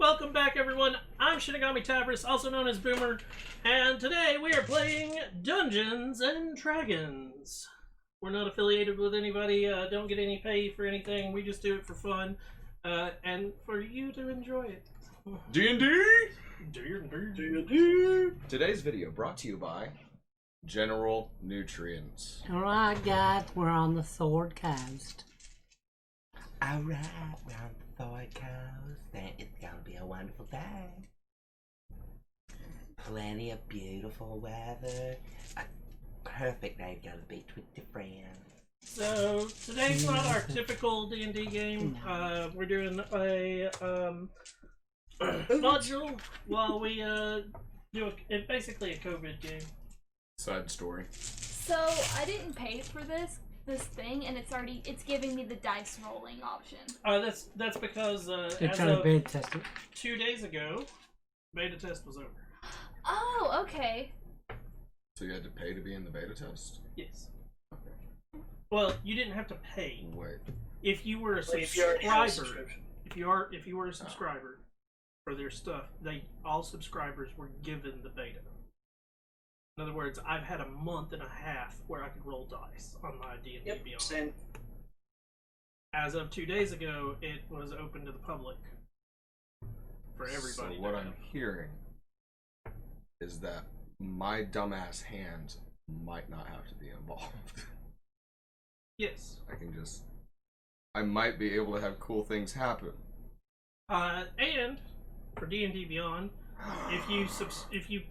welcome back everyone. I'm Shinigami Tabris, also known as Boomer, and today we are playing Dungeons and Dragons. We're not affiliated with anybody, don't get any pay for anything, we just do it for fun, and for you to enjoy it. D&D! D&D! Today's video brought to you by General Nutrients. Alright guys, we're on the Sword Coast. Alright, we're on the Sword Coast, and it's gonna be a wonderful day. Plenty of beautiful weather, a perfect night to go to the beach with your friends. So, today's not our typical D&D game. We're doing a module while we do basically a COVID game. Side story. So I didn't pay for this thing, and it's giving me the dice rolling option. That's because They're as trying to of beta test it. 2 days ago, beta test was over. Oh, okay. So you had to pay to be in the beta test? Yes. Well, you didn't have to pay. Wait. If you were a If you already have a subscriber, subscription. if you were a subscriber for their stuff, all subscribers were given the beta. In other words, I've had a month and a half where I could roll dice on my D&D Yep, Beyond. same. As of 2 days ago, it was open to the public for everybody. So what to I'm know. hearing is that my dumbass hand might not have to be involved. Yes. I might be able to have cool things happen. And for D&D Beyond, if you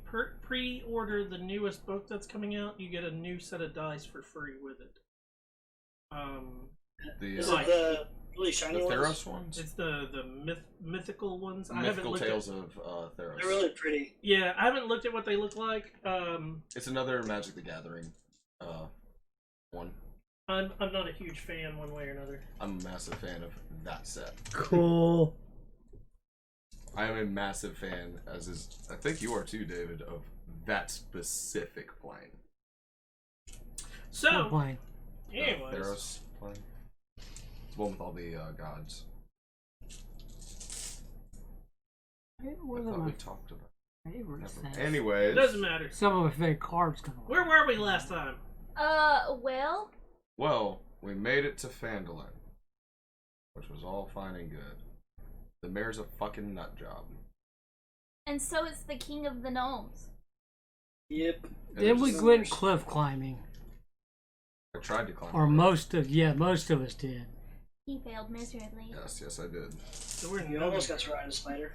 pre-order the newest book that's coming out, you get a new set of dice for free with it. Is Like- it the really shiny The ones? Theros ones? It's the mythical ones. I haven't Mythical looked Tales at, of Theros. They're really pretty. Yeah, I haven't looked at what they look like. It's another Magic the Gathering one. I'm not a huge fan one way or another. I'm a massive fan of that set. Cool. I am a massive fan, as is, I think you are too, David, of that specific plane. So, Fine. anyways, Theros plane. It's the one with all the gods. I What thought are we my talked about favorite it. sets? Anyways. it doesn't matter. Some of my favorite cards come Where were we last time? Well, Well, we made it to Phandalin, which was all fine and good. The mayor's a fucking nut job. and so it's the king of the gnomes. Yep. And Then we there's- went cliff climbing. I tried to climb. Or the rope. most of us did. He failed miserably. Yes, I did. So we're in You almost got to ride a spider.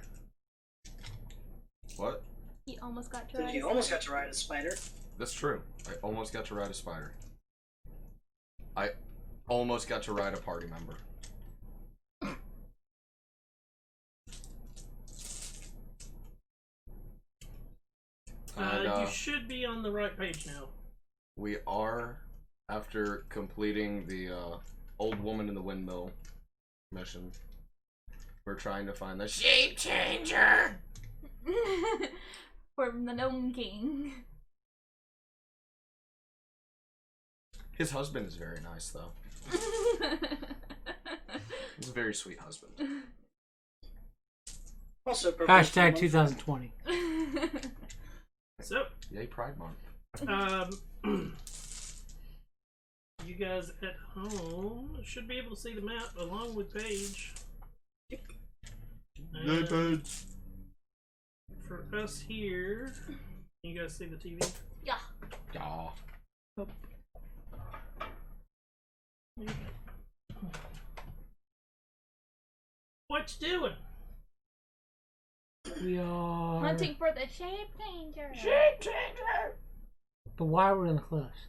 What? He almost got to Did ride. you almost got to ride a spider? That's true. I almost got to ride a spider. I almost got to ride a party member. And, you should be on the right page now. we are, after completing the old woman in the windmill mission, we're trying to find the shape changer. From the gnome king. His husband is very nice, though. He's a very sweet husband. Also, purple Hashtag someone. 2020. So, Yay, Pride Month. you guys at home should be able to see the map along with Paige. And for us here, can you guys see the TV? Yeah. Yeah. What you doing? We are. Hunting for the shape changer. Shape changer! But why are we in the cliffs?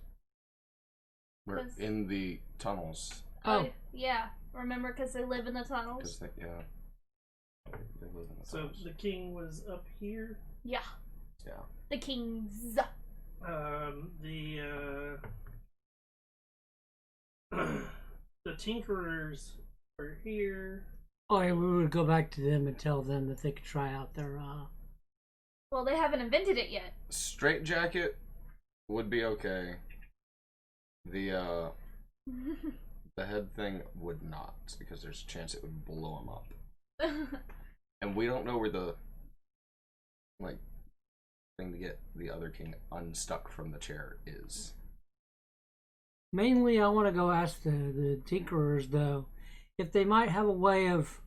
We're Cause- in the tunnels. Oh. Yeah. Remember, because they live in the tunnels? Because they live in the So tunnels. the king was up here. Yeah. Yeah. The kings. The tinkerers are here. Oh, yeah, we would go back to them and tell them that they could try out their, Well, they haven't invented it yet. Straight jacket would be okay. The head thing would not, because there's a chance it would blow him up. And we don't know where the like thing to get the other king unstuck from the chair is. Mainly, I want to go ask the tinkerers, though, if they might have a way of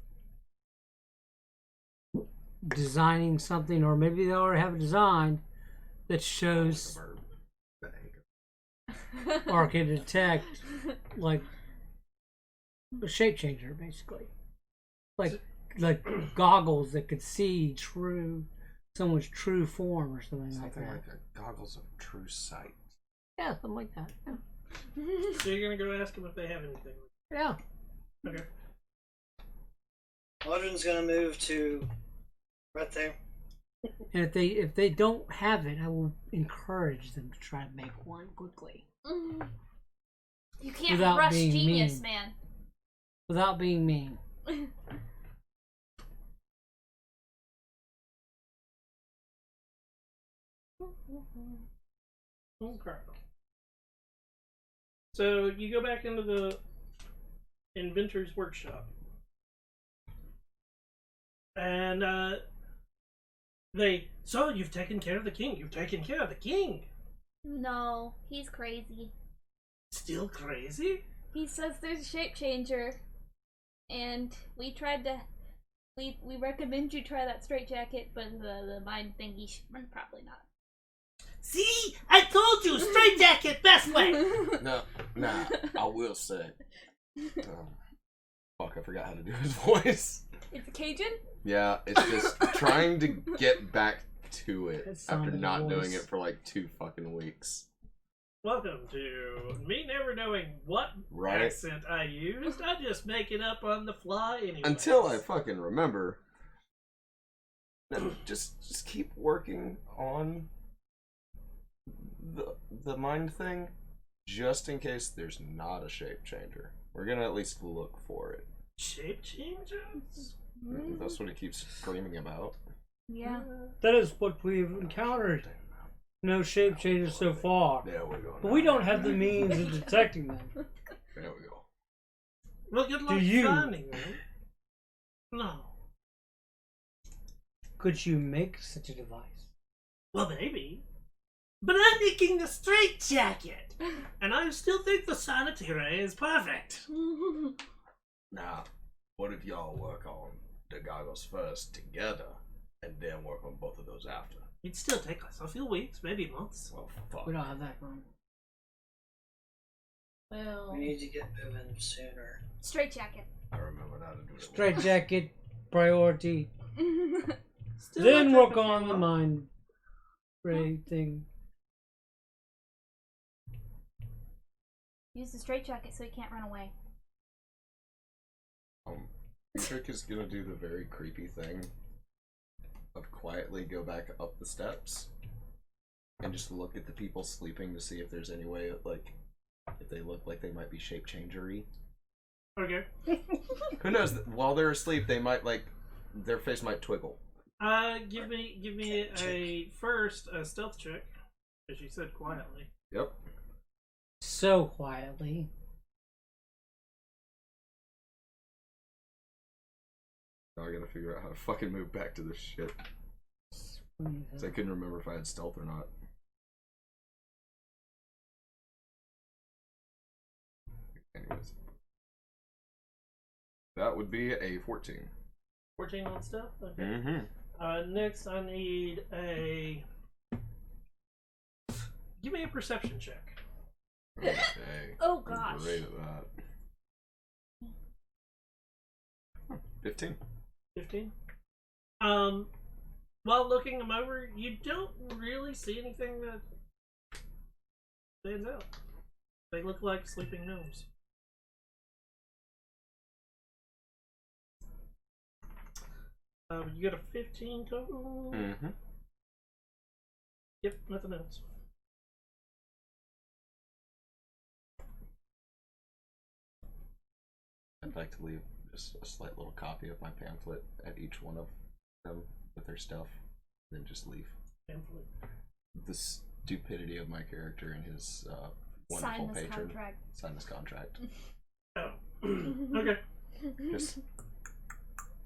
designing something, or maybe they already have a design that shows or can detect, like, a shape changer, basically. Like goggles that could see someone's true form or something like Something that. like a goggles of true sight. Yeah, something like that. Yeah. So you're gonna go ask them if they have anything. Yeah. Okay. Aldrin's gonna move to right there. And if they don't have it, I will encourage them to try to make one quickly. You can't Without rush being genius, mean. man. Without being mean. Okay. So you go back into the inventor's workshop, and so you've taken care of the king. You've taken care of the king. No, he's crazy. Still crazy? He says there's a shape changer, and we tried to. We recommend you try that straitjacket, but the mind thingy probably not. See, I told you, straitjacket, best way. No, nah, I will say. Fuck, I forgot how to do his voice. It's a Cajun? Yeah, it's just trying to get back to it That sounded after not doing voice. it for like 2 fucking weeks. Welcome to me never knowing what Right? accent I used. I just make it up on the fly anyway. Until I fucking remember. No, just keep working on the mind thing, just in case there's not a shape changer. We're gonna at least look for it. Shape changes? That's what it keeps screaming about. Yeah. That is what we've encountered. No shape changes so far. There we go. But we don't have the means of detecting them. There we go. Well, good luck you? finding them. No. Could you make such a device? Well, maybe. But I'm making the straitjacket, and I still think the sanitary is perfect. Now, what if y'all work on the goggles first together, and then work on both of those after? It'd still take us a few weeks, maybe months. Well, fuck. We don't have that going. Well, We need to get moving sooner. straitjacket. I remember how to do it. Straight jacket, priority. Still Then might take work a few on the months. mind ray thing. Use the straitjacket so he can't run away. Trick is gonna do the very creepy thing of quietly go back up the steps and just look at the people sleeping to see if there's any way, like, if they look like they might be shape changery. Okay. Who knows? While they're asleep, they might, like, their face might twiggle. Give me a stealth check, as you said quietly. Yep. So quietly. Now I gotta figure out how to fucking move back to this shit. 'Cause I couldn't remember if I had stealth or not. Anyways. That would be a 14. 14 on stealth? Okay. Mm-hmm. Next, I need a. Give me a perception check. Okay. Oh I'm gosh. great at that. 15. 15. While looking them over, you don't really see anything that stands out. They look like sleeping gnomes. You got a 15 total? Mm-hmm. Yep, nothing else. I'd like to leave just a slight little copy of my pamphlet at each one of them with their stuff, then just leave. Pamphlet. The stupidity of my character and his wonderful Sign this patron. contract. Sign this contract. Oh. Okay. Just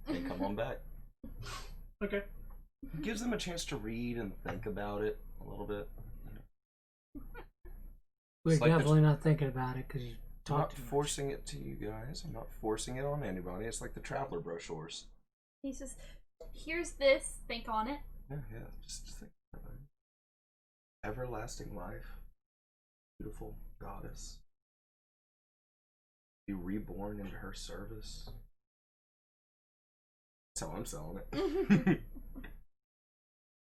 hey, come on back. Okay. It gives them a chance to read and think about it a little bit. We're It's like the- definitely not thinking about it because you I'm not talked to forcing it to you guys. I'm not forcing it on anybody. It's like the traveler brochures. He says, here's this, think on it. Yeah, just think about it. Everlasting life. Beautiful goddess. Be reborn into her service. That's how I'm selling it.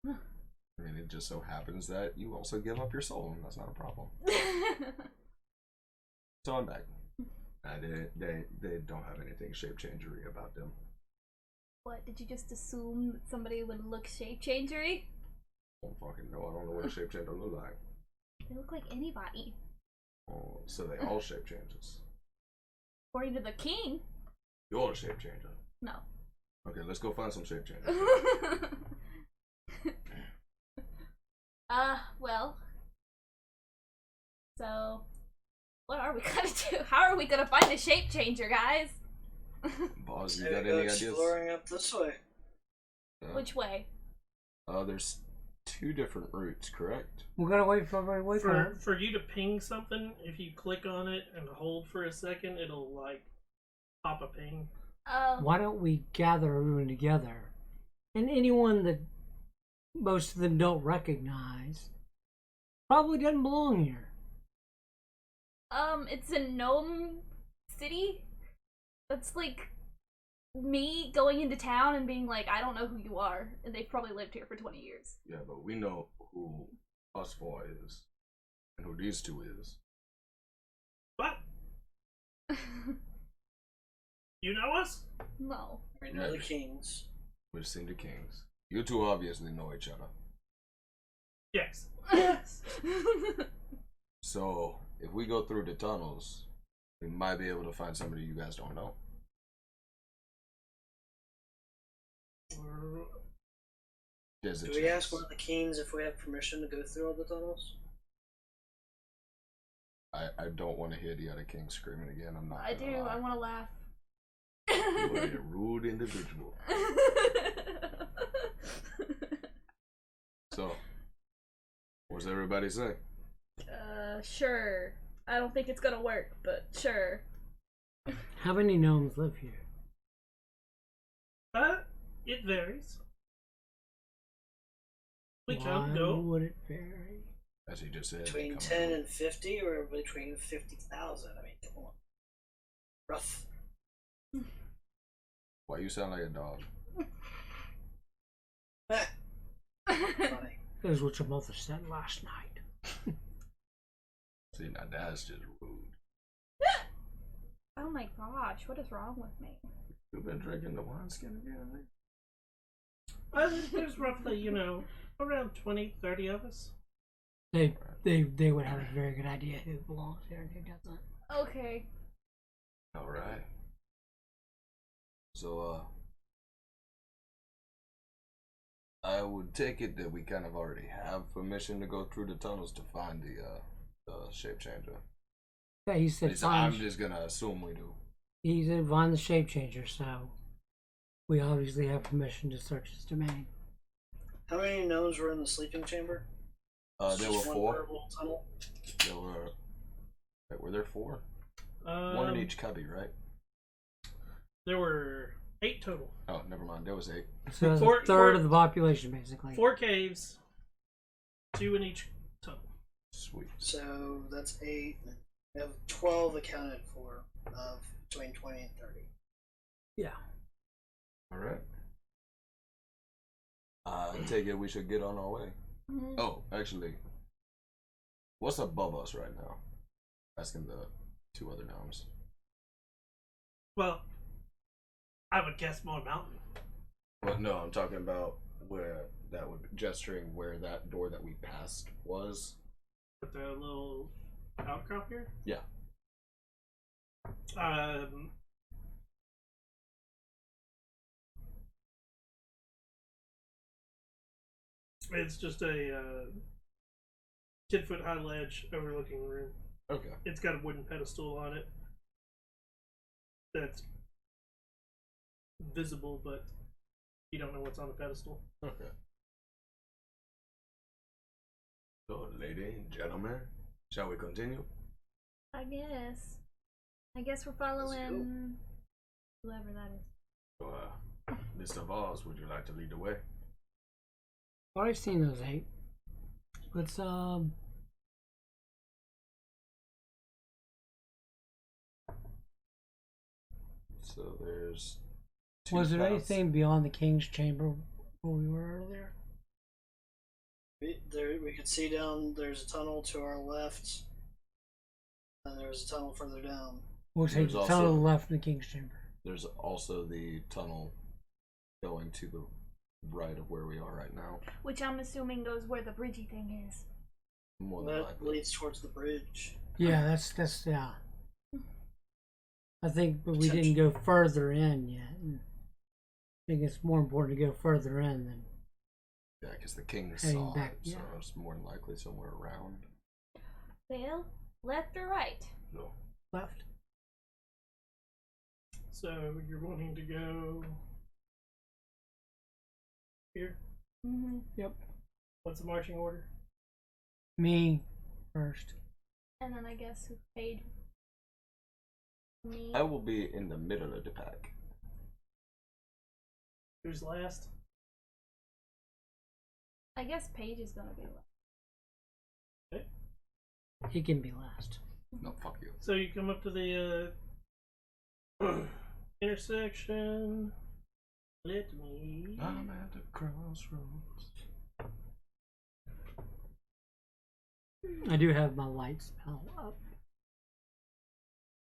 I mean, it just so happens that you also give up your soul, and that's not a problem. So I'm back. They don't have anything shape-changery about them. What, did you just assume that somebody would look shape-changery? I don't fucking know. I don't know what a shape-changer look like. They look like anybody. Oh, so they all shape changes. According to the king. You're a shape changer. No. Okay, let's go find some shape changers. Well. So, what are we gonna do? How are we gonna find a shape changer, guys? Boss, you Maybe got go any ideas? exploring up this way. Which way? There's 2 different routes, correct? We're gonna wait for everybody to wait for For you to ping something, if you click on it and hold for a second, it'll like pop a ping. Why don't we gather everyone together? And anyone that most of them don't recognize probably doesn't belong here. It's a gnome city. That's like me going into town and being like, I don't know who you are, and they've probably lived here for 20 years. Yeah, but we know who us 4 is, and who these 2 is. What? You know us? No. We know the kings. We've seen the kings. You 2 obviously know each other. Yes. Yes. So, if we go through the tunnels, we might be able to find somebody you guys don't know. There's a Do we chance. ask one of the kings if we have permission to go through all the tunnels? I don't want to hear the other king screaming again. I'm not. I do. Lie. I want to laugh. You are a rude individual. So, what's everybody say? Sure. I don't think it's gonna work, but sure. How many gnomes live here? It varies. We Why come, go. would it vary? As he just said. Between come 10 on. and 50 or between 50,000? I mean, come on. Rough. Why you sound like a dog? Funny. That is what your mother said last night. See, now that's just rude. Oh my gosh, what is wrong with me? You've been drinking the wineskin again? There's roughly, around 20, 30 of us. They would have a very good idea who belongs here and who doesn't. Okay. Alright. So, I would take it that we kind of already have permission to go through the tunnels to find the shape changer. Yeah, he said I'm find. just gonna assume we do. He said find the shape changer, so we obviously have permission to search his domain. How many gnomes were in the sleeping chamber? There were Just one 4. verbal tunnel? There were. Wait, were there 4? Um, One in each cubby, right? There were 8 total. Oh, never mind. There was 8. So that's Four- a third four- of the population, basically. 4 caves, 2 in each tunnel. Sweet. So that's 8. We have 12 accounted for of between 20 and 30. Yeah. Alright. I take it we should get on our way. Mhm. Oh, actually, what's above us right now? Asking the 2 other gnomes. Well, I would guess more mountain. Well, no, I'm talking about where that would gesturing where that door that we passed was. With the little outcrop here? Yeah. It's just a 10-foot high ledge overlooking the room. Okay. It's got a wooden pedestal on it that's visible, but You don't know what's on the pedestal. Okay. So, lady and gentlemen, shall we continue? I guess. I guess we're following whoever that is. So, Mr. Voss, would you like to lead the way? Already seen those 8. Let's So there's 2 Was there paths. anything beyond the King's Chamber where we were earlier? We could see down. There's a tunnel to our left, and there's a tunnel further down. We'll take There's the also- tunnel left in the King's Chamber. There's also the tunnel going to the right of where we are right now. Which I'm assuming goes where the bridgey thing is. More than That likely. leads towards the bridge. Yeah, that's yeah. I think, but we didn't go further in yet. And I think it's more important to go further in than Yeah, because the king Heading saw back, it, so yeah. it's more than likely somewhere around. Well, left or right? No. left. So you're wanting to go here? Mm-hmm. Yep. What's the marching order? Me first. And then I guess who paid me? I will be in the middle of the pack. Who's last? I guess Paige is gonna be left. He can be last. No, fuck you. So you come up to the intersection. Let me. I'm at the crossroads. I do have my light spell up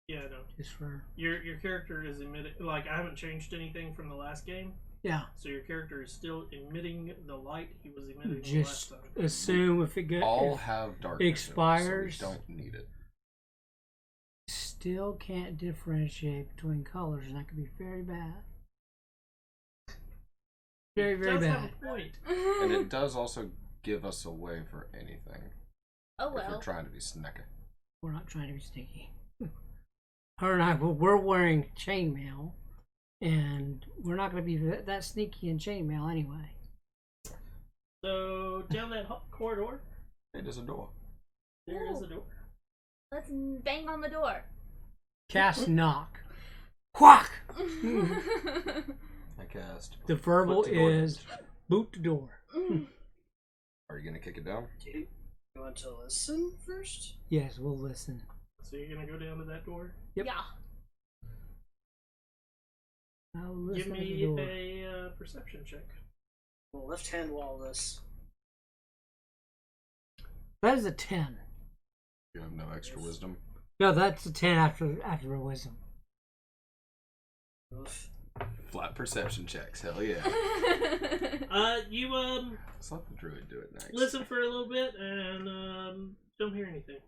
Yeah, no. just for Your character is emitting. Like I haven't changed anything from the last game, yeah. so your character is still emitting the light he was emitting Just the last time. assume if it goes All have darkness. expires- So we don't need it. still can't differentiate between colors, and that could be very bad. Very, very Does bad. have a point. And it does also give us away for anything. Oh If we're well. trying to be sneaky. We're not trying to be sneaky. Her and I, we're wearing chainmail, and we're not going to be that sneaky in chainmail anyway. So down that corridor, Hey, there's a door. there is a door. Let's bang on the door. Cast knock. Quack! I cast. The verbal Foot to door is damage. boot the door. Are you gonna kick it down? Do you want to listen first? Yes, we'll listen. So you're gonna go down to that door. Yep. Yeah. I'll Give listen to the me door. a perception check. Well, left hand wall this. That is a 10. You have no extra wisdom. No, that's a 10 after a wisdom. Oof. Flat perception checks. Hell yeah. You Let's let the druid do it next. listen for a little bit and don't hear anything.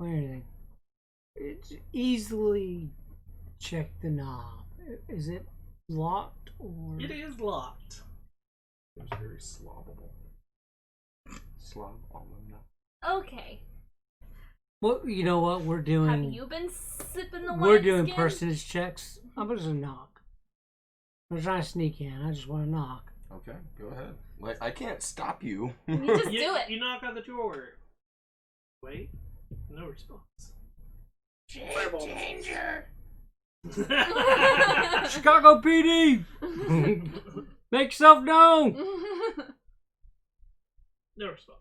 Or anything. It's easily check the knob. Is it locked or? It is locked. It's very slobbable. Slob on them now. Okay. Well, you know what we're doing? Have you been sipping the We're wine doing skin? personage checks. I'm just gonna knock. I'm trying to sneak in. I just want to knock. Okay, go ahead. Like I can't stop you. You just You, do it. you knock on the door. Wait, no response. Fireball. Chicago PD, make yourself known. No response.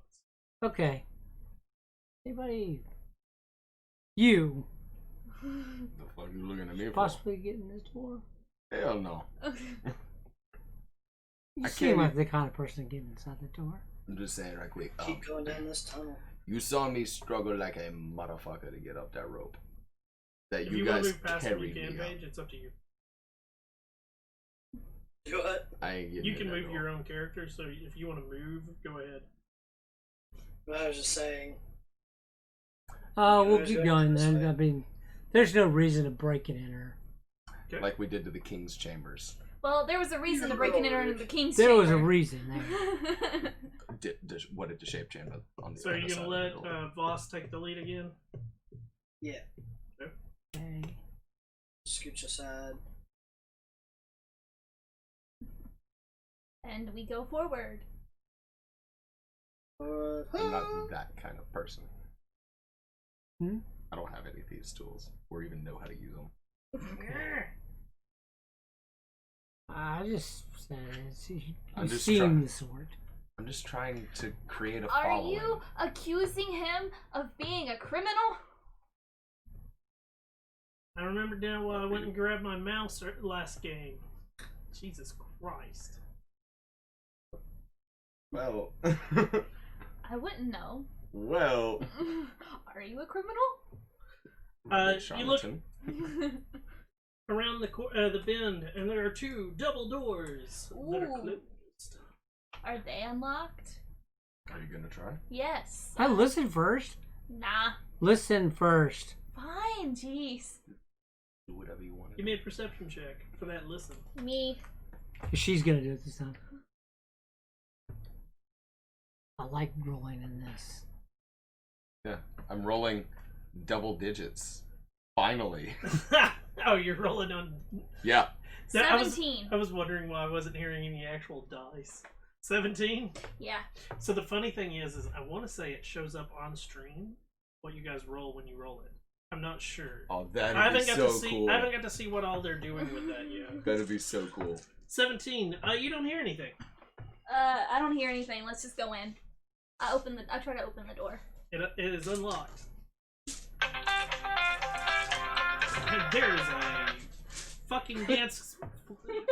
Okay. Anybody? You The fuck you looking at me for? possibly getting this door? Hell no. You I seem can't like the kind of person to get inside the door. I'm just saying right quick. Keep going down this tunnel. You saw me struggle like a motherfucker to get up that rope. That If you you want guys to move past it, you carried can, me up. Paige. It's up to you. Do it. I ain't getting You in can that move rope. your own character, so if you want to move, go ahead. But I was just saying. We'll There's keep that going this then. way. I mean, there's no reason to break it in her. Okay. Like we did to the king's chambers. Well, there was a reason to break and enter into the king's There was a chamber. reason there. What did the shape chamber on the So other you're side gonna of let the door? Voss take the lead again? Yeah. Okay. scooch aside. And we go forward. I'm not that kind of person. Hmm? I don't have any of these tools or even know how to use them. I just said I'm you've just seen trying- the sword. I'm just trying to create a Are following. you accusing him of being a criminal? I remember now why I went and grabbed my mouse last game. Jesus Christ. Well, I wouldn't know. well. Are you a criminal? You look Charlatan. around the bend, and there are 2 double doors that are Ooh. closed. Are they unlocked? Are you gonna try? Yes. I listen first. Nah. Listen first. Fine, jeez. Do whatever you want. Give me a perception check for that. Listen. Me. She's gonna do it this time. I like rolling in this. Yeah, I'm rolling double digits. Finally. Oh, you're rolling on. Yeah. So 17. I was wondering why I wasn't hearing any actual dice. 17. Yeah. So the funny thing is I want to say it shows up on stream what you guys roll when you roll it. I'm not sure. Oh, I that'd haven't be got so to see. cool. I haven't got to see what all they're doing with that yet. That'd be so cool. 17. You don't hear anything. I don't hear anything. Let's just go in. I try to open the door. It is unlocked. And there is a fucking dance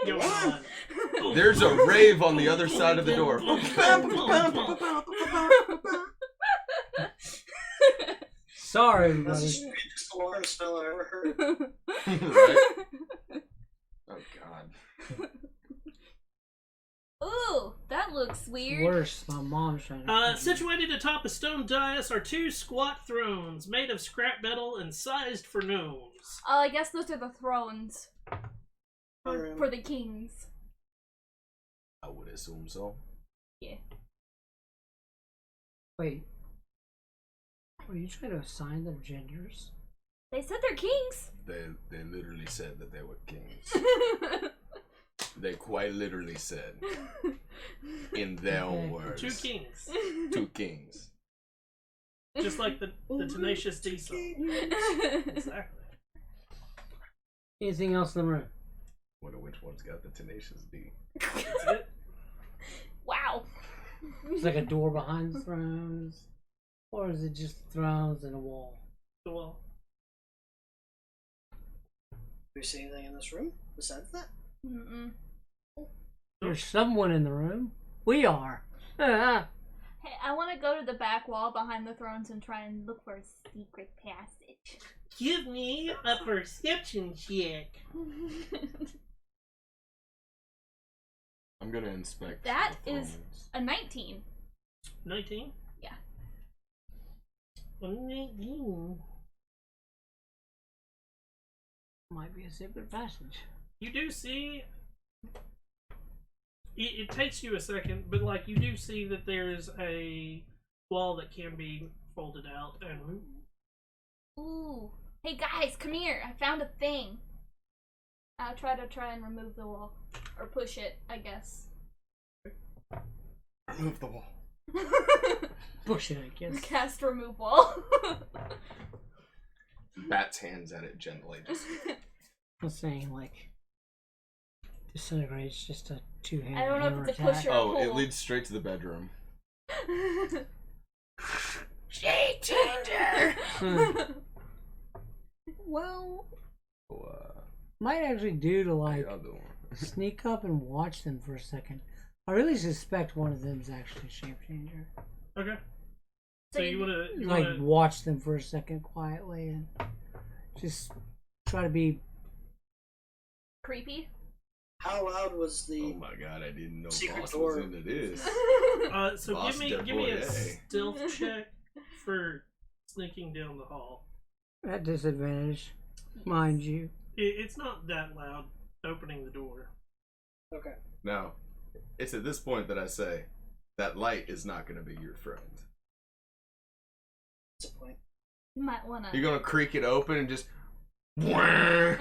going on. There's a rave on the other side of the door. Sorry, That's the everybody. strangest alarm spell I ever heard. Right? Oh god. Ooh, that looks weird. Worse, my mom's trying to. Situated atop a stone dais are 2 squat thrones made of scrap metal and sized for gnomes. Oh, I guess those are the thrones Alright. for the kings. I would assume so. Yeah. Wait. Are you trying to assign their genders? They said they're kings. They literally said that they were kings. They quite literally said, in their own words, 2 kings. 2 kings. Just like the Tenacious D song. Exactly. Anything else in the room? Wonder which one's got the tenacious D. That's it. Wow. It's like a door behind the thrones, or is it just thrones and a wall? The wall. Do you see anything in this room besides that? Mm-mm. There's someone in the room. We are. Ah, Hey, I want to go to the back wall behind the thrones and try and look for a secret passage. Give me a perception check. I'm gonna inspect. That the is thrones. a 19. 19? Yeah. 19. might be a secret passage. You do see. It takes you a second, but like you do see that there's a wall that can be folded out and Ooh. Hey guys, come here. I found a thing. I'll try and remove the wall. Or push it, I guess. Remove the wall. Push it, I guess. Cast remove wall. Bats hands at it gently. Just I'm saying, like, disintegrates just a two-handed I don't know if hammer it's a attack. push or oh, it pull. leads straight to the bedroom. Shape changer! Well, Oh, might actually do to, how like, y'all doing? sneak up and watch them for a second. I really suspect one of them's actually a shape changer. okay. So you wanna Like, watch them for a second quietly and just try to be. Creepy? How loud was Oh the my god, I didn't know Secret Boss door. was into this. so Boss give me boy, a hey. stealth check for sneaking down the hall. At disadvantage, mind you. It's not that loud opening the door. okay? Now, it's at this point that I say, that light is not going to be your friend. That's a point. You might wanna. You're going to creak it open and just... Wah!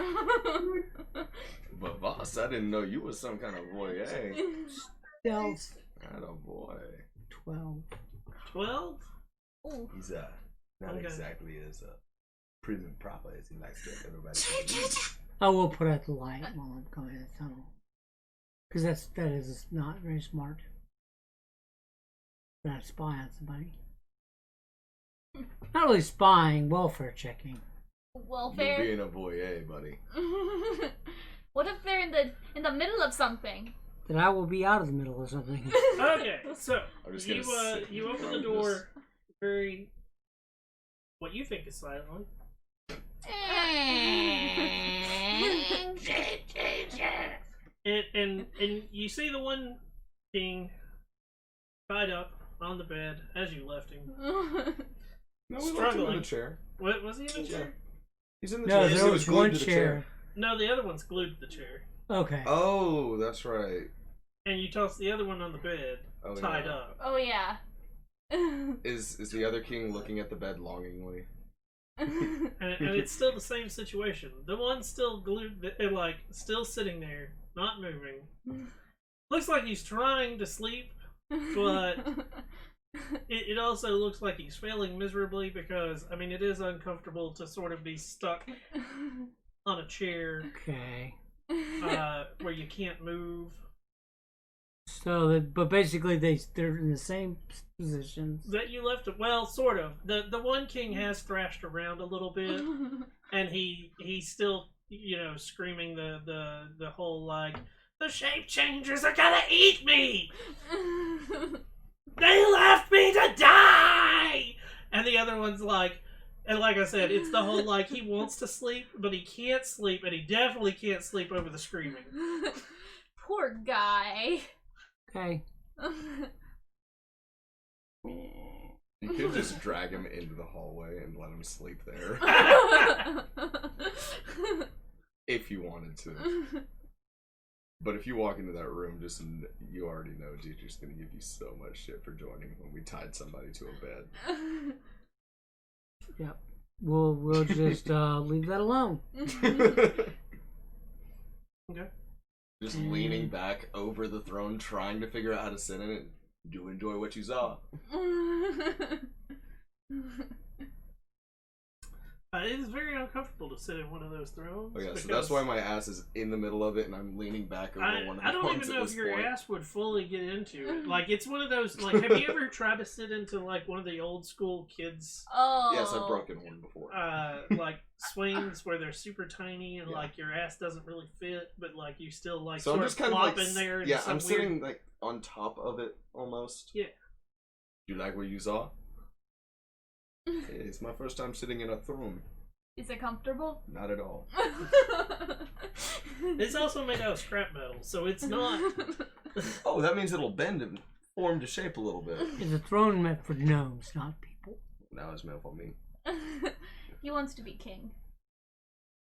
But boss, I didn't know you was some kind of voyeur. Stealth Not a boy. 12. 12? Ooh. He's not Okay. exactly as prim and proper as he likes to have everybody. I will put out the light while I'm going in the tunnel. Because that is not very smart. Not spy on somebody. Not really spying, welfare checking. You Welfare. being a voyeur, buddy. What if they're in the middle of something? That I will be out of the middle of something. Okay, so I'm just gonna sit you in open front the of door very what you think is silently. And you see the one king tied up on the bed as you left him. No, we left him in Struggling. the chair. What was he in the chair? He's in the No, chair. there He was glued one to the chair. No, the other one's glued to the chair. Okay. Oh, that's right. And you toss the other one on the bed, Oh, tied yeah. up. Oh yeah. Is the other king looking at the bed longingly? And it's still the same situation. The one's still glued, like, still sitting there, not moving. Looks like he's trying to sleep, but it also looks like he's failing miserably because, I mean, it is uncomfortable to sort of be stuck on a chair Okay. where you can't move. So, but basically they're in the same positions. That you left it, well, sort of. The one king has thrashed around a little bit, and he's still, you know, screaming the whole, like, the shape changers are gonna eat me! They left me to die! And the other one's like, and like I said, it's the whole, like, he wants to sleep, but he can't sleep, and he definitely can't sleep over the screaming. Poor guy. Okay. You could just drag him into the hallway and let him sleep there. If you wanted to. But if you walk into that room, you already know teacher's gonna give you so much shit for joining when we tied somebody to a bed. Yep. We'll just leave that alone. Okay. Just leaning back over the throne, trying to figure out how to sit in it. Do enjoy what you saw. It is very uncomfortable to sit in one of those thrones. Oh yeah, so because that's why my ass is in the middle of it and I'm leaning back over one of the I don't ones even at know if this your point. ass would fully get into it. Like, it's one of those, like, have you ever tried to sit into, like, one of the old school kids, Oh. Yes, I've broken one before. like, swings where they're super tiny and, Yeah. like, your ass doesn't really fit, but, like, you still, like, So I'm sort just of kind of flop like, in there. in yeah, some I'm sitting weird- like on top of it almost. Yeah. You like what you saw? It's my first time sitting in a throne. Is it comfortable? Not at all. It's also made out of scrap metal, so it's not. Oh, that means it'll bend and form to shape a little bit. It's a throne meant for gnomes, not people. Now it's meant for me. He wants to be king.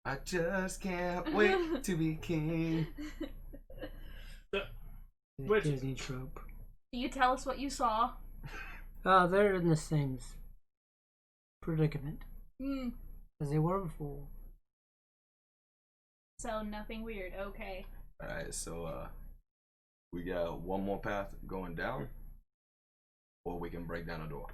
I just can't wait to be king. The Which- Disney trope. Do you tell us what you saw? They're in the same predicament Hmm. as they were before. So nothing weird. Okay. Alright, so we got one more path going down. Or we can break down a door.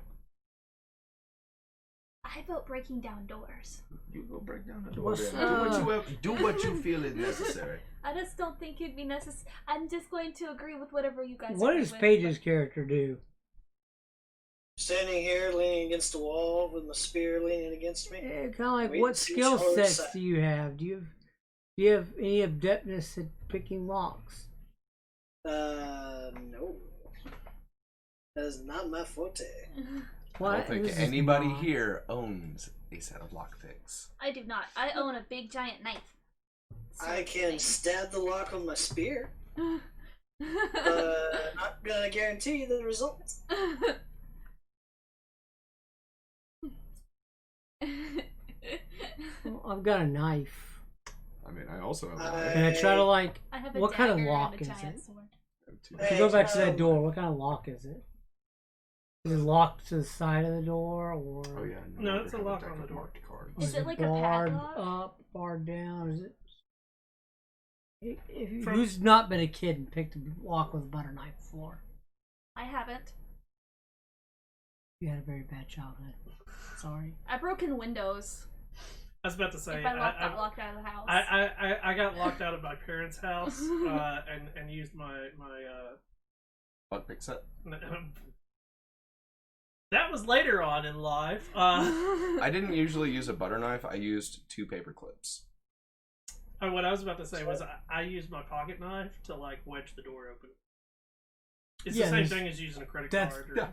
I vote breaking down doors. You go break down the door. What's, then. Do what you feel is necessary. I just don't think it'd be necessary. I'm just going to agree with whatever you guys. What agree does with, Paige's character do? Standing here, leaning against the wall with my spear leaning against me. Kind of like, Wait what and see skill which one sets side. do you have? Do you have any adeptness at picking locks? No. That is not my forte. What? I don't think This is anybody not- here owns a set of lockpicks. I do not. I own a big giant knife. I can stab the lock with my spear. Not gonna guarantee you the result. Well, I've got a knife. I mean, I also have a I- knife. And I try to like. I have a What kind of dagger and lock a is giant it? sword. I have two. If you Hey, go back to that um, door, what kind of lock is it? Is it locked to the side of the door, or Oh yeah. No, I it's a have lock deck on the of door. marked cards. Is it like a barred padlock? up, barred down? Is it? Who's not been a kid and picked a lock with a butter knife before? I haven't. You had a very bad childhood. Sorry. I've broken windows. I was about to say, If I got locked out of the house. I got locked out of my parents' house and used my Butt pick set. that was later on in life. I didn't usually use a butter knife. I used 2 paper clips. What I was about to say was I used my pocket knife to like wedge the door open. It's the same thing as using a credit card. Or... Yeah.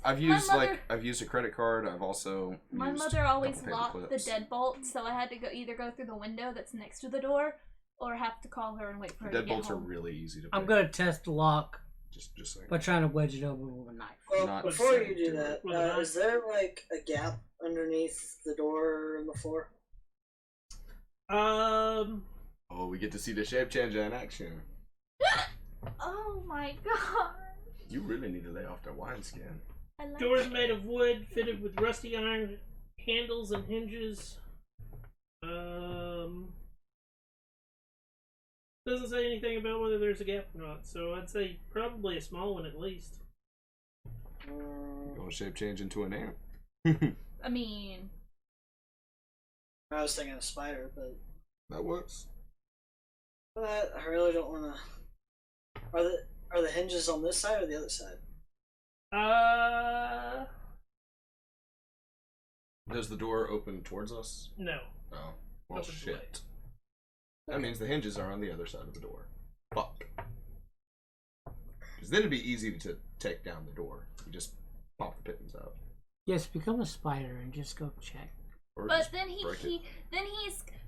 I've used I've used a credit card. I've also my used mother always a couple locked paper the clips. deadbolt, so I had to either go through the window that's next to the door, or have to call her and wait for her to get Deadbolts are home. really easy to. I'm gonna test the lock just saying. by trying to wedge it open with a knife. Well, Not before saying you do do that, it. is there like a gap underneath the door and the floor? Oh, we get to see the shape changer in action. Oh my god! You really need to lay off the wineskin. I like Doors it. made of wood, fitted with rusty iron handles and hinges. Doesn't say anything about whether there's a gap or not, so I'd say probably a small one at least. Gonna shape change into an ant. I mean, I was thinking a spider, but That works. I really don't want to. Are the hinges on this side or the other side? Does the door open towards us? No. Oh, well, Opens shit. away. That means the hinges are on the other side of the door. Fuck. Because then it'd be easy to take down the door. You just pop the pittance out. Yes, become a spider and just go check. Or but just then break it.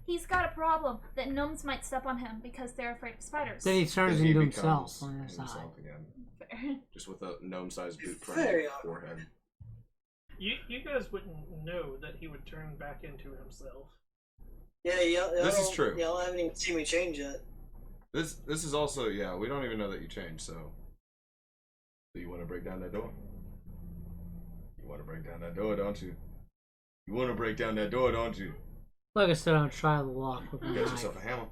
he's got a problem that gnomes might step on him because they're afraid of spiders. Then he turns Then he into becomes himself on the side. himself again. Fair. Just with a gnome-sized boot Very friendly awkward. forehead. You guys wouldn't know that he would turn back into himself. Yeah, This is true. Y'all haven't even seen me change yet. This is also, yeah, we don't even know that you changed, so. Do you want to break down that door? You want to break down that door, don't you? You want to break down that door, don't you? Like I said, I'll try the lock with a You got knife. yourself a hammer?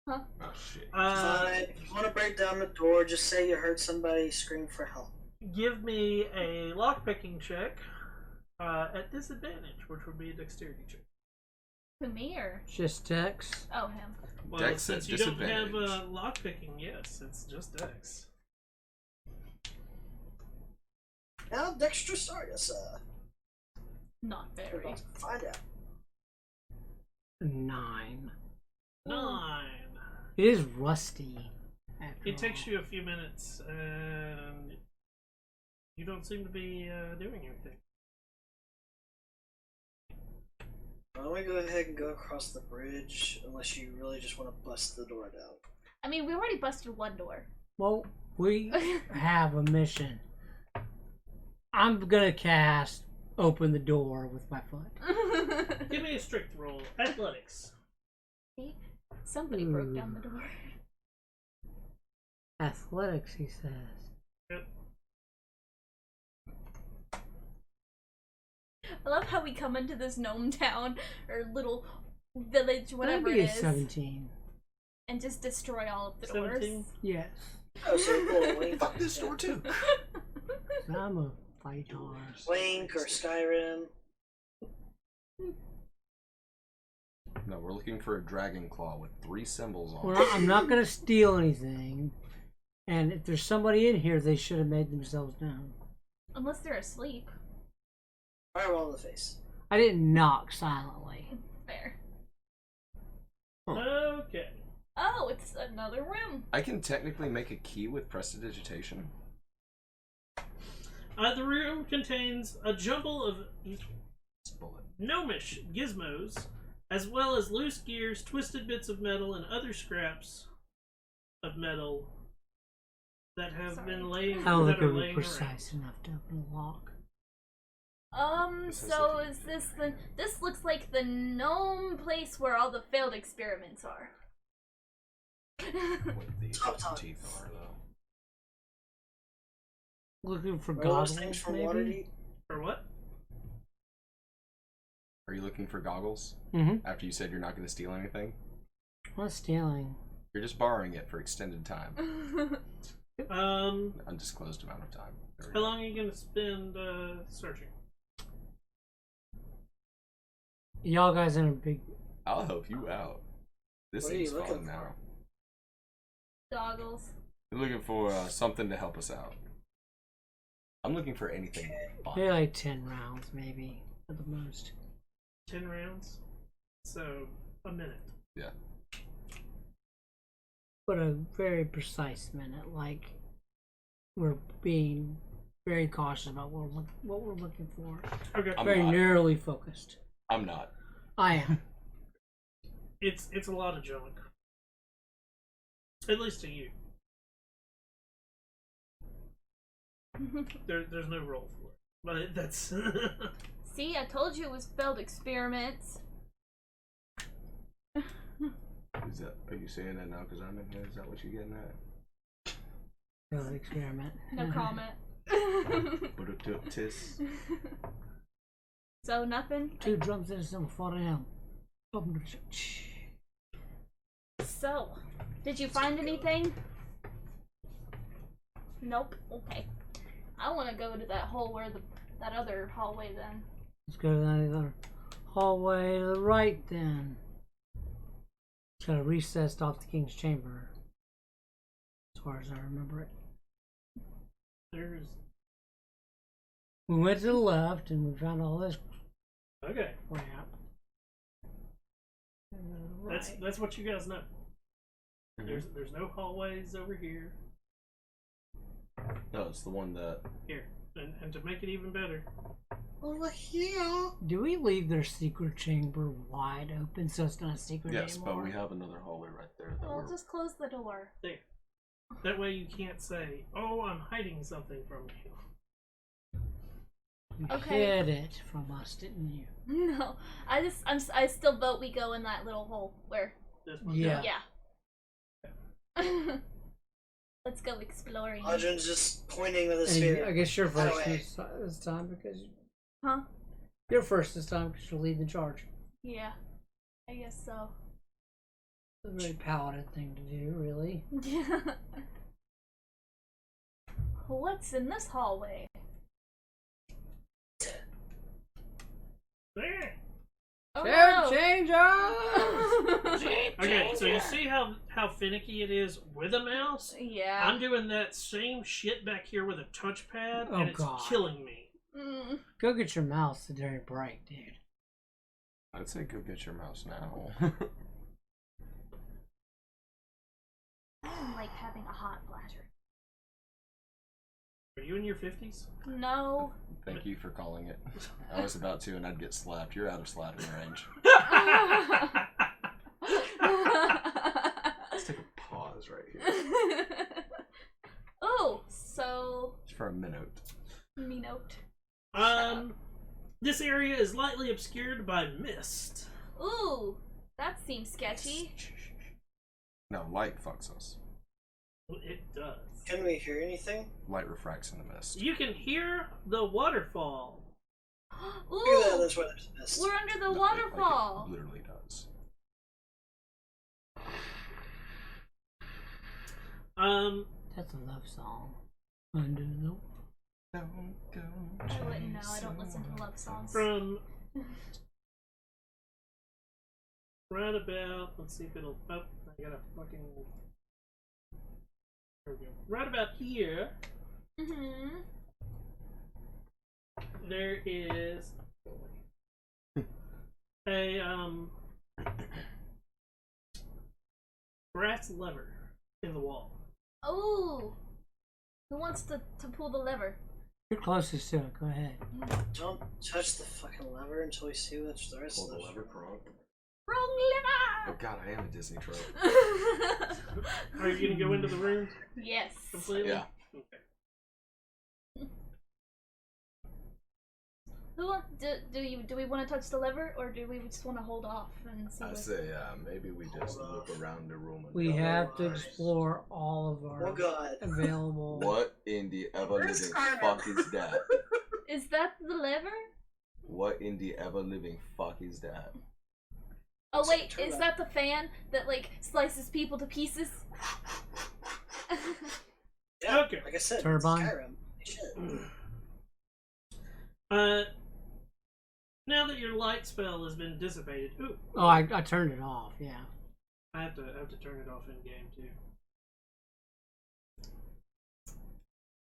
Huh? Oh, shit. Fine. If you want to break down the door, just say you heard somebody scream for help. Give me a lockpicking check at disadvantage, which would be a dexterity check. Who, me or? Just text. Oh, him. Well, Dex at since you don't have disadvantage. lockpicking, yes, it's just dex. Now, Dexter Sardis, Not we're very. about to find out. 9. 9. It is rusty. after It takes all. you a few minutes, and you don't seem to be doing anything. Why don't we go ahead and go across the bridge, unless you really just want to bust the door down. I mean, we already busted one door. Well, we have a mission. I'm gonna cast open the door with my foot. Give me a strict roll. Athletics. See? Somebody broke down the door. Athletics, he says. Yep. I love how we come into this gnome town or little village, whatever Maybe it a is, 17. and just destroy all of the doors. 17? Yes. Oh, so you pull a Wink. Fuck this door, too. I'm a fighter. Wink or Skyrim. No, we're looking for a dragon claw with 3 symbols on Well, it. I'm not gonna steal anything. And if there's somebody in here, they should have made themselves known. Unless they're asleep. Fireball in the face. I didn't knock silently. Fair. Okay. Oh, it's another room. I can technically make a key with prestidigitation. The room contains a jumble of Bullet. gnomish gizmos, as well as loose gears, twisted bits of metal, and other scraps of metal that have been laying. I don't that think are it would be laying precise enough to open the lock. This has So the- is this the... This looks like the gnome place where all the failed experiments are. What the Top. teeth are, though. Looking for Are those goggles, things from maybe? Waterdeep? For what? Are you looking for goggles? Mm-hmm. After you said you're not going to steal anything? I'm not stealing. You're just borrowing it for extended time. Undisclosed amount of time. How long are you gonna spend searching? Y'all guys in a big. I'll help you out. This What are thing's you looking falling now. Goggles. You're looking for something to help us out. I'm looking for anything fun. Maybe like 10 rounds, maybe at the most. 10 rounds, so a minute. Yeah. But a very precise minute, like we're being very cautious about what we're looking for. Okay. I'm very not. narrowly focused. I'm not. I am. It's a lot of junk. At least to you. There's no roll for it, but that's. See, I told you it was failed experiments. Is that? Are you saying that now because I'm in here? Is that what you're getting at? Failed experiment. No comment. But it took tis. So nothing. 2 drums in some 4 AM. So, did you find anything? Nope. Okay. I want to go to that hole where that other hallway then. Let's go to that other hallway to the right then. It's kind of recessed off the King's Chamber, as far as I remember it. There's. We went to the left and we found all this Okay. crap. Right. That's what you guys know. There's no hallways over here. No, it's the one that. Here. And to make it even better. Over here. Do we leave their secret chamber wide open so it's not a secret Yes, anymore? but we have another hallway right there. That Well, we're... just close the door. There. That way you can't say, "Oh, I'm hiding something from you." You Okay. hid it from us, didn't you? No, I still vote we go in that little hole where. This one. Yeah. Yeah. Let's go exploring. Audrey's just pointing with a And spear. I guess you're first That way. this time because Huh? you're first this time because you're leading the charge. Yeah. I guess so. It's a very paladin thing to do, really. Yeah. What's in this hallway? There. Oh Shape no! changer! Okay, so you see how finicky it is with a mouse? Yeah. I'm doing that same shit back here with a touchpad, Oh, and it's God. killing me. Mm. Go get your mouse. It's very bright, dude. I'd say go get your mouse now. I'm like having a hot flash. Are you in your 50s? No. Thank you for calling it. I was about to, and I'd get slapped. You're out of slapping range. Let's take a pause right here. Oh, so Just for a minute. me note. This area is lightly obscured by mist. Ooh, that seems sketchy. No, light fucks us. It does. Can we hear anything? Light refracts in the mist. You can hear the waterfall. Look at that, Ooh, that's where there's mist. we're under the No, waterfall. It literally does. That's a love song. Under the Don't go I wouldn't know. I don't listen to love songs. From right about, let's see if it'll, oh, I gotta fucking, there we go. Right about here, Mm-hmm. there is a, brass lever in the wall. Oh, who wants to pull the lever? You're closest to it. Go ahead. Don't touch the fucking lever until we see what the rest Pull of the the lever, Kronk. Wrong Oh god, I am a Disney trope. lever. Are you gonna go into the room Yes. completely? Yeah. Okay. Who do we want to touch the lever, or do we just want to hold off and see? I what... say, maybe we just look around the room. And We go, have to "Alright." explore all of Oh our god. available. What in the ever living fuck is that? Is that the lever? What in the ever living fuck is that? Oh wait, Turn is on. that the fan that like slices people to pieces? Yeah, Okay. like I said, Turbine. Skyrim. Shit. Now that your light spell has been dissipated, ooh, Oh, I turned it off. Yeah. I have to turn it off in game too.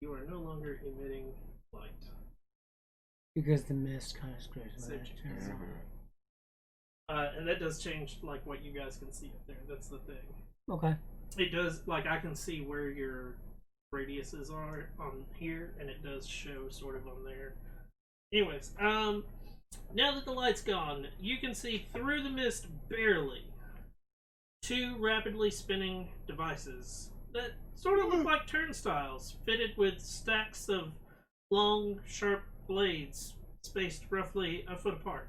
You are no longer emitting light. Because the mist kind of screws with Save it. change. Turns on. And that does change like what you guys can see up there. That's the thing. Okay. It does like I can see where your radiuses are on here, and it does show sort of on there. Anyways, now that the light's gone, you can see through the mist barely 2 rapidly spinning devices that sort of look like turnstiles, fitted with stacks of long, sharp blades spaced roughly a foot apart.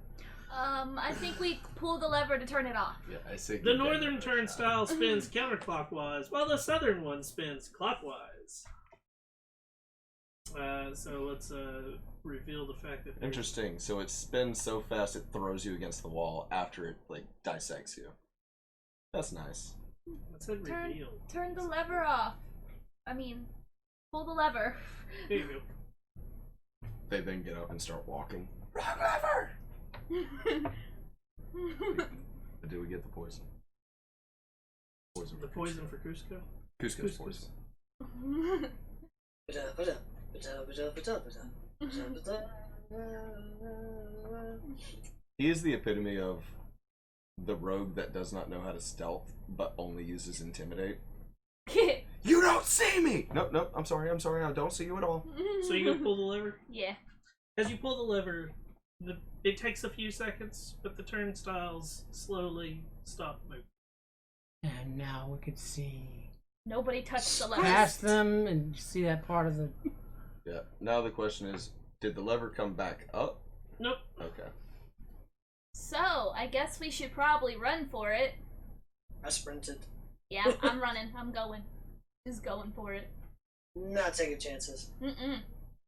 I think we pull the lever to turn it off. Yeah, I say The give that northern another shot. turnstile spins counterclockwise, while the southern one spins clockwise. So let's reveal the fact that there's- Interesting. So it spins so fast it throws you against the wall after it like dissects you. That's nice. I said reveal. Turn the lever off. I mean, pull the lever. Here you go. They then get up and start walking. Wrong lever! But do we get the poison? Poison. The poison for Cusco? Cusco's poison. He is the epitome of the rogue that does not know how to stealth, but only uses intimidate. You don't see me! Nope, I'm sorry, I don't see you at all. So you gonna pull the lever? Yeah. As you pull the lever, it takes a few seconds, but the turnstiles slowly stop moving. And now we could see Nobody touched the lever. past them and see that part of the. Yeah. Now the question is, did the lever come back up? Nope. Okay. So, I guess we should probably run for it. I sprinted. Yeah, I'm running. I'm going. Just going for it. Not taking chances. Mm-mm.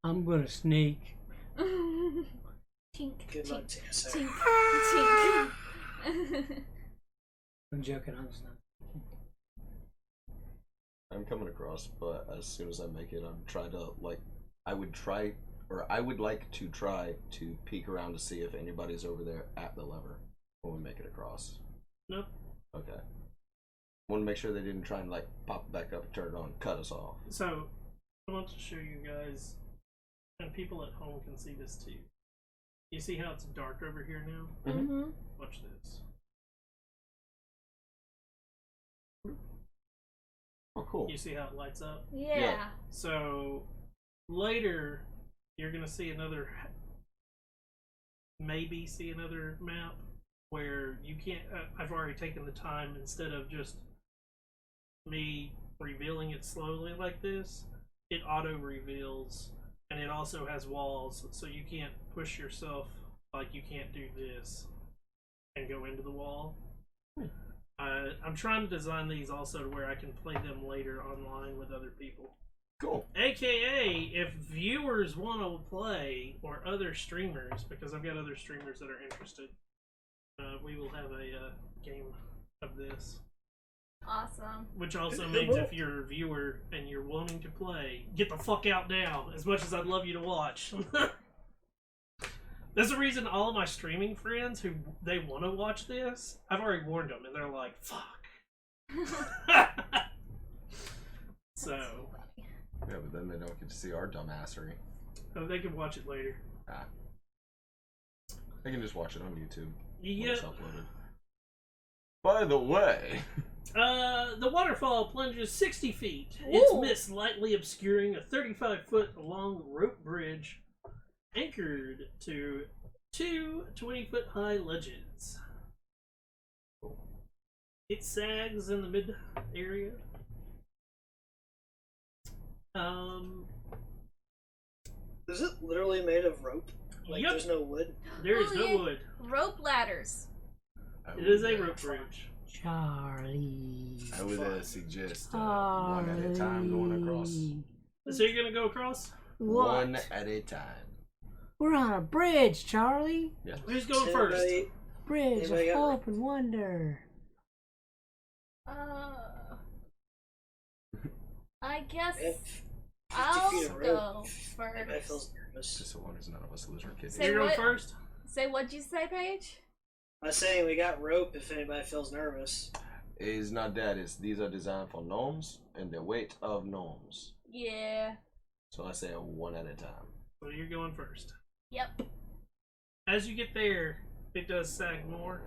I'm gonna sneak. Tink, Good luck tink, to you, sir. tink, tink. I'm joking. I'm just not. I'm coming across, but as soon as I make it, I'm trying to like. I would like to try to peek around to see if anybody's over there at the lever when we make it across. Nope. Okay. Want to make sure they didn't try and like pop it back up and turn it on and cut us off. So, I want to show you guys, and people at home can see this too. You see how it's dark over here now? Mm-hmm. Watch this. Oh, cool. You see how it lights up? Yeah. Yeah. So, later, you're going to see maybe see another map where you can't, I've already taken the time, instead of just me revealing it slowly like this, it auto reveals, and it also has walls, so you can't push yourself, like you can't do this and go into the wall. I'm trying to design these also to where I can play them later online with other people. Cool. AKA, if viewers want to play, or other streamers, because I've got other streamers that are interested, we will have a game of this. Awesome. Which also means if you're a viewer and you're wanting to play, get the fuck out now, as much as I'd love you to watch. That's the reason all of my streaming friends who they want to watch this, I've already warned them, and they're like, fuck. So, Yeah, but then they don't get to see our dumbassery. they can watch it later. They can just watch it on YouTube. when Yep. it's uploaded. By the way, The waterfall plunges 60 feet. Its Ooh. mist lightly obscuring a 35-foot long rope bridge anchored to 2 20-foot high ledges. It sags in the mid area. Is it literally made of rope? Like Yep. there's no wood? There is Oh, no yeah. wood. Rope ladders. It is a rope bridge. Charlie. I would suggest one at a time going across. Charlie. So you're gonna go across? What? One at a time. We're on a bridge, Charlie. yeah. Who's going first? Intimidate. Bridge Anybody of got- hope and wonder. I guess We have 50 I'll feet of rope. go Anybody first. feels nervous. Just so long as none of us lose our kidneys. Say You're going what? first? Say what'd you say, Paige? I'm saying we got rope if anybody feels nervous. It's not that. These are designed for gnomes and the weight of gnomes. Yeah. So I say one at a time. So you're going first. Yep. As you get there, it does sag more.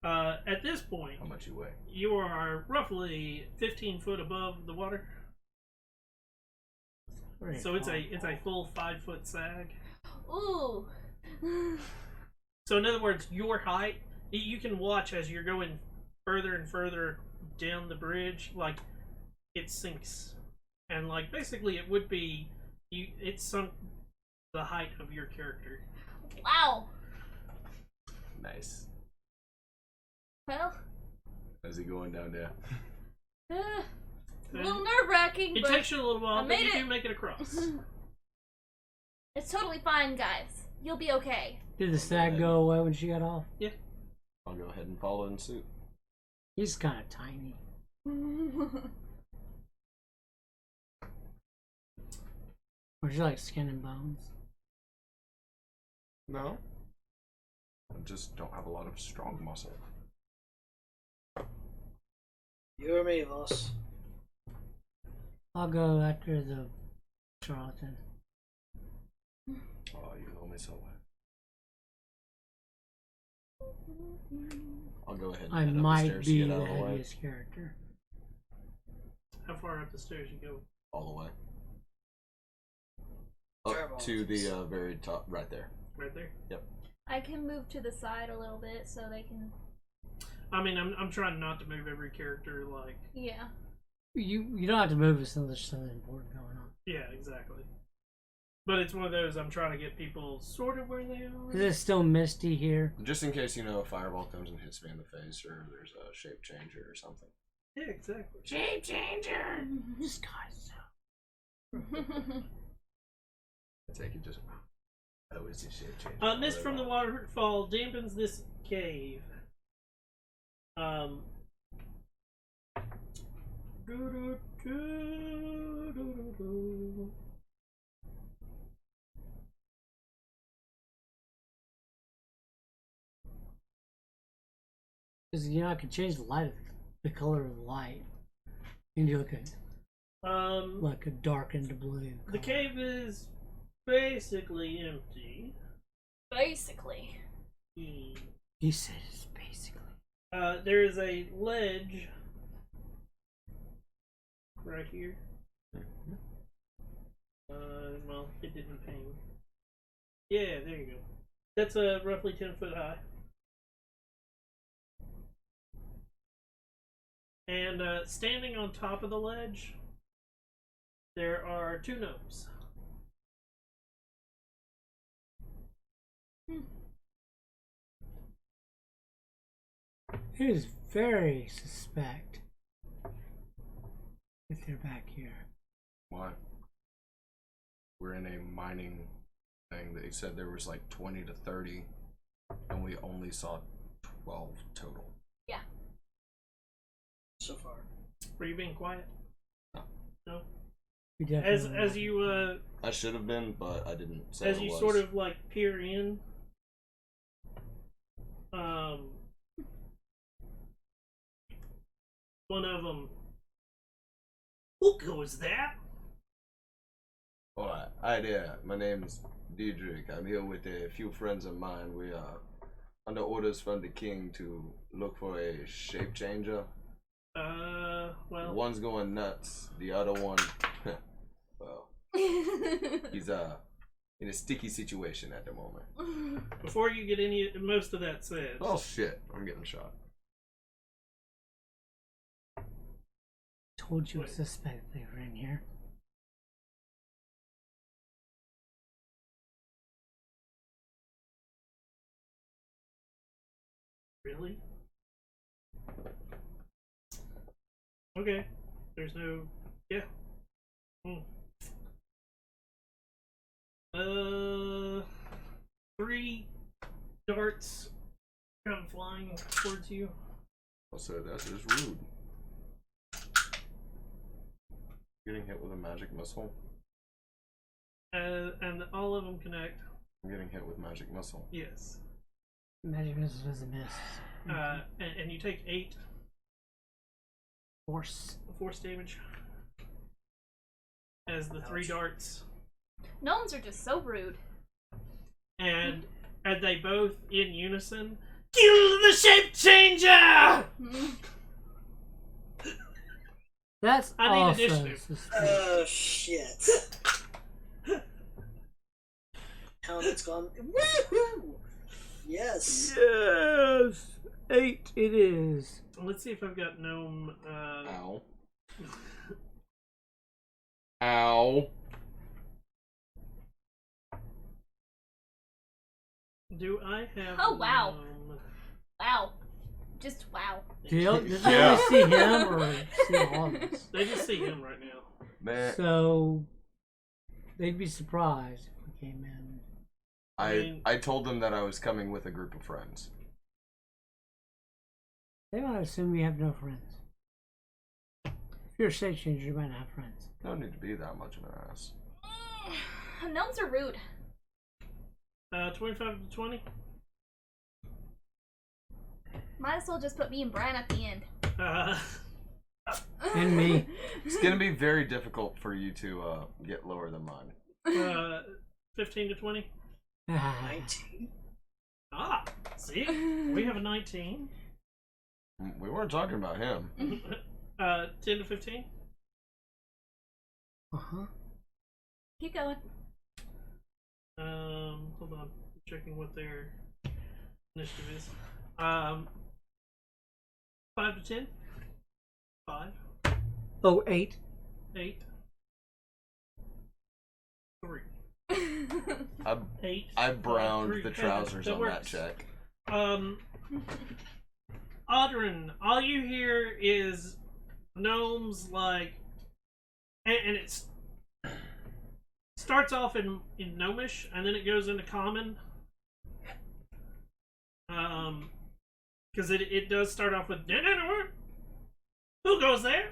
At this point, How much you weigh? you are roughly 15 foot above the water. Very So it's a far. full 5-foot sag. Ooh. So in other words, your height, you can watch as you're going further and further down the bridge, like it sinks, and like basically it would be it's sunk the height of your character. Wow. Nice. Well, How's he going down there? a little nerve-wracking, It but takes you a little while, I but made you it. do make it across. it's totally fine, guys. You'll be okay. Did the sag go away when she got off? I'll go ahead and follow in suit. He's kind of tiny. Or is she like skin and bones? No. I just don't have a lot of strong muscle. You or me, Voss? I'll go after the charlatan. Oh, you know me so well. I'll go ahead and I head up the might stairs be to the get out of the way. heaviest character. How far up the stairs you go? All the way. Fireball. Up to the very top, right there. Right there. I can move to the side a little bit so they can. I mean, I'm trying not to move every character. Like, Yeah. You don't have to move us unless there's something important going on. yeah, exactly. But it's one of those I'm trying to get people sort of where they are. Is it still misty here? Just in case, a fireball comes and hits me in the face, or there's a shape changer or something. Yeah, exactly. Shape changer. This guy's so. I take it just. Oh, it's just shape change. Mist from the waterfall dampens this cave. Because I can change the light of the color of the light. And you look at like a darkened blue. The color. cave is basically empty. Basically. He said it's basically. There is a ledge right here. Well, it didn't ping. Yeah, there you go. That's roughly 10 foot high. And standing on top of the ledge, there are 2 gnomes. It is very suspect if they're back here. Why? We're in a mining thing. They said there was like 20 to 30, and we only saw 12 total. Yeah. So far. Were you being quiet? No. We As definitely you I should have been, but I didn't say as it you was. sort of like peer in, one of them. Who goes that? Alright, hi there. My name's Diedrich. I'm here with a few friends of mine. We are under orders from the king to look for a shape changer. Well, One's going nuts. The other one, well, he's in a sticky situation at the moment. before you get most of that said, Oh shit! I'm getting shot. told you Wait. a suspect they were in here. really? Okay, there's no, yeah. 3 darts come flying towards you. Also, that is rude. Getting hit with a magic missile. And all of them connect. I'm getting hit with magic missile. Yes. Magic missile doesn't miss. And you take 8 Force. force damage as the 3 darts. Gnomes are just so rude. And they both in unison kill the shape changer. That's I need also initiative. suspicious. Oh shit. Helmet's gone. Woohoo! Yes. Yes! 8 it is. Let's see if I've got gnome. Ow. Ow. Do I have? Oh, wow. gnome? Wow. Just wow. Do you does Yeah. only see him or see all of us? They just see him right now. Man, So they'd be surprised if we came in. I told them that I was coming with a group of friends. They might assume we have no friends. If you're a shape changer, you might not have friends. No need to be that much of an ass. Gnomes are rude. 25 to 20. Might as well just put me and Brian at the end. And me. It's gonna be very difficult for you to get lower than mine. 15 to 20. 19. Ah, see? We have a 19. We weren't talking about him. 10 to 15. Uh-huh. Keep going. Hold on. I'm checking what their initiative is. 5 to 10. 5. Oh, 8. 8. 3. I 8. I browned 3. the trousers That on that works. check. Audrin, all you hear is gnomes like, and it's starts off in gnomish and then it goes into common. Because it does start off with who goes there?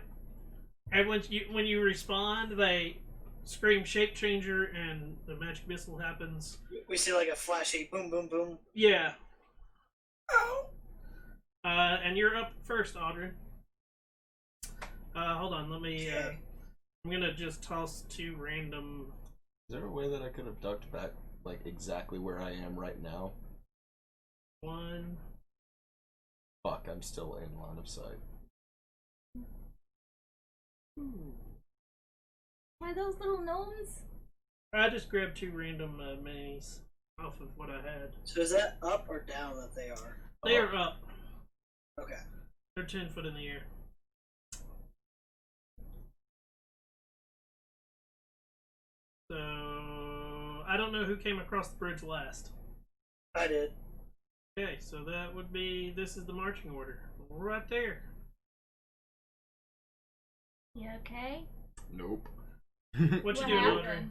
And when you respond, they scream shape changer and the magic missile happens. We see like a flashy boom, boom, boom. Yeah. And you're up first, Audrin. Hold on, let me. Okay. I'm gonna just toss 2 random. Is there a way that I could have ducked back, like exactly where I am right now? 1. Fuck, I'm still in line of sight. Are those little gnomes? I just grabbed 2 random minis off of what I had. So is that up or down that they are? They are up. Okay. They're 10 foot in the air. So I don't know who came across the bridge last. I did. Okay, so that would be, this is the marching order. Right there. You okay? Nope. What you What doing, Audrin?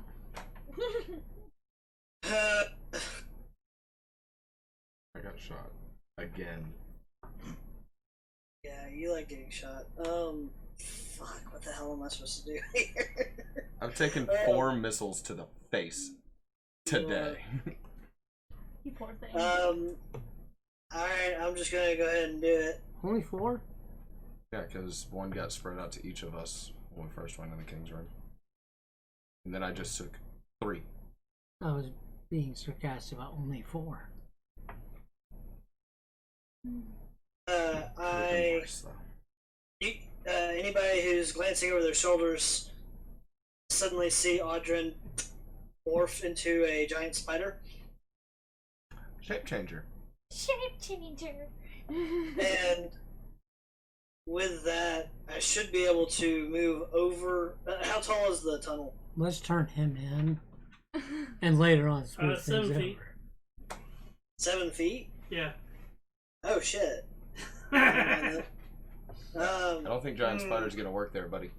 happened? I got shot. Again. Yeah, you like getting shot. Fuck, what the hell am I supposed to do here? I've taken 4 missiles to the face today. You poor thing. Alright, I'm just gonna go ahead and do it. Only 4? Yeah, because 1 got spread out to each of us when we first went in the King's Room. And then I just took 3. I was being sarcastic about only 4. Worse, though. Anybody who's glancing over their shoulders suddenly see Audrin morph into a giant spider, Shape changer. Shape changer. and with that, I should be able to move over. How tall is the tunnel? Let's turn him in. And later on, smooth 7 things feet. over. 7 feet? Yeah. Oh shit. I don't think giant spider's gonna work there, buddy.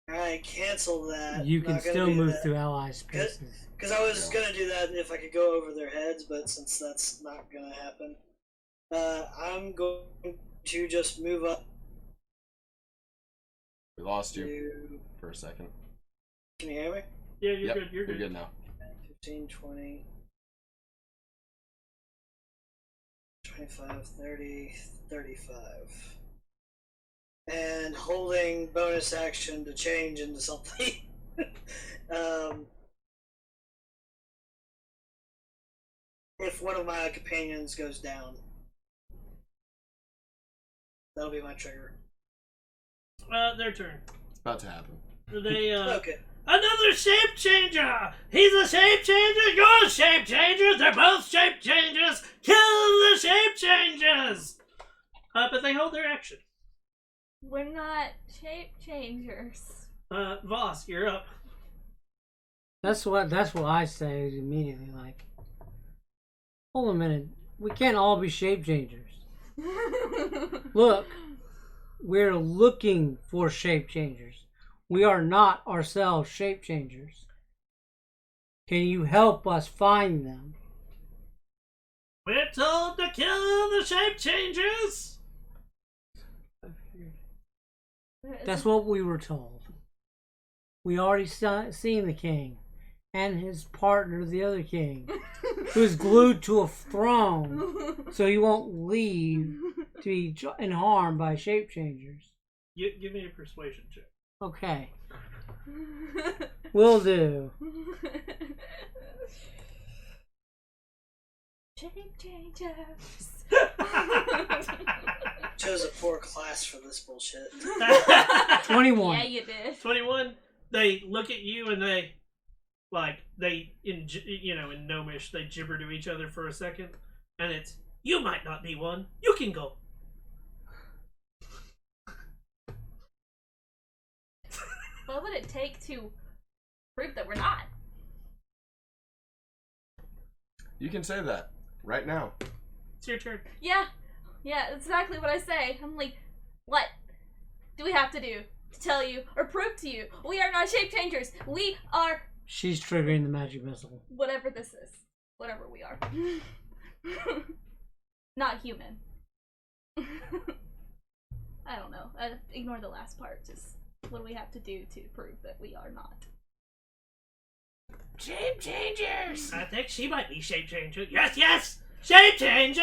Alright, cancel that. You can Not gonna still do move that. through ally spaces. Because I was gonna do that if I could go over their heads, but since that's not gonna happen, I'm going to just move up We lost you to. for a second. Can you hear me? Yeah, you're Yep, good. You're good. now. 15, 20, 25, 30, 35. And holding bonus action to change into something. If one of my companions goes down, that'll be my trigger. Their turn. It's about to happen. They Okay. Another shape changer! He's a shape changer, you're a shape changer, they're both shape changers! Kill the shape changers! But they hold their action. We're not shape changers. Voss, you're up. That's what I say immediately. Like, hold a minute. We can't all be shape changers. Look, we're looking for shape changers. We are not ourselves shape changers. Can you help us find them? We're told to kill the shape changers! That's what we were told. We already seen the king and his partner, the other king, who's glued to a throne, so he won't leave to be harmed by shape changers. Give me a persuasion check. Okay, will do. Shape changers. Chose a poor class for this bullshit. 21. Yeah, you did. 21. They look at you and they, in Gnomish, they gibber to each other for a second, and it's, you might not be one. You can go. What would it take to prove that we're not? You can say that right now. It's your turn. Yeah, that's exactly what I say. I'm like, what do we have to do to tell you or prove to you we are not shape changers? We are She's triggering the magic missile. whatever this is. Whatever we are. Not human. I don't know. Ignore the last part. Just what do we have to do to prove that we are not? Shape changers! I think she might be shape changer. Yes! Shape changer!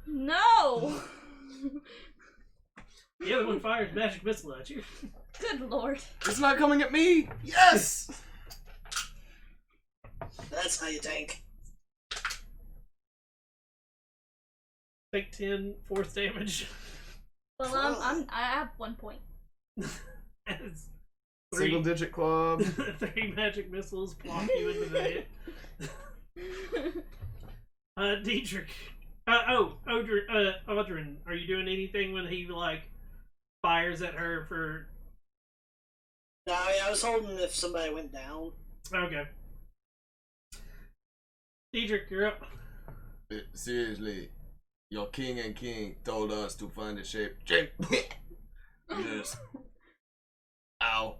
No! The other one fires magic missile at you. Good lord. It's not coming at me! Yes! That's how you tank. Take 10 force damage. Well, I have 1 point. As Single digit club. 3 magic missiles plonk you into the head. Dietrich. Audrin, are you doing anything when he, fires at her for... No, I was holding if somebody went down. Okay. Dietrich, you're up. Seriously, your king and king told us to find a shape. Yes. Ow.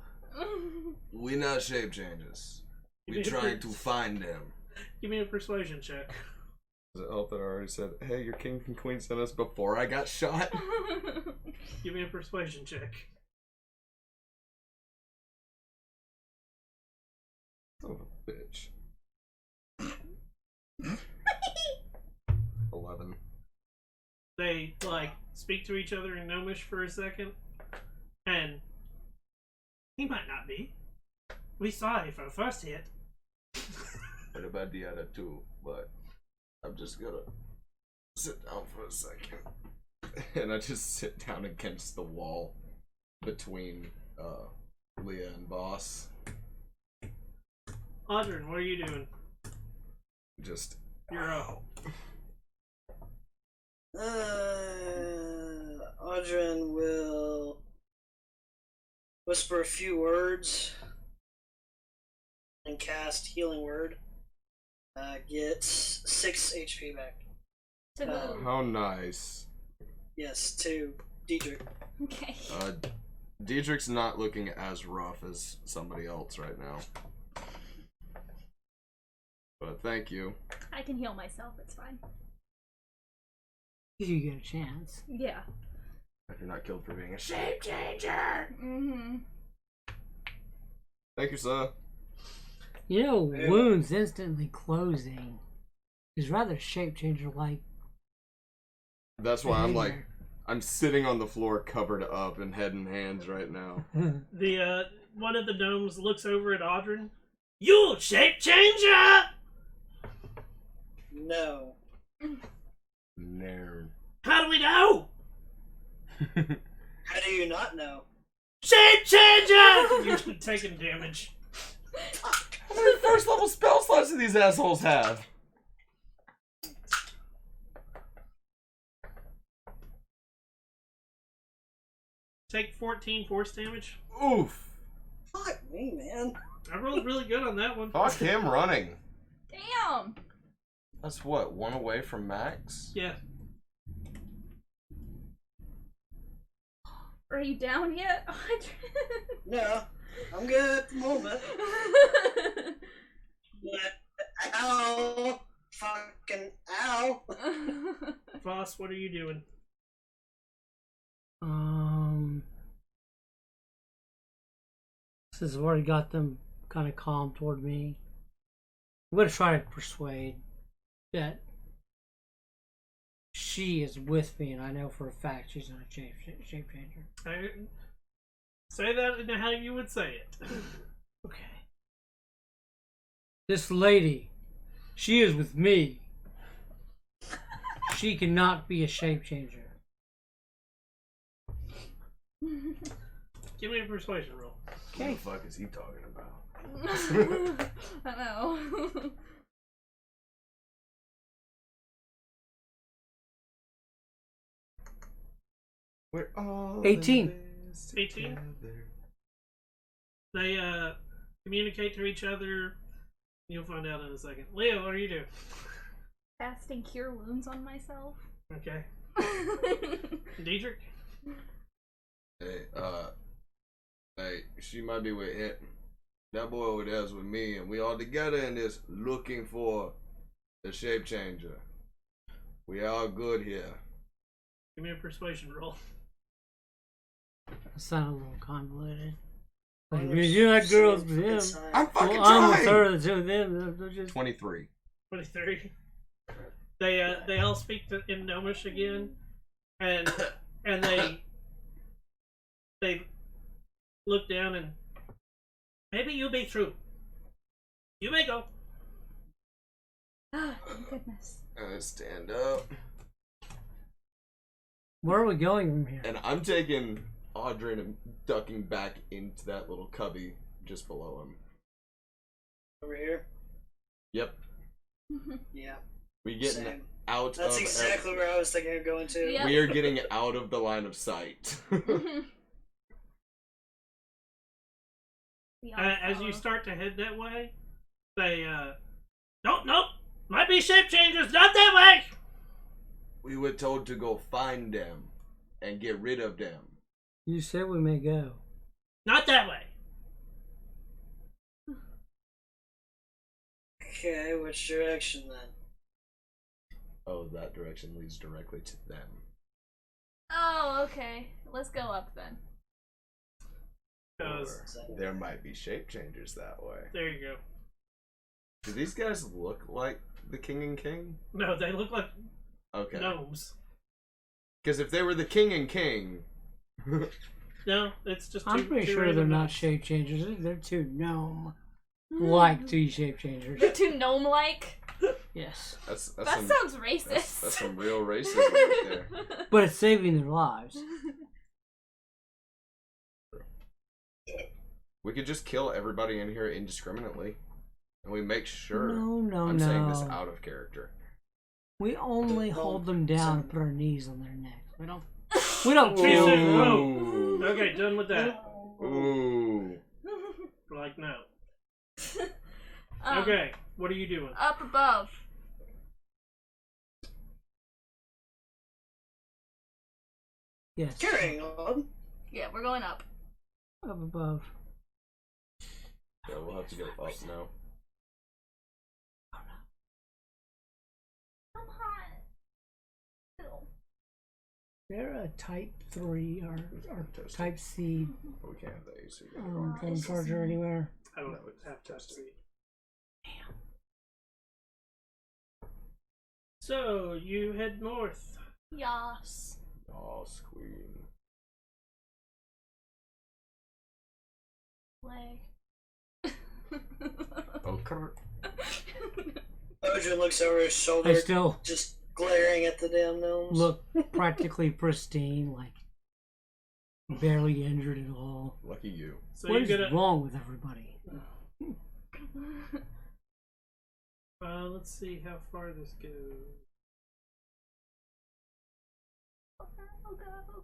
We're not shape changers. We're trying to find them. Give me a persuasion check. Does it help that I already said, hey, your king and queen sent us before I got shot? Give me a persuasion check. Son of a bitch. 11. They, speak to each other in Gnomish for a second, and he might not be. We saw it for the first hit. What about the other two? But I'm just gonna sit down for a second. And I just sit down against the wall between Leah and Boss. Audrin, what are you doing? Just You're up. Audrin will whisper a few words and cast Healing Word. Get 6 HP back. To who? how nice. Yes, to Dietrich. Okay. Diedrich's not looking as rough as somebody else right now. But thank you. I can heal myself, it's fine. You get a chance. Yeah. If you're not killed for being a shape changer. Mm-hmm. Thank you, sir. You know, wounds instantly closing is rather shape changer like. That's why I'm like, I'm sitting on the floor covered up and head and hands right now. The one of the gnomes looks over at Audrin. You shape changer! No. No. How do we know? How do you not know? Shape changer! You're taking damage. How many first level spell slots do these assholes have? Take 14 force damage. Oof. Fuck me, man. I rolled really good on that one. Fuck him running. Damn! That's what, one away from max? Yeah. Are you down yet? No. I'm good at the moment. But, ow. Fucking ow. Voss, what are you doing? Since I've already got them kind of calm toward me, I'm gonna try to persuade that she is with me, and I know for a fact she's not a shape changer. Say that in how you would say it. Okay. This lady, she is with me. She cannot be a shape changer. Give me a persuasion roll. What the fuck is he talking about? I know. We're all 18. in this 18? together. They communicate to each other. You'll find out in a second. Leo, what are you doing? Casting cure wounds on myself. Okay. Diedrich? Hey, she might be with him. That boy over there's with me, and we all together in this looking for the shape changer. We all good here. Give me a persuasion roll. It sounded a little convoluted. Like, you're not girls with him. I'm fucking Well, I'm with trying. her, the two of them. They're just... 23. 23. They all speak in Gnomish again, and they look down and maybe you'll be through. You may go. Oh, thank goodness. Stand up. Where are we going from here? And I'm taking Audrin and ducking back into that little cubby just below him. Over here? Yep. Yeah. We getting Same. out That's of exactly where I was thinking of going to. Yep. We are getting out of the line of sight. As you start to head that way, they nope, might be shape changers, not that way. We were told to go find them and get rid of them. You said we may go. Not that way. Okay, which direction then? Oh, that direction leads directly to them. Oh, okay. Let's go up then. Or there might be shape changers that way. There you go. Do these guys look like the king and king? No, they look like Okay. gnomes. Because if they were the king and king... No, it's just I'm pretty sure they're not shape changers. They're too gnome like to be shape changers. They're too gnome-like. Yes. That's That some, sounds racist. That's some real racism right there. But it's saving their lives. We could just kill everybody in here indiscriminately. And we make sure... No, I'm saying this out of character. We only hold them down and put our knees on their necks. We don't Too kill soon. them. Whoa. Okay, done with that. Ooh. Like no. Um, Okay, what are you doing? Up above. Yes. Carrying on. Yeah, we're going up. Up above. Yeah, we'll have to go up now. I'm hot. Ew. They're a Type 3 or Toasted. Type C But we can't have the AC. phone charger anywhere. I don't No, it's have to toasted. see. So you head north. Yas. Oh, queen. Play. Okay. Odrin looks over his shoulder, I still just glaring at the damn gnomes. look practically pristine, like barely injured at all. Lucky you. So What you is get a. wrong with everybody? Let's see how far this goes. I'll go.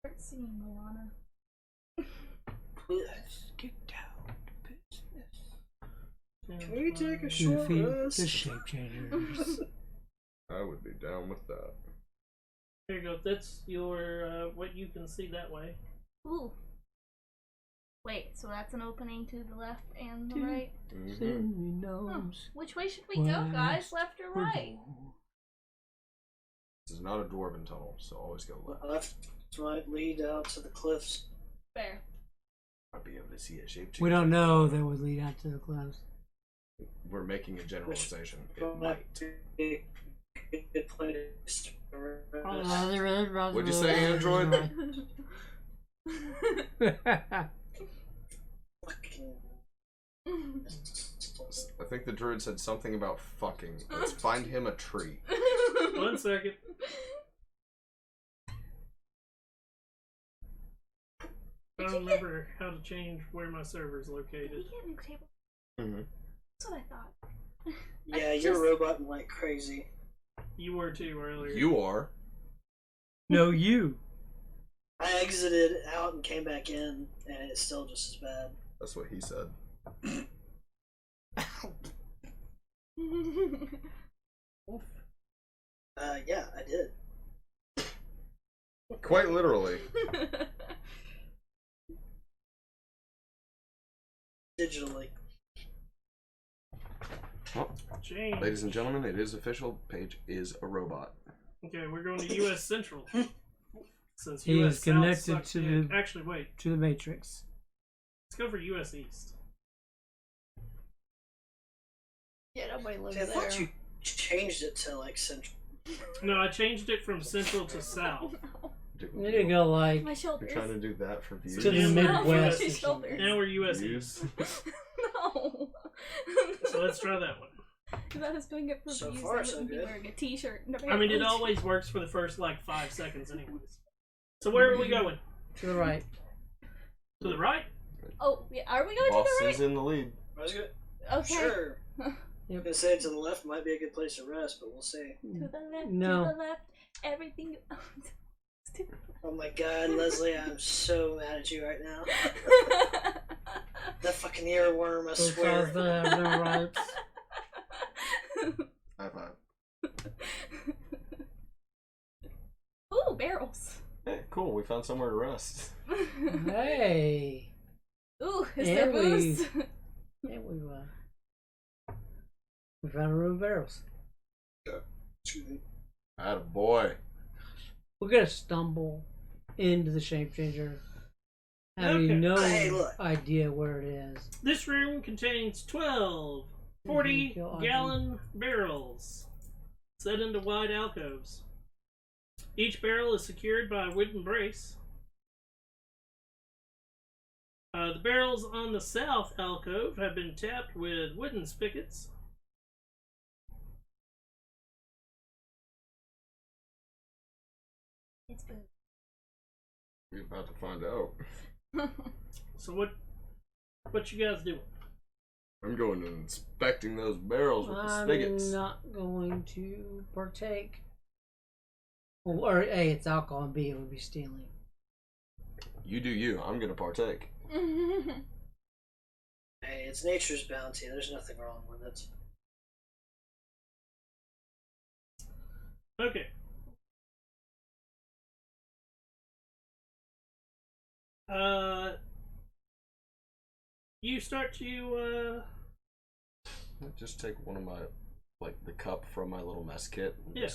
Start singing Moana. Let's get down to business. Can we take a short Defeat rest? the shape changers. I would be down with that. Here you go. That's your what you can see that way. Ooh. Wait, so that's an opening to the left and the Dude. right? Mm-hmm. Send me Huh. gnomes. Which way should we go, guys? Left or right? This is not a dwarven tunnel, so always go left. Left might lead out to the cliffs. Fair. I'd be able to see a shape change. We don't know that would lead out to the cliffs. We're making a generalization. It Might might. be a good place to rest. What'd you say, Android? Fucking- I think the druid said something about fucking. Let's find him a tree. 1 second. I don't remember how to change where my server's Did we located. get a new table? Mm-hmm. That's what I thought. Yeah, you're roboting like crazy. You were too earlier. You are. No, you. I exited out and came back in, and it's still just as bad. That's what he said. Yeah, I did. Quite literally. Digitally. Well, Change. ladies and gentlemen, it is official. Paige is a robot. Okay, we're going to U.S. Central. Since He U.S. is connected South sucks to dick. the- Actually, wait. To the Matrix. Let's go for U.S. East. Yeah, nobody lives See, I there. thought you changed it to like central. No, I changed it from Central to South. You need to go like My to shoulders. You're trying to do that for views. the Yeah, Midwest. My or shoulders. something. Now we're U.S. Views. East. No. So let's try that one. If I was doing it for So views, far, I so wouldn't be good. wearing a t-shirt. I mean, it always works for the first, like, 5 seconds anyways. So where are we going? To the right. To the right? Oh, yeah. Are we going Boss to the is in the lead. I was good. right? Okay. Sure. I was gonna say to the left might be a good place to rest, but we'll see. To the left. No. To the left. Everything. Stupid. Oh my god, Leslie, I'm so mad at you right now. That fucking earworm, I swear. Because they have no rights. High five. Ooh, barrels. Hey, cool. We found somewhere to rest. Hey. Ooh, is And there booze? And we found a room of barrels. Excuse me. Atta boy. We're gonna stumble into the shape changer, having Okay. no Hey, look. idea where it is. This room contains 12 40-gallon barrels set into wide alcoves. Each barrel is secured by a wooden brace. The barrels on the south alcove have been tapped with wooden spigots. It's booze. We're about to find out. So what you guys doing? I'm going and inspecting those barrels with the spigots. I'm not going to partake. Or A, it's alcohol, and B, it would be stealing. You do you. I'm gonna partake. Hey, it's nature's bounty. There's nothing wrong with it. Okay. you start to Just take one of my, like, the cup from my little mess kit. And Yeah.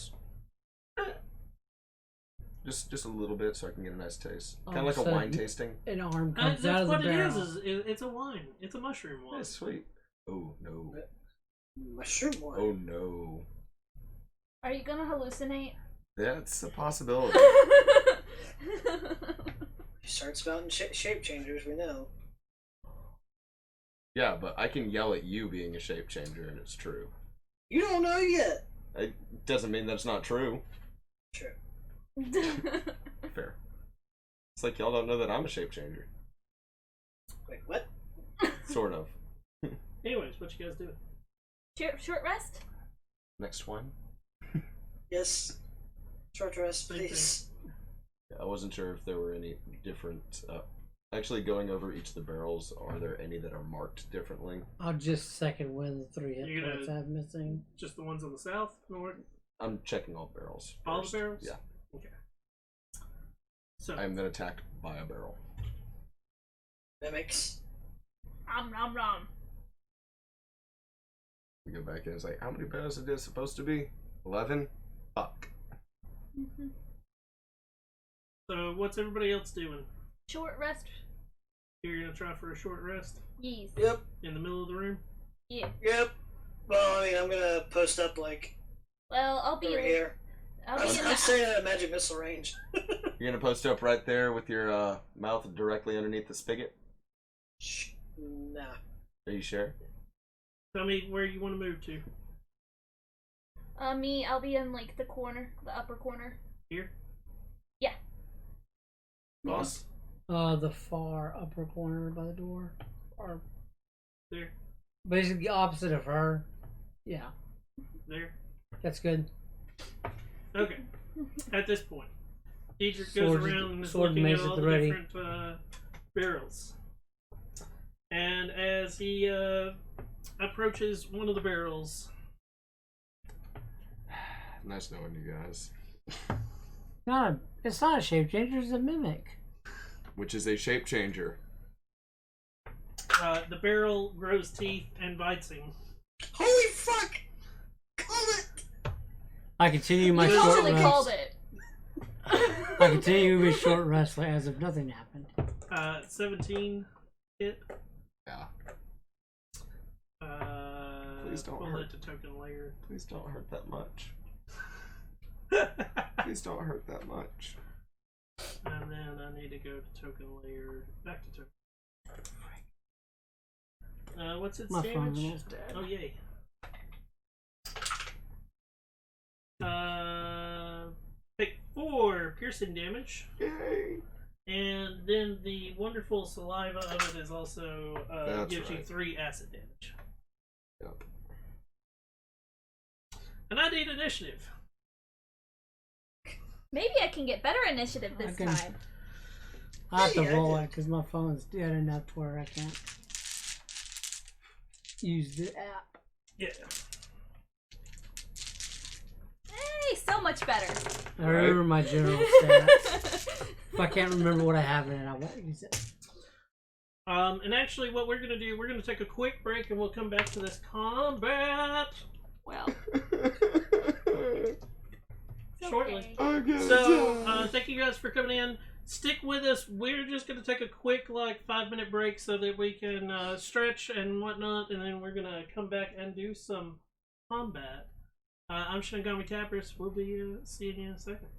Just a little bit so I can get a nice taste. All Kind of of like a a wine sudden- tasting. An arm comes out that's of the what it barrel. is it's a wine. It's a mushroom wine. That's sweet. Oh, no. Mushroom one. Oh, no. Are you gonna hallucinate? That's a possibility. He starts spouting shape changers, we know. Yeah, but I can yell at you being a shape changer and it's true. You don't know yet. It doesn't mean that's not true. True. Fair. It's like y'all don't know that I'm a shape changer. Wait, what? Sort of. Anyways, what you guys doing? Short rest? Next one. Yes. Short rest, Same thing. please. I wasn't sure if there were any different. Actually, going over each of the barrels, are there any that are marked differently? I'll just second win the 3 hit You're gonna- points I'm missing. Just the ones on the south, north, I'm checking all barrels. all first. the barrels? Yeah. Okay. So I'm then attacked by a barrel. Mimics. Rom. We go back in. It's like, how many barrels is this supposed to be? 11? Fuck. So what's everybody else doing? Short rest? You're gonna try for a short rest Yes. Yep. in the middle of the room? Yeah. Yep. Well, I mean, I'm gonna post up, like, Well, I'll be over here. I'll I'm be in I'm the staying at a magic missile range. You're gonna post up right there with your mouth directly underneath the spigot? Shh. Nah. Are you sure? Tell me where you want to move to. I'll be in like the corner, the upper corner. Here? Yeah. Boss? The far upper corner by the door. Or There. basically opposite of her. Yeah, There. that's good. Okay. At this point, Diedrich goes Sword- around and is sword and looking at mace all at the the ready. different barrels. And as he approaches one of the barrels, Nice knowing you guys. It's not a shape changer, it's a mimic. Which is a shape changer. the barrel grows teeth and bites him. Holy fuck! Call it! I continue my You short totally rest. called it. I continue my short rest as if nothing happened. 17 hit. Yeah. Please don't pull hurt. it to token layer. Please don't hurt that much. Please don't hurt that much. And then I need to go to token layer. Back to token. What's its My phone's damage? almost dead. Oh yay. Take 4 piercing damage, Yay! and then the wonderful saliva of it is also That's gives you right. 3 acid damage. Yep. And I need initiative. Maybe I can get better initiative this can- time. I have to Hey, I roll did. it because my phone's dead enough to where I can't use the app. Yeah. Hey, so much better. I remember my general stats. If I can't remember what I have in it, I won't use it. And actually, what we're gonna do, we're gonna take a quick break, and we'll come back to this combat Well, it's shortly. okay. So, thank you guys for coming in. Stick with us. We're just going to take a quick, 5-minute break so that we can stretch and whatnot, and then we're going to come back and do some combat. I'm Shinigami Tappers. We'll be seeing you in a second.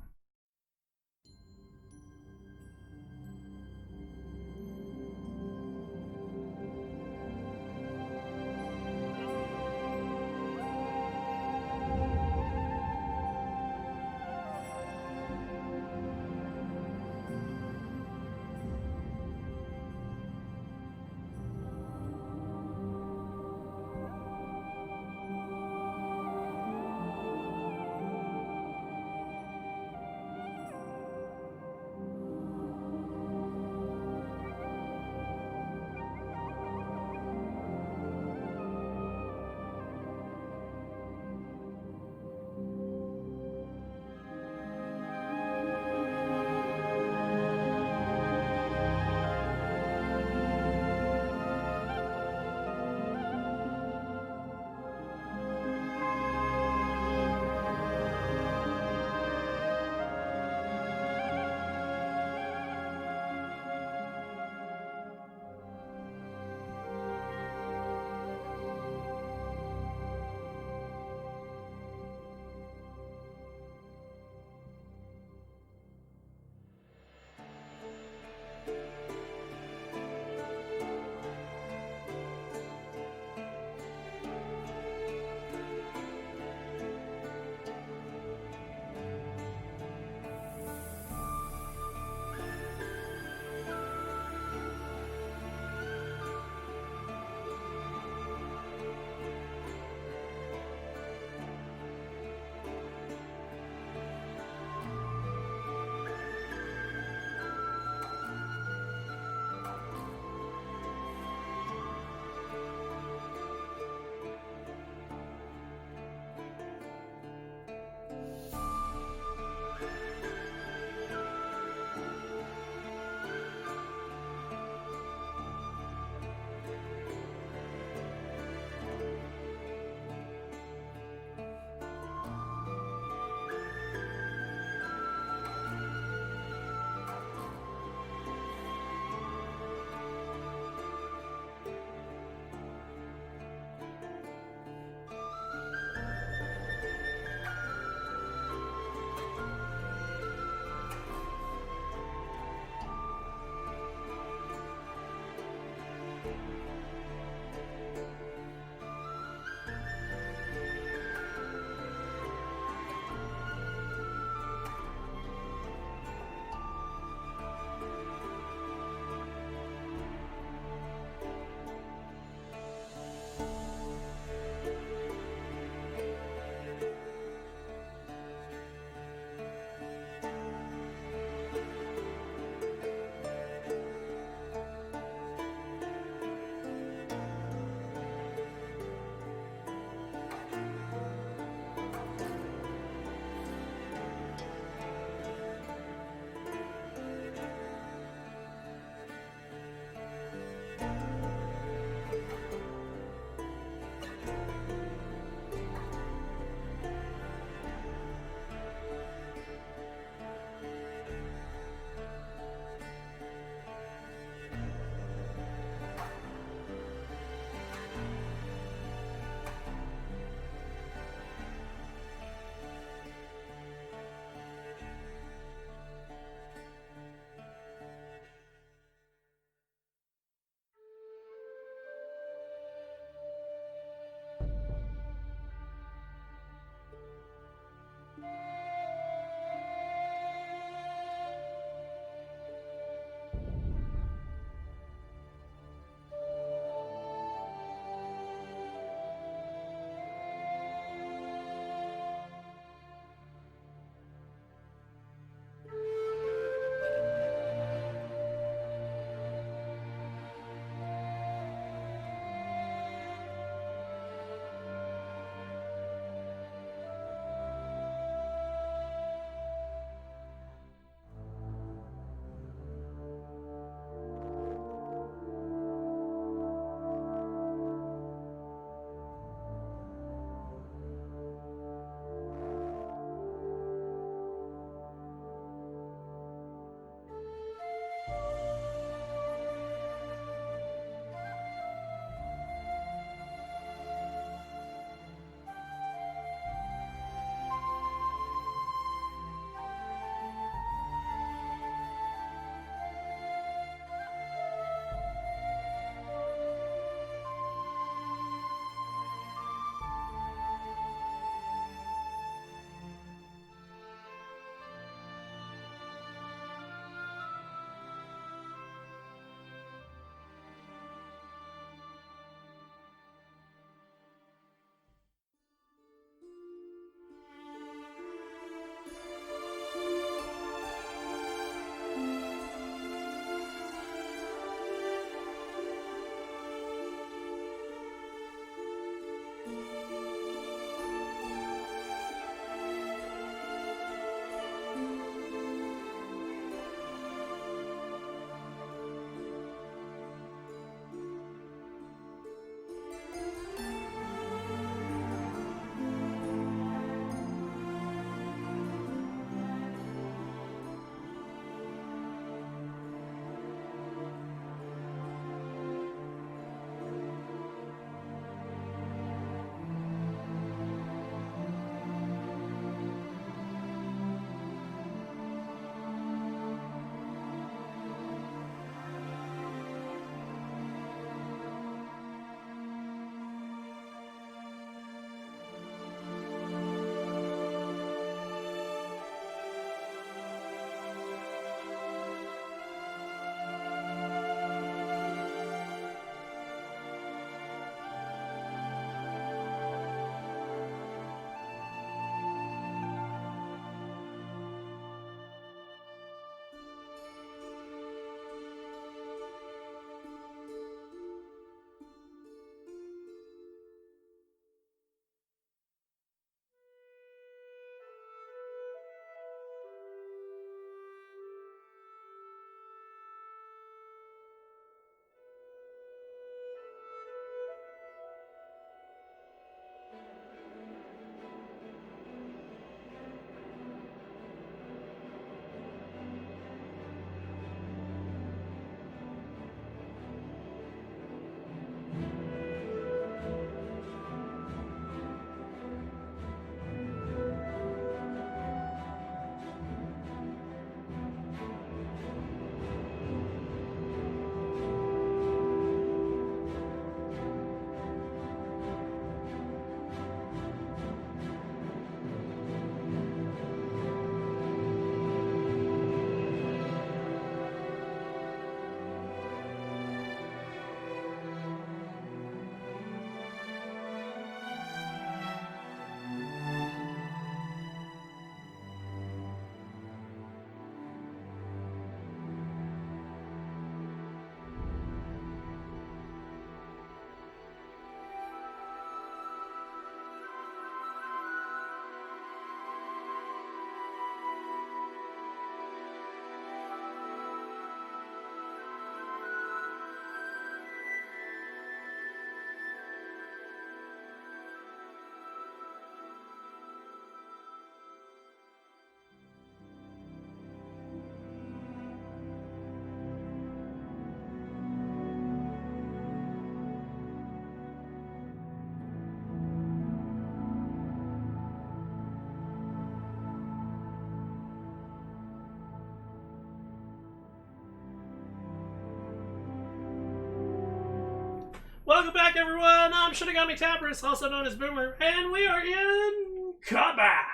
Welcome back, everyone. I'm Shinigami Tabris, also known as Boomer, and we are in combat.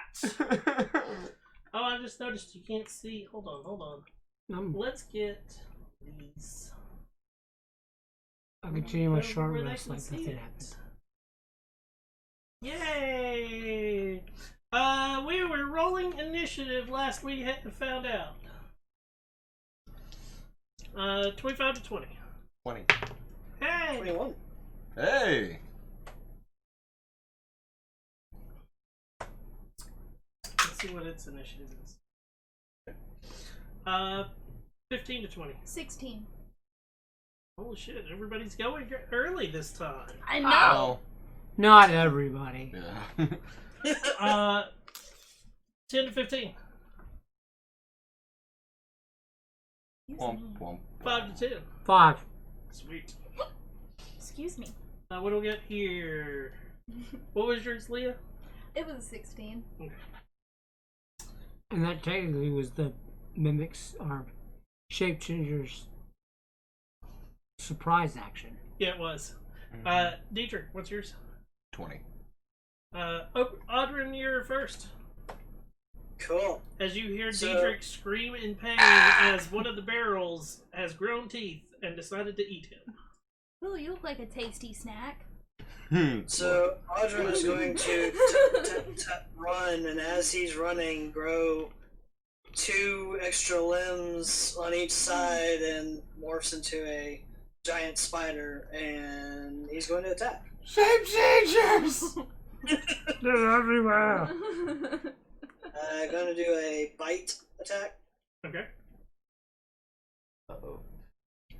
Oh, I just noticed you can't see. Hold on. Let's get these. I'll continue my short where they rest can like see nothing it. happened. Yay! We were rolling initiative last we found out. 25 to 20. 20. Hey! 21. Hey! Let's see what its initiative is. 15 to 20. 16. Holy shit, everybody's going early this time. I know. Oh. Not everybody. Yeah. 10 to 15. Womp, womp. 5 to 10. 5. Sweet. Excuse me. What do we get here? What was yours, Leah? It was a 16. And that technically was the mimics or shape changers surprise action. Yeah, it was. Dietrich, what's yours? 20. Audrin, you're first. Cool. As you hear So- Dietrich scream in pain as one of the barrels has grown teeth and decided to eat him. Ooh, you look like a tasty snack. So Audrin is going to run, and as he's running, grow 2 extra limbs on each side and morphs into a giant spider, and he's going to attack. Shape changers! They're everywhere. Going to do a bite attack. Okay. Uh-oh.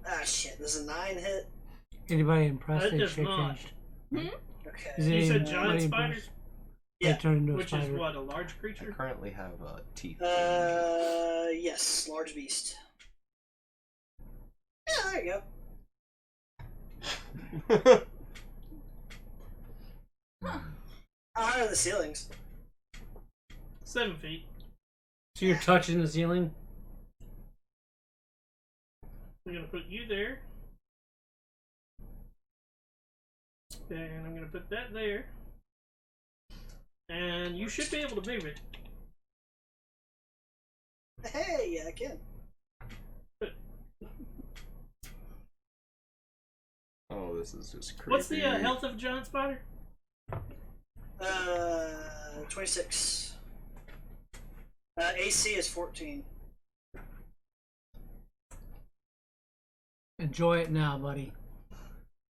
Ah, shit. Does a 9 hit? Anybody impressed That they does shape not. changed? Okay. Is You said anybody giant spider? impressed? Yeah. They turned into a Which spider. is what, a large I creature? currently have teeth. Yes. Large beast. Yeah, there you go. How high are the ceilings? 7 feet. So you're touching the ceiling? I'm gonna put you there. And I'm gonna put that there. And you should be able to move it. Hey, yeah, I can. Oh, this is just creepy. What's the health of a giant spider? 26. AC is 14. Enjoy it now, buddy.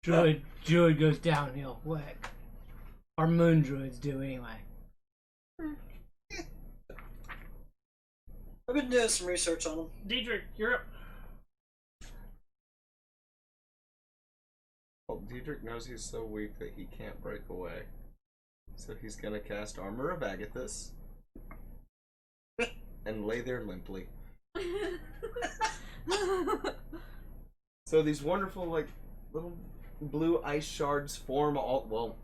Druid goes downhill quick. Our moon druids do anyway. I've been doing some research on them. Dietrich, you're up. Well, Diedrich knows he's so weak that he can't break away. So he's gonna cast Armor of Agathis and lay there limply. So these wonderful, like, little blue ice shards form all, well,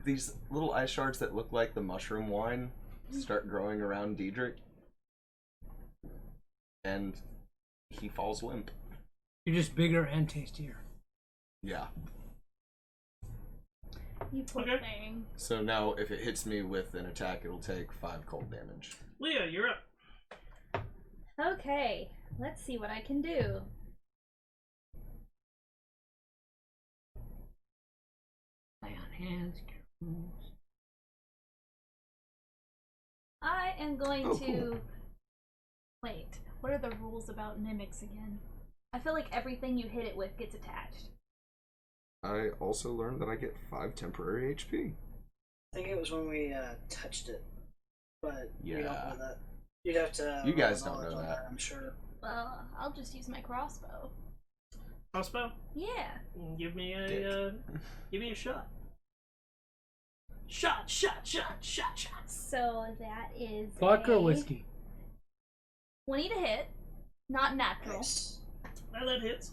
these little ice shards that look like the mushroom wine start growing around Diedrich. And he falls limp. You're just bigger and tastier. Yeah. You poor Okay. thing. So now if it hits me with an attack, it'll take 5 cold damage. Leah, you're up. Okay, let's see what I can do. Lay on hands. I am going Oh, to... cool. Wait, what are the rules about mimics again? I feel like everything you hit it with gets attached. I also learned that I get 5 temporary HP. I think it was when we touched it, but we don't Yeah. know that. You'd have to. You guys roll don't know knowledge on that. I'm sure. Well, I'll just use my crossbow. Crossbow. Yeah. Give me a shot. Shot. So that is Vodka or a whiskey? 20 to hit. Not natural. Nice. Well, that hits.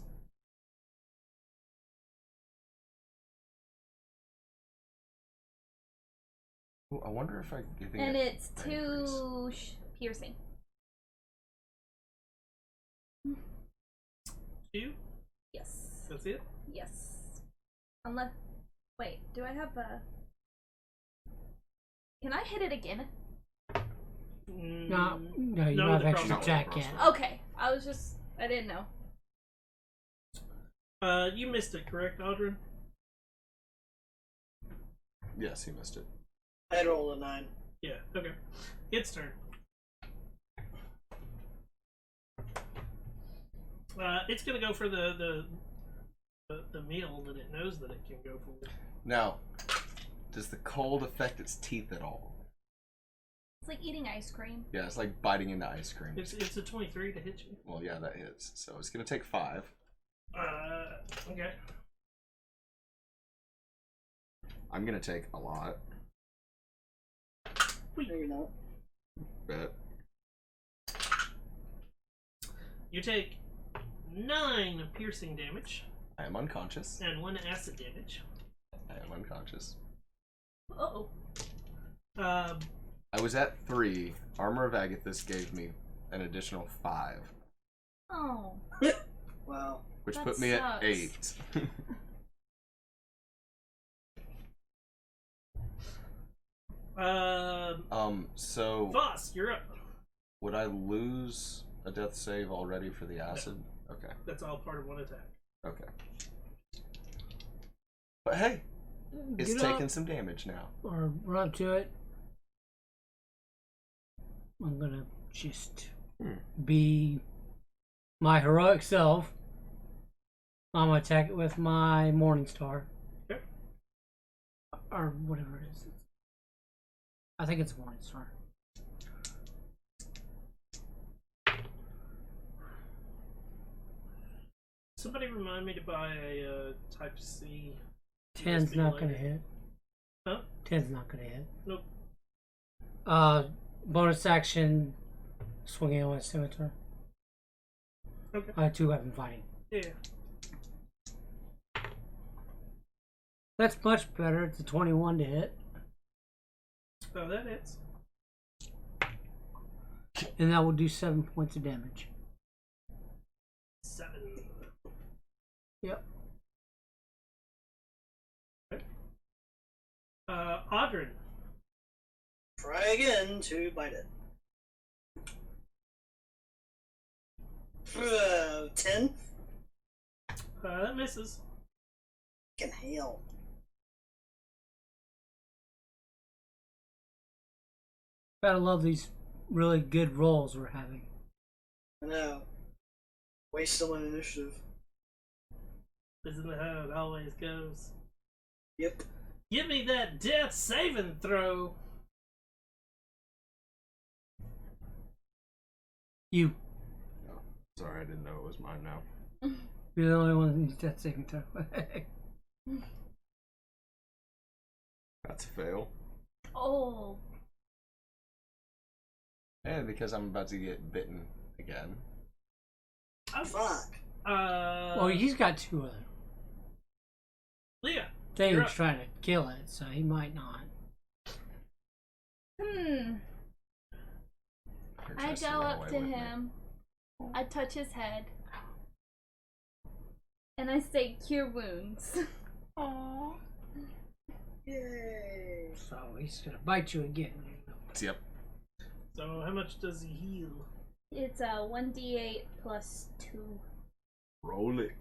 Ooh, I wonder if I'm giving And it it's increase. 2 piercing. 2. Yes. That's it? Yes. Unless. Wait, do I have a. Can I hit it again? No, you No, don't have the extra crossbow. attack yet. Okay, I was just. I didn't know. You missed it, correct, Audrey? Yes, he missed it. I rolled a 9. Yeah, okay. Its turn. It's gonna go for the meal that it knows that it can go for. Now, does the cold affect its teeth at all? It's like eating ice cream. Yeah, it's like biting into ice cream. It's a 23 to hit you. Well, yeah, that hits. So it's gonna take 5. Okay. I'm gonna take a lot. Maybe not. Bet. You take 9 piercing damage I am unconscious. and 1 acid damage. I am unconscious. Uh-oh. I was at 3. Armor of Agathis gave me an additional 5, Oh. Wow. which That put me at sucks. 8. So Voss, you're up. would I lose a death save already for the acid? Okay. That's all part of one attack. Okay. But hey, it's Get taking up, some damage now. or run up to it. I'm gonna just be my heroic self. I'm gonna attack it with my Morning Star. Okay. Or whatever it is. I think it's a Morning Star. Somebody remind me to buy a Type C. 10's USB not light. gonna hit. Huh? 10's not gonna hit. Nope. Bonus action, swinging on my scimitar. Okay. I have 2 weapon fighting. Yeah. That's much better. It's a 21 to hit. Oh, that hits. And that will do 7 points of damage. 7. Yep. Okay. Audrin. Try again to bite it. 10? That misses. Fucking hell. Gotta love these really good rolls we're having. I know. Waste on initiative. Isn't that how it always goes? Yep. Give me that death saving throw. You. Sorry, I didn't know it was mine now. You're the only one that needs that saving throw. That's a fail. Oh. And because I'm about to get bitten again. Oh, Fuck. Well, he's got 2 other Leah. things You're up. trying to kill it, so he might not. Or I tries to go run up away to with me. him. I touch his head. And I say, cure wounds. Aww. Yay. So he's gonna bite you again. Yep. So how much does he heal? It's a 1d8 plus 2. Roll it.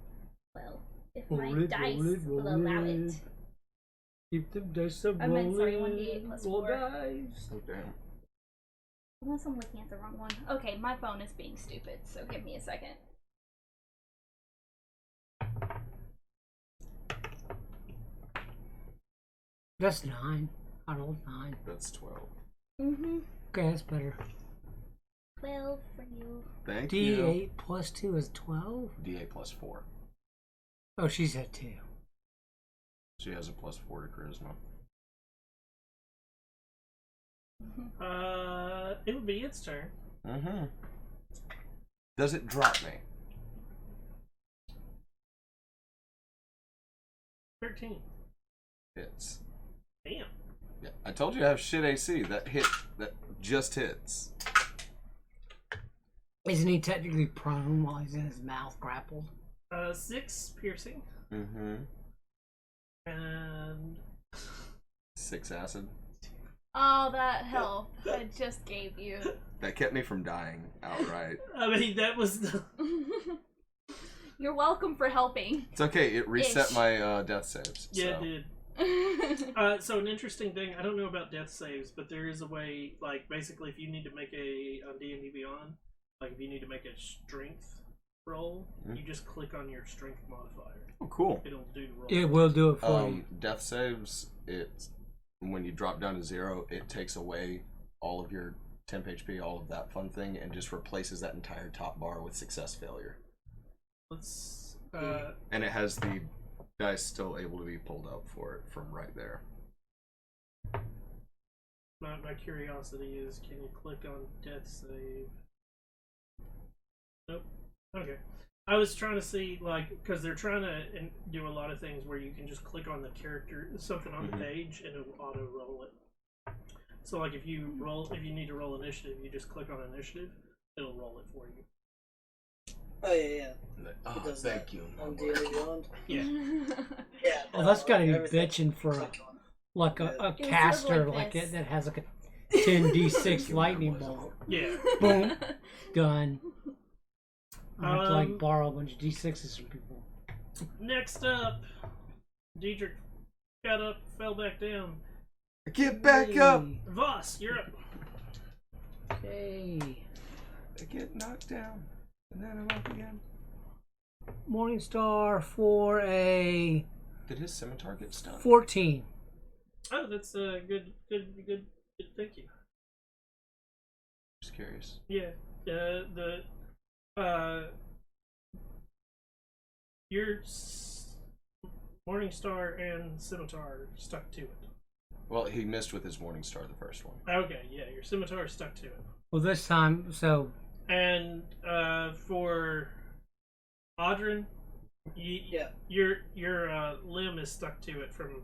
Well, if Roll my it, dice roll it, will roll allow it. it. Keep the dice a I meant, sorry, rolling. 1d8 plus Roll 4. dice. Oh damn. Unless I'm looking at the wrong one. Okay, my phone is being stupid, so give me a second. That's 9. I rolled 9. That's 12. Mm-hmm. Okay, that's better. 12 for you. Thank you. D8 plus 2 is 12? D8 plus 4. Oh, she's at 2. She has a plus 4 to charisma. It would be its turn. Mm-hmm. Does it drop me? 13. Hits. Damn. Yeah, I told you I have shit AC. That just hits. Isn't he technically prone while he's in his mouth grappled? 6 piercing. Mm-hmm. And 6 acid. Oh, that help I just gave you. That kept me from dying outright. I mean, that was the. You're welcome for helping. It's okay. It reset Ish. my death saves. Yeah, so. it did. So an interesting thing, I don't know about death saves, but there is a way, like, basically if you need to make on D&D Beyond, like if you need to make a strength roll, you just click on your strength modifier. Oh, cool. It'll do the roll. It will do it for you. Death saves, when you drop down to 0, it takes away all of your temp HP, all of that fun thing, and just replaces that entire top bar with success failure. Let's, and it has the dice still able to be pulled up for it from right there. my curiosity is, can you click on death save? Nope. Okay. I was trying to see, like, because they're trying to do a lot of things where you can just click on the character, something on the page, and it'll auto roll it. So, like, if you need to roll initiative, you just click on initiative, it'll roll it for you. Oh yeah. Oh, It does thank that you. on D&D Beyond. Yeah. Yeah. Well, that's got to be everything. bitching for Click on. like a look caster like like this. it that has like a 10d6 lightning bolt. Yeah. Boom, done. I have to like Um, borrow a bunch of d6s from people. Next up, Diedrich got up, fell back down. Get back up! Voss, you're up. Okay. I get knocked down, and then I'm up again. Morningstar for a Did his scimitar get stuck? 14. Oh, that's good. Thank you. Just curious. Yeah. Your Morningstar and Scimitar stuck to it. Well, he missed with his morning star the first one. Okay, yeah, your Scimitar stuck to it. Well, this time, so And for Audrin, Yeah. your limb is stuck to it from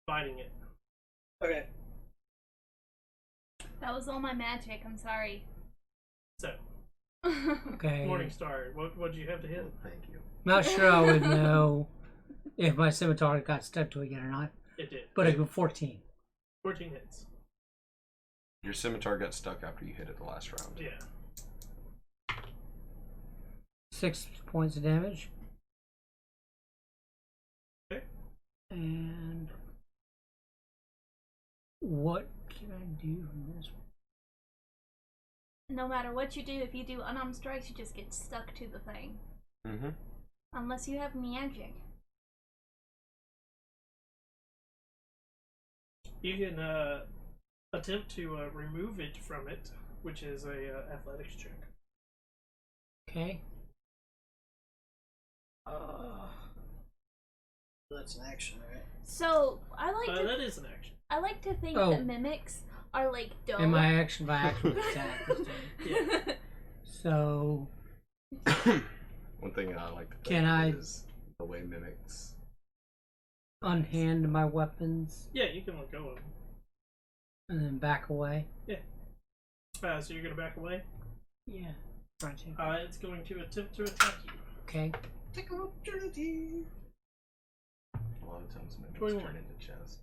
biting it. Okay. That was all my magic. I'm sorry. So, okay. Morningstar, what did you have to hit? Thank you. Not sure I would know if my scimitar got stuck to it yet or not, It did. but it was 14. 14 hits. Your scimitar got stuck after you hit it the last round. Yeah. 6 points of damage. Okay. And what can I do from this one? No matter what you do, if you do unarmed strikes, you just get stuck to the thing. Mm-hmm. Unless you have magic. You can attempt to remove it from it, which is a athletics check. Okay. That's an action, right? So I like to That is an action. I like to think Oh. that mimics are like dumb. And my actual attack. this time. So, One thing I like to think Can I- is the way mimics. unhand my weapons Yeah, you can let go of them. and then back away. So you're going to back away? Yeah. Trying to. It's going to attempt to attack you. Okay. Take an opportunity. A lot of times mimics 21. turn into chest.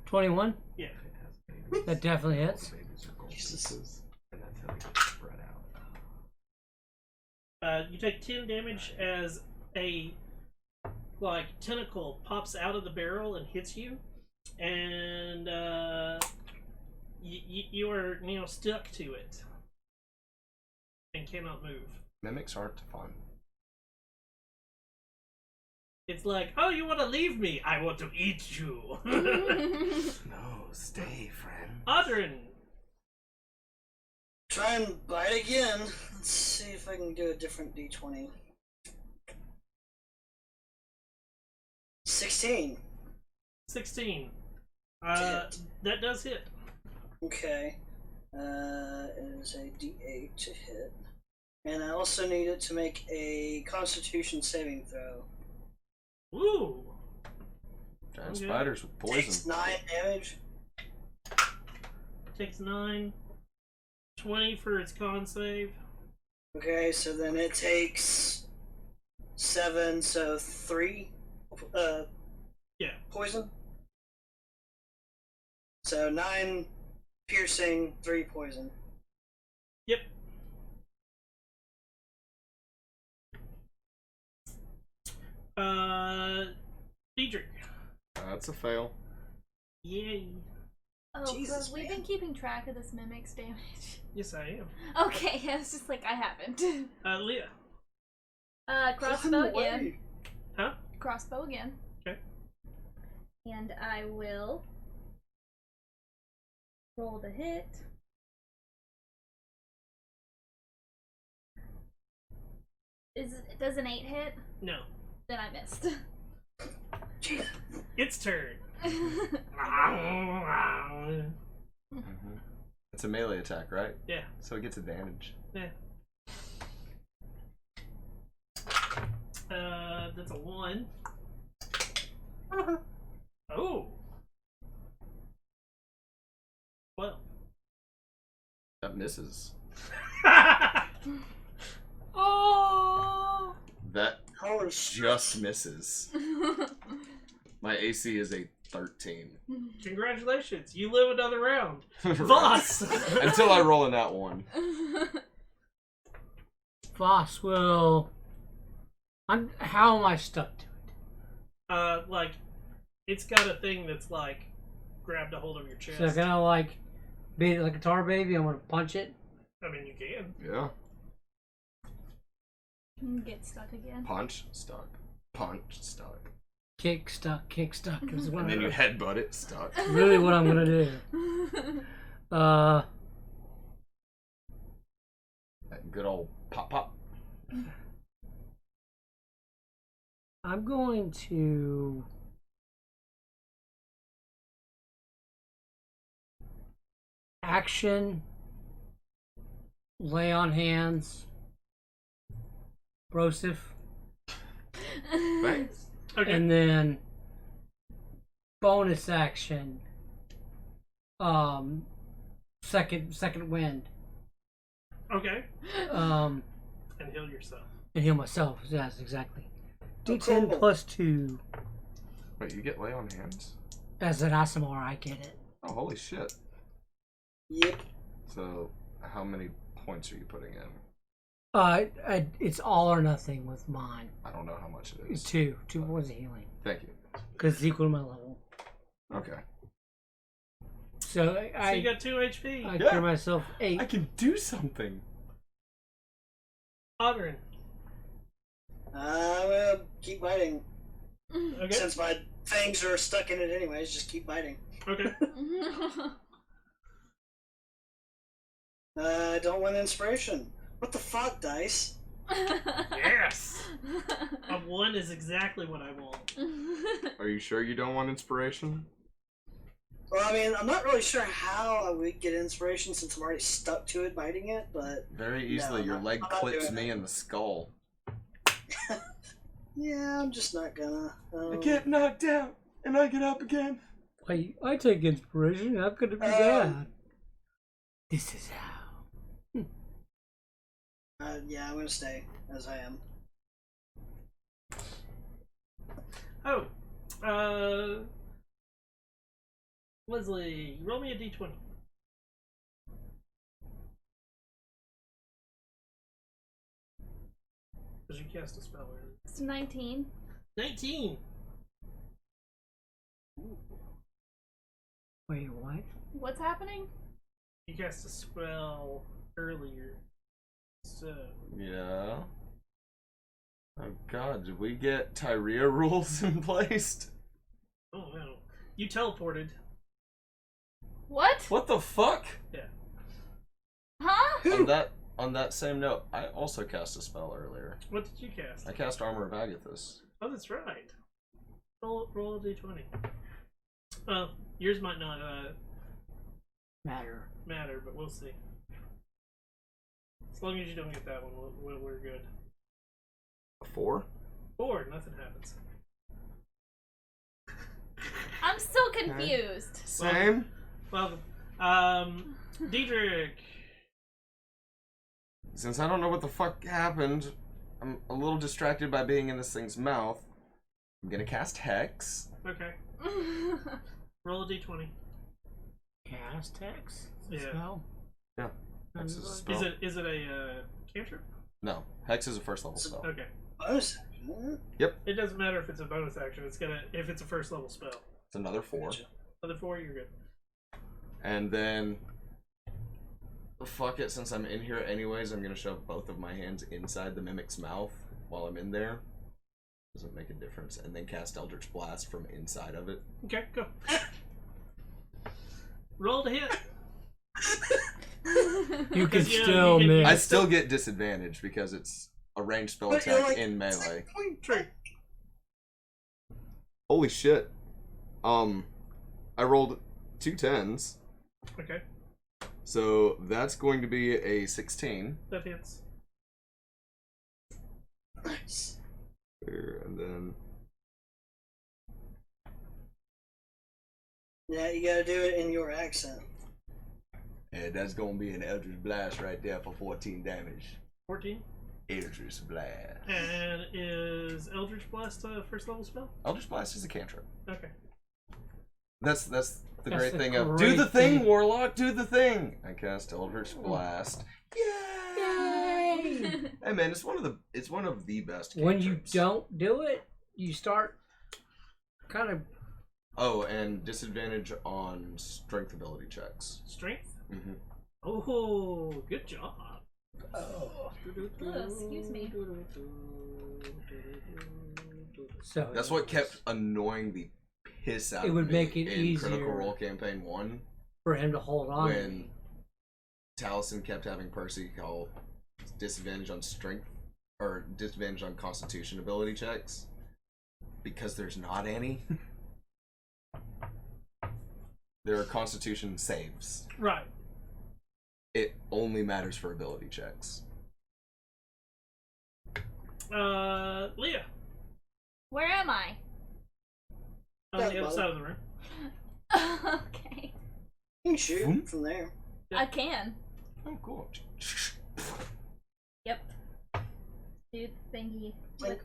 21. Yeah. It has babies. That definitely hits. All the babies are gold Jesus. pieces, and that's how they get spread out. You take 10 damage as a tentacle pops out of the barrel and hits you, and you are now stuck to it and cannot move. Mimics aren't fun. It's like, oh, you want to leave me? I want to eat you. No, stay, friend. Audrin, Try and bite again. Let's see if I can do a different d20. 16. 16. Hit. That does hit. Okay. It is a d8 to hit. And I also need it to make a Constitution saving throw. Woo! Giant Okay. spiders with Takes poison. 9 damage. Takes 9. 20 for its con save. Okay, so then it takes 7, so 3 Yeah. poison. So 9 piercing, 3 poison. Yep. Diedrich. That's a fail. Yay. Oh, Jesus, we've man. been keeping track of this mimic's damage. Yes, I am. Okay, I was just like, I haven't. Leah. Crossbow Run again. away. Huh? Crossbow again. Okay. And I will roll the hit. Does an 8 hit? No. Then I missed. Its turn. It's a melee attack, right? Yeah. So it gets advantage. Yeah. That's a 1. Oh. Well. That misses. Oh! That Holy shit. just misses. My AC is a 13. Congratulations, you live another round. Right. Voss! Until I roll in that one. Voss will. How am I stuck to it? Like, it's got a thing that's like, grabbed a hold of your chest. So I'm gonna like beat it like a tar baby. I'm gonna punch it. I mean, you can. Yeah. Get stuck again. Punch, stuck. Punch, stuck. Kick stuck is what And then you headbutt it, stuck. really what I'm gonna do. That good old pop pop. I'm going to action, lay on hands, brosif, Thanks. Okay. and then bonus action, second wind, Okay. and And heal yourself. heal myself. Yes, exactly. Oh, D10 cool. plus 2. Wait, you get lay on hands? As an ASMR, I get it. Oh, holy shit. Yep. So, how many points are you putting in? It's all or nothing with mine. I don't know how much it It's is. 2 points of healing Thank you. because it's equal to my level. Okay. So So you I got 2 HP. I Yeah. cure myself 8. I can do something. Oggrin. I'm gonna keep biting. Okay. Since my fangs are stuck in it anyways, just keep biting. Okay. I don't want inspiration. What the fuck, dice? Yes! A 1 is exactly what I want. Are you sure you don't want inspiration? Well, I mean, I'm not really sure how I would get inspiration since I'm already stuck to it, biting it, but Very easily. No, Your I'm leg not clips doing me that. in the skull. yeah, I'm just not gonna. knocked out, and I get up again. I take inspiration. How could it be bad? This is how. Yeah, I'm gonna stay as I am. Oh. Leslie, roll me a d20. Because you cast a spell earlier. It's 19. 19! Wait, what? What's happening? You cast a spell earlier. So. Yeah. Oh god, did we get Tyria rules in place? Oh no. You teleported. What? What the fuck? Huh? On that same note, I also cast a spell earlier. What did you cast? I cast Armor of Agathis. Oh, that's right. Roll a d20. Well, yours might not Matter. matter, but we'll see. As long as you don't get that one, we're good. A 4? 4, nothing happens. I'm still confused. Same. Welcome. Diedrich. Since I don't know what the fuck happened, I'm a little distracted by being in this thing's mouth. I'm gonna cast Hex. Okay. Roll a d20. Cast text. Yeah. Spell. Yeah. Hex is a spell. Is it a cantrip? No, Hex is a first level spell. Okay. Bonus action. It doesn't matter if it's a bonus action. It's gonna if it's a first level spell. It's another 4. Other 4, you're good. And then, fuck it, since I'm in here anyways, I'm gonna shove both of my hands inside the Mimic's mouth while I'm in there. Doesn't make a difference. And then cast Eldritch Blast from inside of it. Okay, go. Roll to hit. You can 'Cause, you know, still you can- miss. I still get disadvantage because it's a ranged spell But you're attack like- in melee. True. Holy shit. I rolled 2 10s, Okay, so that's going to be a 16. that hits. Nice. Here, and then Yeah, you gotta do it in your accent. that's gonna be an Eldritch Blast right there for 14 damage. 14. Eldritch Blast. And is Eldritch Blast a first level spell? Eldritch Blast is a cantrip. Okay. That's the That's great the thing of great do the thing, thing. Warlock, do the thing. I cast Eldritch Blast. Yay! Hey man, it's one of the best. When you cantrips. don't do it, you start kind of. Oh, and disadvantage on strength ability checks. Strength? Mm-hmm. Oh, good job. Oh. excuse me. So That's what kept annoying the piss out It of would me make it in Critical easier. Role Campaign 1 for him to hold on. to when me. Taliesin kept having Percy call disadvantage on strength or disadvantage on constitution ability checks because there's not any. There are constitution saves. Right. It only matters for ability checks. Leah, Where am I? on the other side of the room. Okay. You can shoot from there. I can. Oh, cool. Yep. Dude, thingy. Like,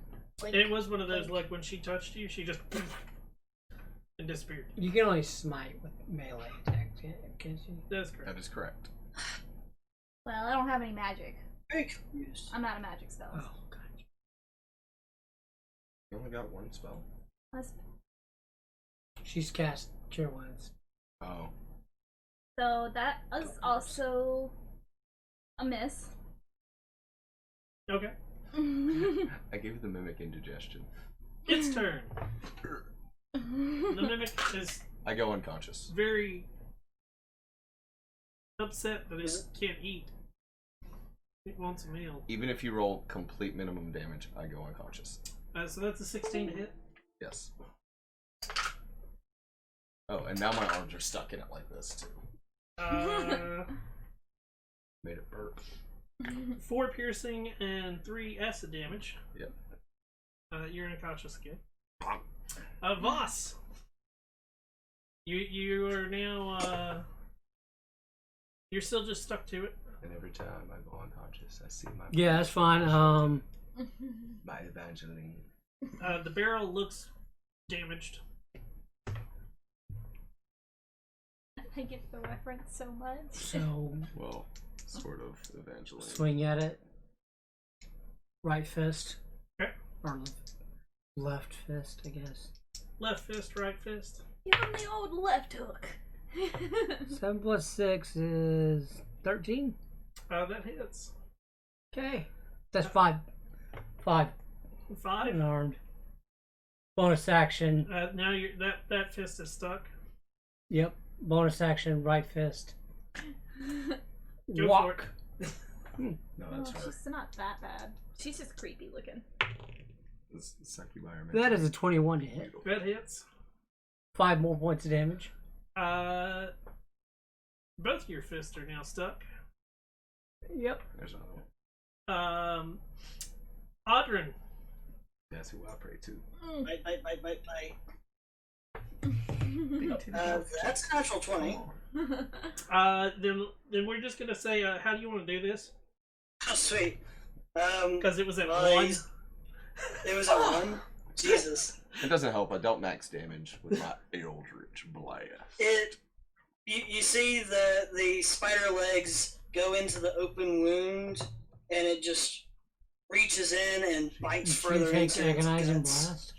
It was one of those, like, when she touched you, she just and disappeared. You can only smite with melee attacks, can't you? That's correct. That is correct. well, I don't have any magic. Very confused. I'm out of magic spells. Oh, God. You only got 1 spell. That's- She's cast Cure Wounds. Oh. So that is also a miss. Okay. I gave the mimic indigestion. Its turn. The mimic is I go unconscious. very upset that it can't eat. It wants a meal. Even if you roll complete minimum damage, I go unconscious. So that's a 16 to hit. Yes. Oh, and now my arms are stuck in it like this too. Made it burp. 4 piercing and 3 acid damage. Yep. You're unconscious again. Voss. You are now you're still just stuck to it. And every time I go unconscious, I see my Yeah, that's fine. my Evangeline. The barrel looks damaged. I get the reference so much. So Well, sort of Evangeline. swing at it. Right fist. Okay. Or left fist, I guess. Left fist, right fist. Give him the old left hook. 7 plus 6 is 13. That hits. Okay. That's 5. 5 5. unarmed. Bonus action. Now you're that fist is stuck. Yep. Bonus action, right fist. Go Walk. No, Oh, that's her. she's not that bad. She's just creepy looking. This is Succubi are That is a 21 to hit. That hits. 5 more points of damage. Both your fists are now stuck. Yep. There's another one. Audrin. That's who I pray to. Bite. That's a natural 20. Then we're just gonna say, how do you want to do this? Oh, sweet. Because it was at well, 1. It was at 1? Jesus. It doesn't help. I dealt max damage with my Eldritch Blast. You see the spider legs go into the open wound, and it just reaches in and bites Did further you take into its agonizing guts. blast?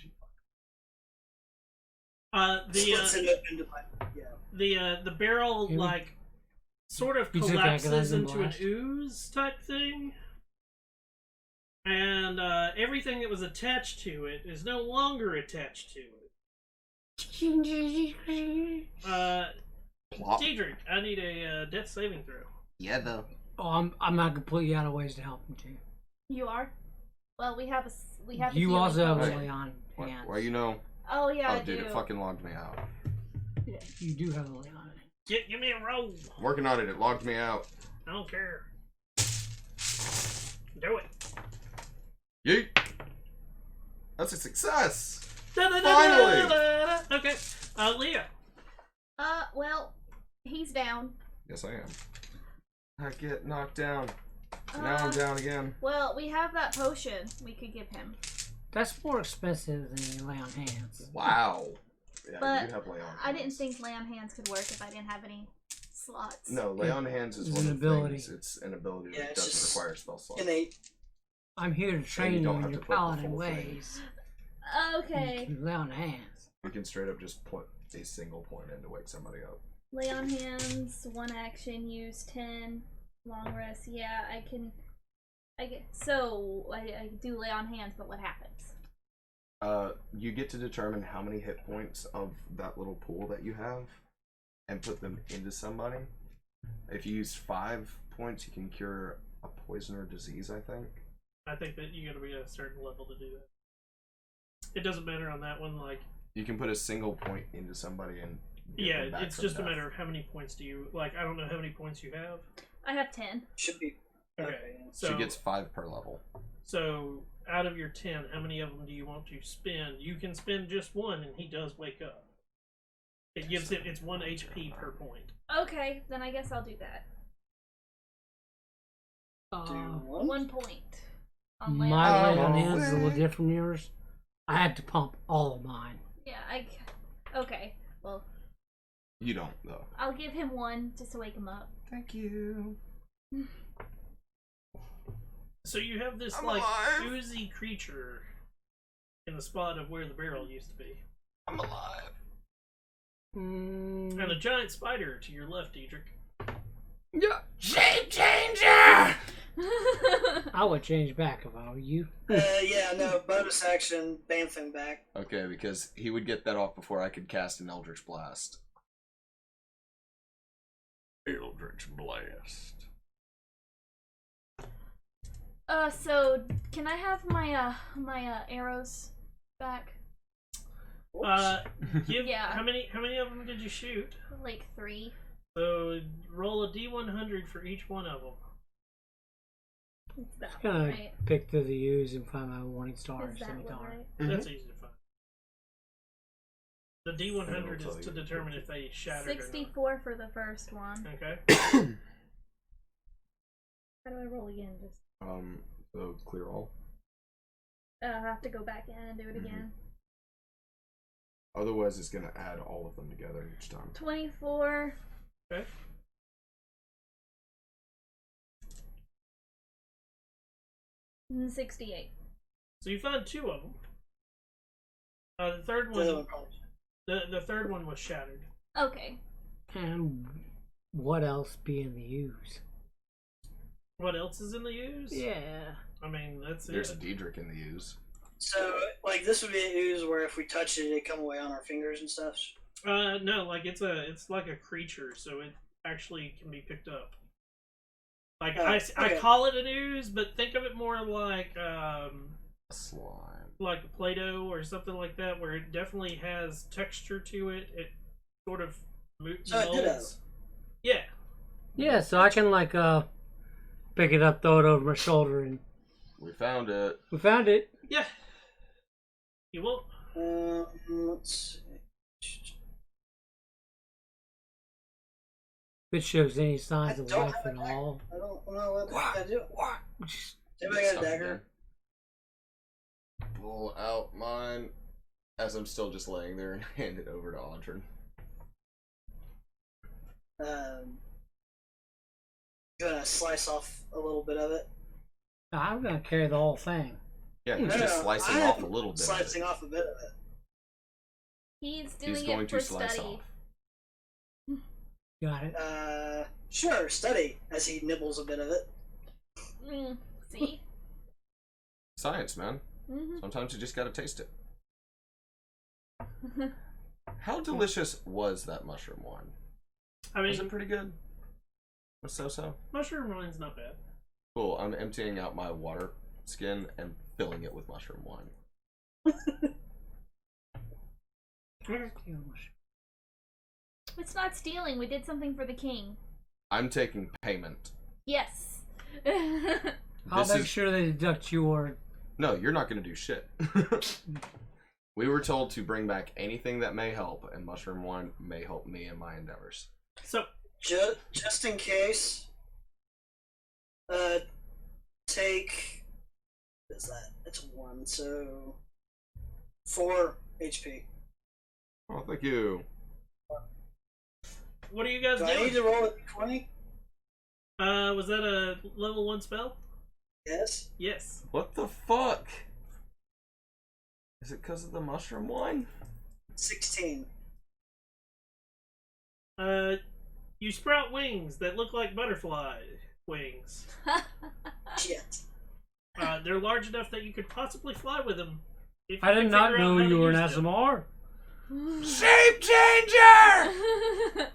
Splits it open to bite. The barrel You- like sort of You took collapses agonizing into blast? an ooze type thing, and everything that was attached to it is no longer attached to it. Plop. Diedrich, I need a death saving throw. Yeah, though. Oh, I'm not completely out of ways to help him too. You are? Well, we have a You healing also have a potion. lay on Why, hands. why you know? Oh yeah, Oh, I dude, do. it fucking logged me out. Yeah, you do have a lay on it. Give me a roll. I'm working on it. It logged me out. I don't care. Do it. Yeet. That's a success. Finally. Okay. Leah. Well, he's down. Yes, I am. I get knocked down. Now I'm down again. Well, we have that potion we could give him. That's more expensive than lay on hands. Wow. Yeah, But you have lay on hands. I didn't think lay on hands could work if I didn't have any slots. No, lay on hands is It's one an of the ability. things. It's an ability Yeah, that it's doesn't just require spell slot. Innate. I'm here to train you you don't in have your to put the paladin full thing. ways. Okay. You lay on hands. You can straight up just put a single point in to wake somebody up. Lay on hands, 1 action, use 10, long rest. Yeah, I can. I do lay on hands, but what happens? You get to determine how many hit points of that little pool that you have and put them into somebody. If you use 5 points, you can cure a poison or disease, I think. I think that you gotta be at a certain level to do that. It doesn't matter on that one, like, You can put a single point into somebody and get yeah, them back it's from just a death. matter of how many points do you, like, I don't know how many points you have. I have 10. Should be. Okay, She so, gets 5 per level. so out of your 10, how many of them do you want to spend? You can spend just 1 and he does wake up. It gives it, it's 1 HP per point. Okay, then I guess I'll do that. Do 1 one. point. On lay My on lay on hands. hands is a little different from yours. I had to pump all of mine. Yeah, okay. Well, You don't, though. I'll give him 1 just to wake him up. Thank you. So you have this, I'm like, alive. oozy creature in the spot of where the barrel used to be. I'm alive. And a giant spider to your left, Diedrich. Yeah. Shape changer! I would change back if I were you. Yeah, no, bonus action, bamfing back. Okay, because he would get that off before I could cast an Eldritch Blast. Eldritch Blast. So can I have my my arrows back? Give, Yeah. How many of them did you shoot? Like 3. So roll a d100 for each one of them. It's that I'm one, gonna right? pick through the U's and find my warning star Is that one scimitar. right? That's easy to find. The It'll d100 tell is to you. determine if they shattered 64 for the first one. or not. Okay. How do I roll again? Just So clear all. I have to go back in and do it again. Otherwise, it's gonna add all of them together each time. 24. Okay. And 68. So you found 2 of them. The third The other one, one probably. the third one was shattered. Okay. And what else be in the U's? What else is in the ooze? Yeah. I mean, that's There's a it. Diedrich in the use. So, like, this would be an ooze where if we touch it, it come away on our fingers and stuff. No, like it's like a creature, so it actually can be picked up. Like Oh, I okay. call it an ooze, but think of it more like Slime. like a Play-Doh or something like that, where it definitely has texture to it. It sort of So a ditto. molds. Yeah. Yeah, so I can like pick it up, throw it over my shoulder, and We found it. we found it. Yeah. You won't. Let's see. If it shows any signs I of don't life have at a- all, I don't know what I do. just Anybody got a Stuff dagger? again. Pull out mine as I'm still just laying there and hand it over to Audrey. Gonna slice off a little bit of it. I'm gonna carry the whole thing. Yeah, he's No, just no, slicing I'm off a little bit. Slicing off a bit of it. He's doing He's going it to for slice study. off. Got it. Sure, study as he nibbles a bit of it. See? Science, man. Mm-hmm. Sometimes you just gotta taste it. How delicious was that mushroom wine? I Was mean, it pretty good? Was so-so? mushroom wine's not bad. Cool, I'm emptying out my water skin and filling it with mushroom wine. It's not stealing. We did something for the king. I'm taking payment. Yes. I'll This make is- sure they deduct your. No, you're not gonna do shit. We were told to bring back anything that may help, and mushroom wine may help me in my endeavors. So, Just in case, take. What is that? It's 1, so 4 HP. Oh, thank you. what are you guys Do I need doing? to roll a 20? Was that a level 1 spell? Yes. Yes. What the fuck? Is it because of the mushroom wine? 16. You sprout wings that look like butterfly wings. Shit. They're large enough that you could possibly fly with them. If I did can not figure out know how to you were an use them. SMR. Shape changer!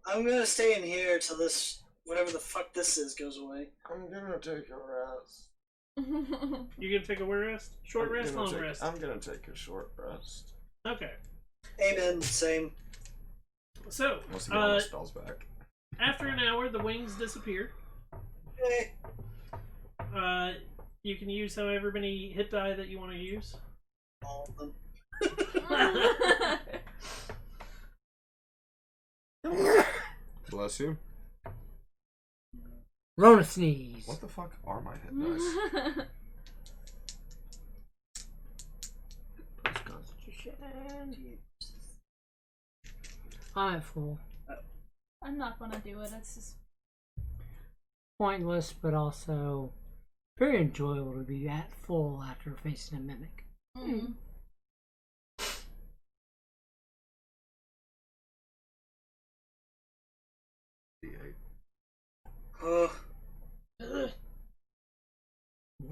I'm gonna stay in here till this, whatever the fuck this is, goes away. I'm gonna take a rest. You gonna take a rest? Short rest, long rest? I'm gonna take a short rest. Okay. Amen. Same. So, Once you get all the spells back. after an hour, the wings disappear. Eh, You can use however many hit die that you want to use. all of them. Bless you. Rona sneeze. What the fuck are my hit dice? I'm at full. I'm not gonna do it. It's just Pointless, but also very enjoyable to be at full after facing a mimic. D8. Oh, I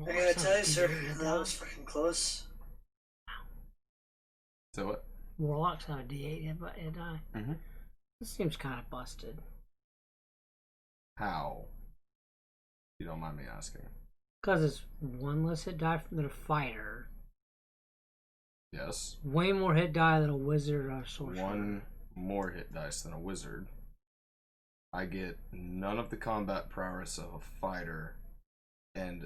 gotta tell you, sir, that was fucking close. So what? Warlock's on a D8 hit die. Mm-hmm. This seems kind of busted. How? You don't mind me asking. Because it's one less hit die from the fighter. Yes. Way more hit die than a wizard or a sorcerer. One more hit dice than a wizard. I get none of the combat prowess of a fighter and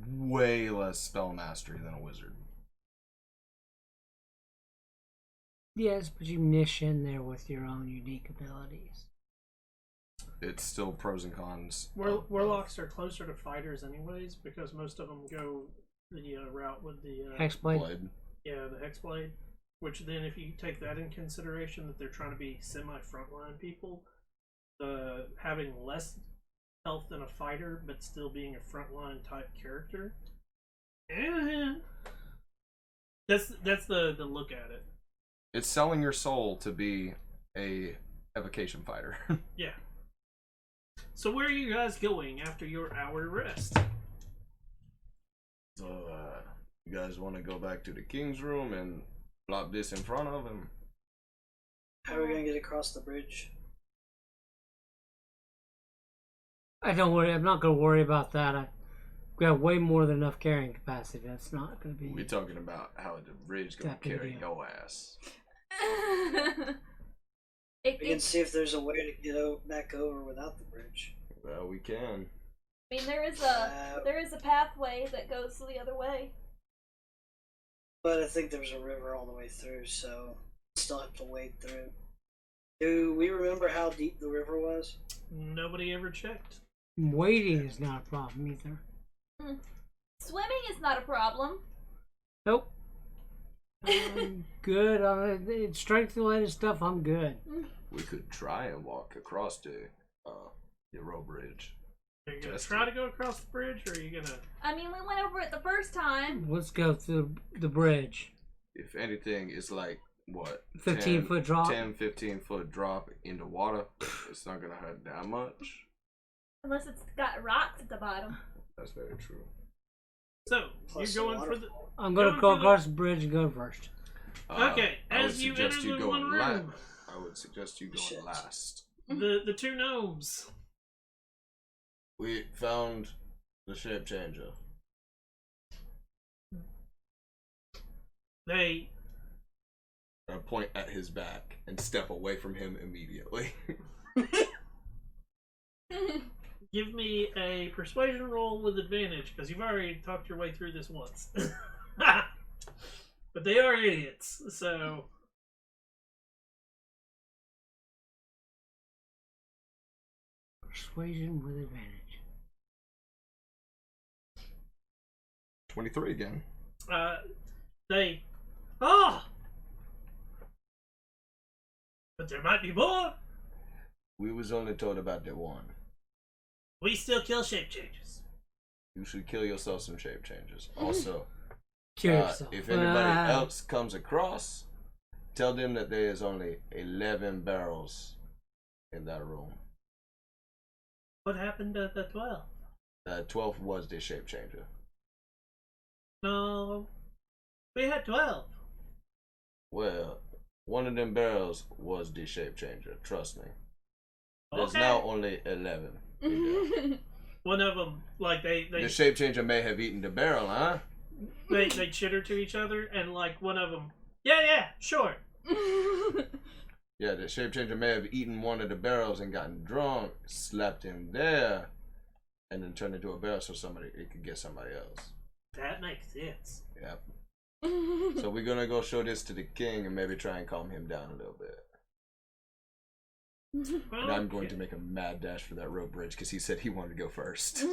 way less spell mastery than a wizard. Yes, but you niche in there with your own unique abilities. It's still pros and cons. Warlocks are closer to fighters, anyways, because most of them go the route with the Hexblade. Blood. the hexblade. Which then, if you take that in consideration, that they're trying to be semi-frontline people, having less health than a fighter, but still being a frontline type character. That's the look at it. It's selling your soul to be a evocation fighter. Yeah. So where are you guys going after your hour rest? So, you guys want to go back to the king's room and plop this in front of him? How are we gonna get across the bridge? I don't worry. I'm not going to worry about that. We have way more than enough carrying capacity. That's not going to be. We talking about how the bridge gonna That big carry deal. your ass. We can see if there's a way to get back over without the bridge. Well, we can. I mean, there is a pathway that goes the other way. But I think there's a river all the way through, so still have to wade through. Do we remember how deep the river was? Nobody ever checked. Waiting is not a problem either. Swimming is not a problem. Nope. I'm good on it. Strength related stuff, I'm good. We could try and walk across the row bridge. Are you gonna try to go across the bridge, or are you gonna? I mean, we went over it the first time. Let's go through the bridge. If anything, it's like, what? 15-foot drop? 15-foot drop into water. It's not gonna hurt that much. Unless it's got rocks at the bottom. That's very true. So Plus you're the going for the. I'm gonna Going go for the- across the bridge and go first. Okay, I would as you suggest enter you the going one room. I would suggest you going Shit. last. The two gnomes. We found the shape changer. They I point at his back and step away from him immediately. give me a persuasion roll with advantage because you've already talked your way through this once. But they are idiots, so. Persuasion with advantage. 23 again. They. Oh! But there might be more. We was only told about the one. We still kill shape changes. You should kill yourself some shape changes. Also, Kill yourself. if anybody else comes across, tell them that there is only 11 barrels in that room. What happened to the 12? 12 was the shape changer. No. We had 12. Well, one of them barrels was the shape changer. Trust me. There's Okay. now only 11. Yeah. One of them, like, they The shape changer may have eaten the barrel, huh? they chitter to each other, and, like, one of them, yeah, sure. Yeah, the shape changer may have eaten one of the barrels and gotten drunk, slept in there, and then turned into a barrel so it could get somebody else. That makes sense. Yep. So we're gonna go show this to the king and maybe try and calm him down a little bit. And I'm going to make a mad dash for that rope bridge because he said he wanted to go first.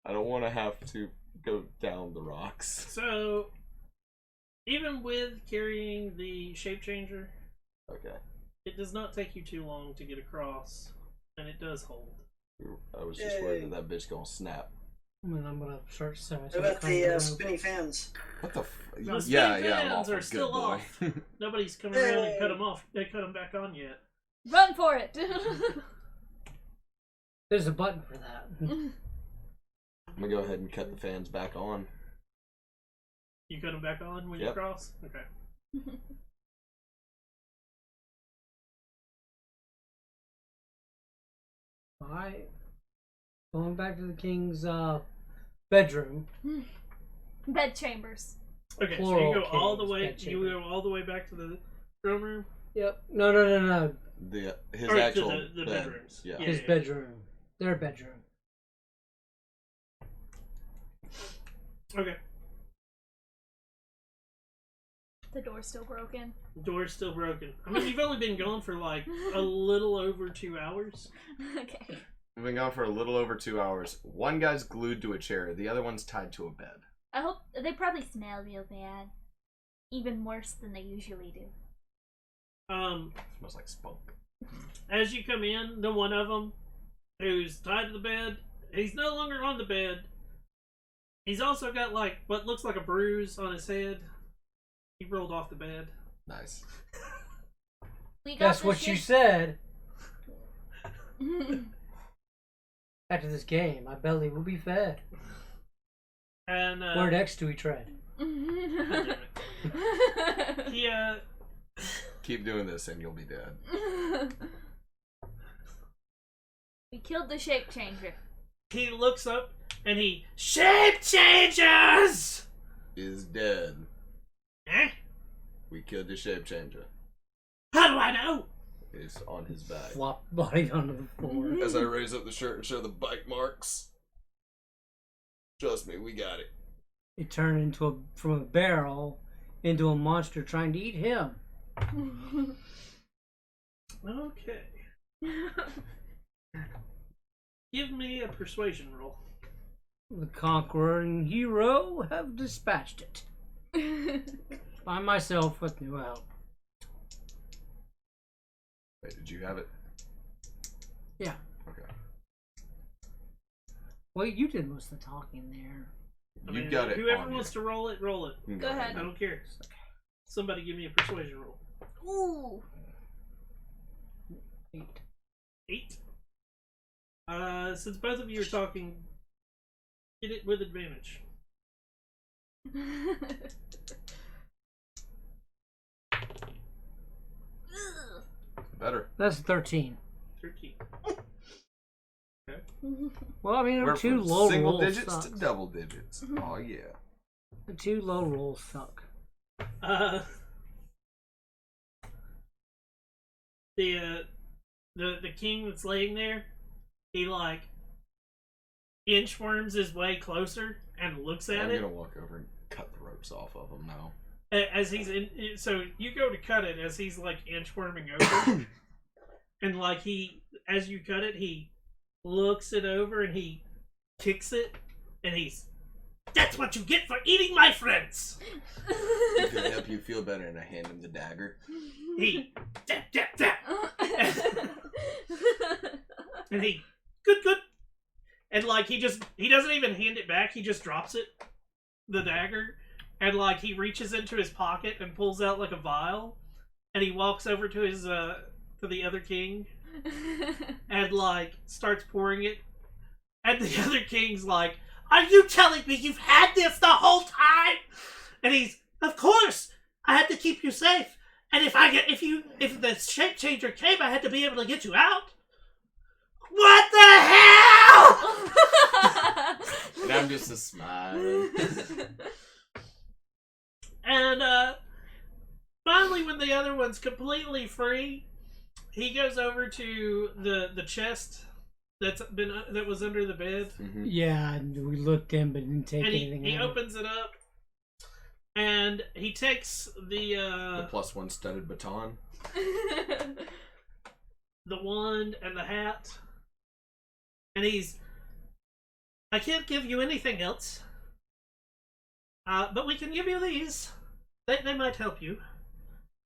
I don't want to have to go down the rocks. So, even with carrying the shape changer, Okay. it does not take you too long to get across, and it does hold. I was just worried that bitch gonna snap. And I'm gonna start so. What about the spinning fans? What the The spinning Yeah, I'm fans off. are still Good boy. off. Nobody's come around and cut them off. They cut them back on yet. Run for it! There's a button for that. I'm gonna go ahead and cut the fans back on. You cut them back on when you Yep. cross? Okay. Alright. Going back to the king's bedroom. Bed chambers. Okay, so Plural you go all the kings, way. bed You chamber. go all the way back to the throne room. Yep. No. His Or actual to the bed. bedrooms. Yeah. His bedroom. Their bedroom. Okay. The door's still broken. The door's still broken. I mean, you've only been gone for like a little over 2 hours. Okay. We've been gone for a little over 2 hours. One guy's glued to a chair. The other one's tied to a bed. I hope they probably smell real bad. Even worse than they usually do. Smells like spunk. As you come in, the one of them who's tied to the bed, he's no longer on the bed. He's also got like what looks like a bruise on his head. He rolled off the bed. Nice. We got That's the what you ship- said. After this game, my belly will be fed. And Where next do we tread? he Keep doing this and you'll be dead. We killed the shape changer. he looks up and he shape changes. Is dead. Eh? We killed the shape changer. How do I know? It's on his back. Flop body onto the floor. As I raise up the shirt and show the bite marks. Trust me, we got it. It turned from a barrel into a monster trying to eat him. Okay. Give me a persuasion roll. The conquering hero have dispatched it. By myself with no help. Wait, did you have it? Yeah. Okay. Well, you did most of the talking there. I You mean, got it. Whoever on wants you. to roll it, roll it. You can Go ahead. I don't care. Somebody give me a persuasion roll. Ooh. 8. 8. Since both of you are talking, get it with advantage. Better. That's 13. 13. Well, I mean, We're two from low single rolls digits suck. to double digits. Oh yeah. The 2 low rolls suck. The king that's laying there, he like inchworms his way closer and looks at I'm it gonna walk over and cut the ropes off of him now. as he's in. So you go to cut it as he's like inchworming over, and like as you cut it, he looks it over and he kicks it, and that's what you get for eating my friends. If it'll help you feel better, and I hand him the dagger. He tap tap tap, and he good, and like he doesn't even hand it back. He just drops it, the dagger, and like he reaches into his pocket and pulls out like a vial, and he walks over to his to the other king, and like starts pouring it, and the other king's like, "Are you telling me you've had this the whole time?" And he's, "Of course, I had to keep you safe. And if the shape changer came, I had to be able to get you out." What the hell? And I'm just a smile. And finally, when the other one's completely free, he goes over to the chest that was under the bed, Yeah, and we looked in but didn't take and anything he out. opens it up, and he takes The the +1 studded baton. wand and the hat, and I can't give you anything else, but we can give you these. They might help you.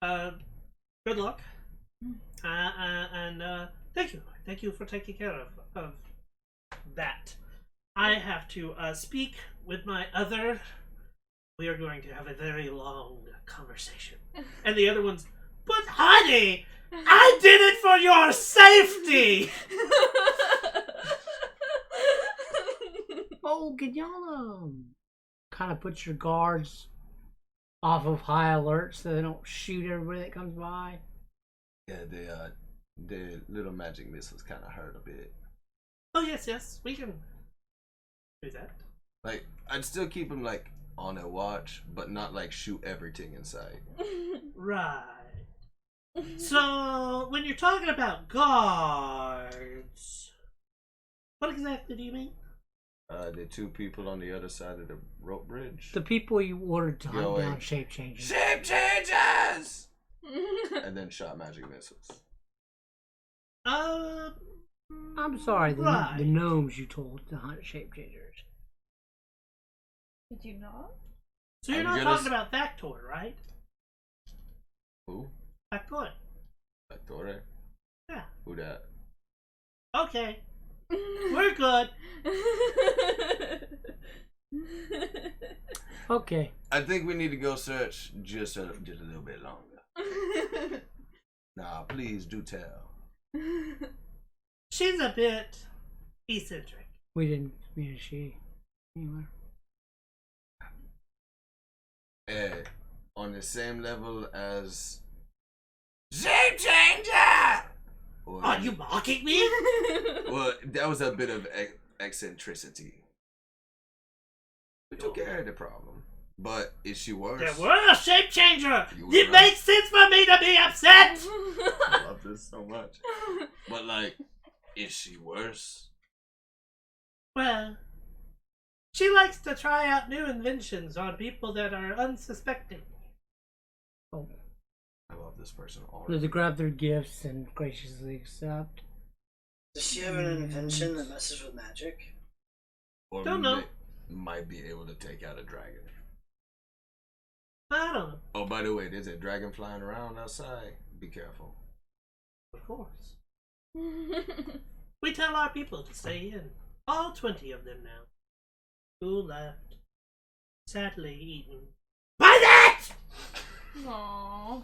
Good luck, and thank you for taking care of that. I have to speak with my other. We are going to have a very long conversation. And the other one's, "But honey, I did it for your safety." Oh, can y'all kind of put your guards off of high alert so they don't shoot everybody that comes by? Yeah, the little magic missiles kind of hurt a bit. Oh yes, we can do that. Like, I'd still keep them like on a watch, but not like shoot everything in sight. Right. So when you're talking about guards, what exactly do you mean? The 2 people on the other side of the rope bridge. The people you ordered to hunt Going, down shape changers. Shape changers! And then shot magic missiles. I'm sorry, Right. the gnomes you told to hunt shape changers. Did you not? So you're I'm not gonna talking about Factor, right? Who? Factor. Factore? Yeah. Who that? Okay. We're good. Okay. I think we need to go search just a little bit longer. Nah, please do tell. She's a bit eccentric. We didn't mean a she. Anyway. On the same level as Shape Changer! Or, Are you mocking me? well, that was a bit of eccentricity. We took care of the problem. But is she worse? There were a shape changer. You were It right. makes sense for me to be upset. I love this so much. But like, is she worse? Well, she likes to try out new inventions on people that are unsuspecting. Oh. I love this person So already. to grab their gifts and graciously accept. Does she have an invention that messes with magic? Or Don't know. might be able to take out a dragon. I don't know. Oh, by the way, there's a dragon flying around outside. Be careful. Of course. We tell our people to stay in. All 20 of them now. Who left? Sadly eaten. By that! Aww.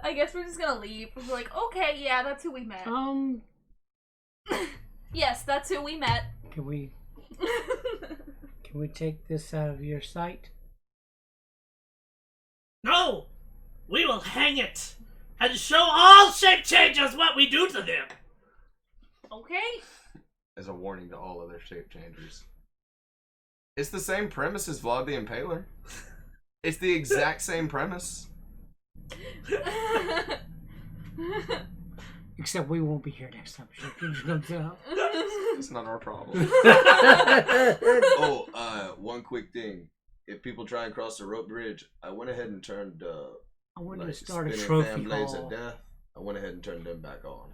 I guess we're just gonna leave. We're like, okay, yeah, that's who we met. Yes, that's who we met. Can we take this out of your sight? No! We will hang it! And show all shape changers what we do to them! Okay. As a warning to all other shape changers. It's the same premise as Vlad the Impaler. It's the exact same premise. Except we won't be here next time. Shape comes out. It's not our problem. Oh, one quick thing. If people try and cross the rope bridge, I went ahead and turned I wanted like to start a spinning trophy fan blades hall. of death. I went ahead and turned them back on.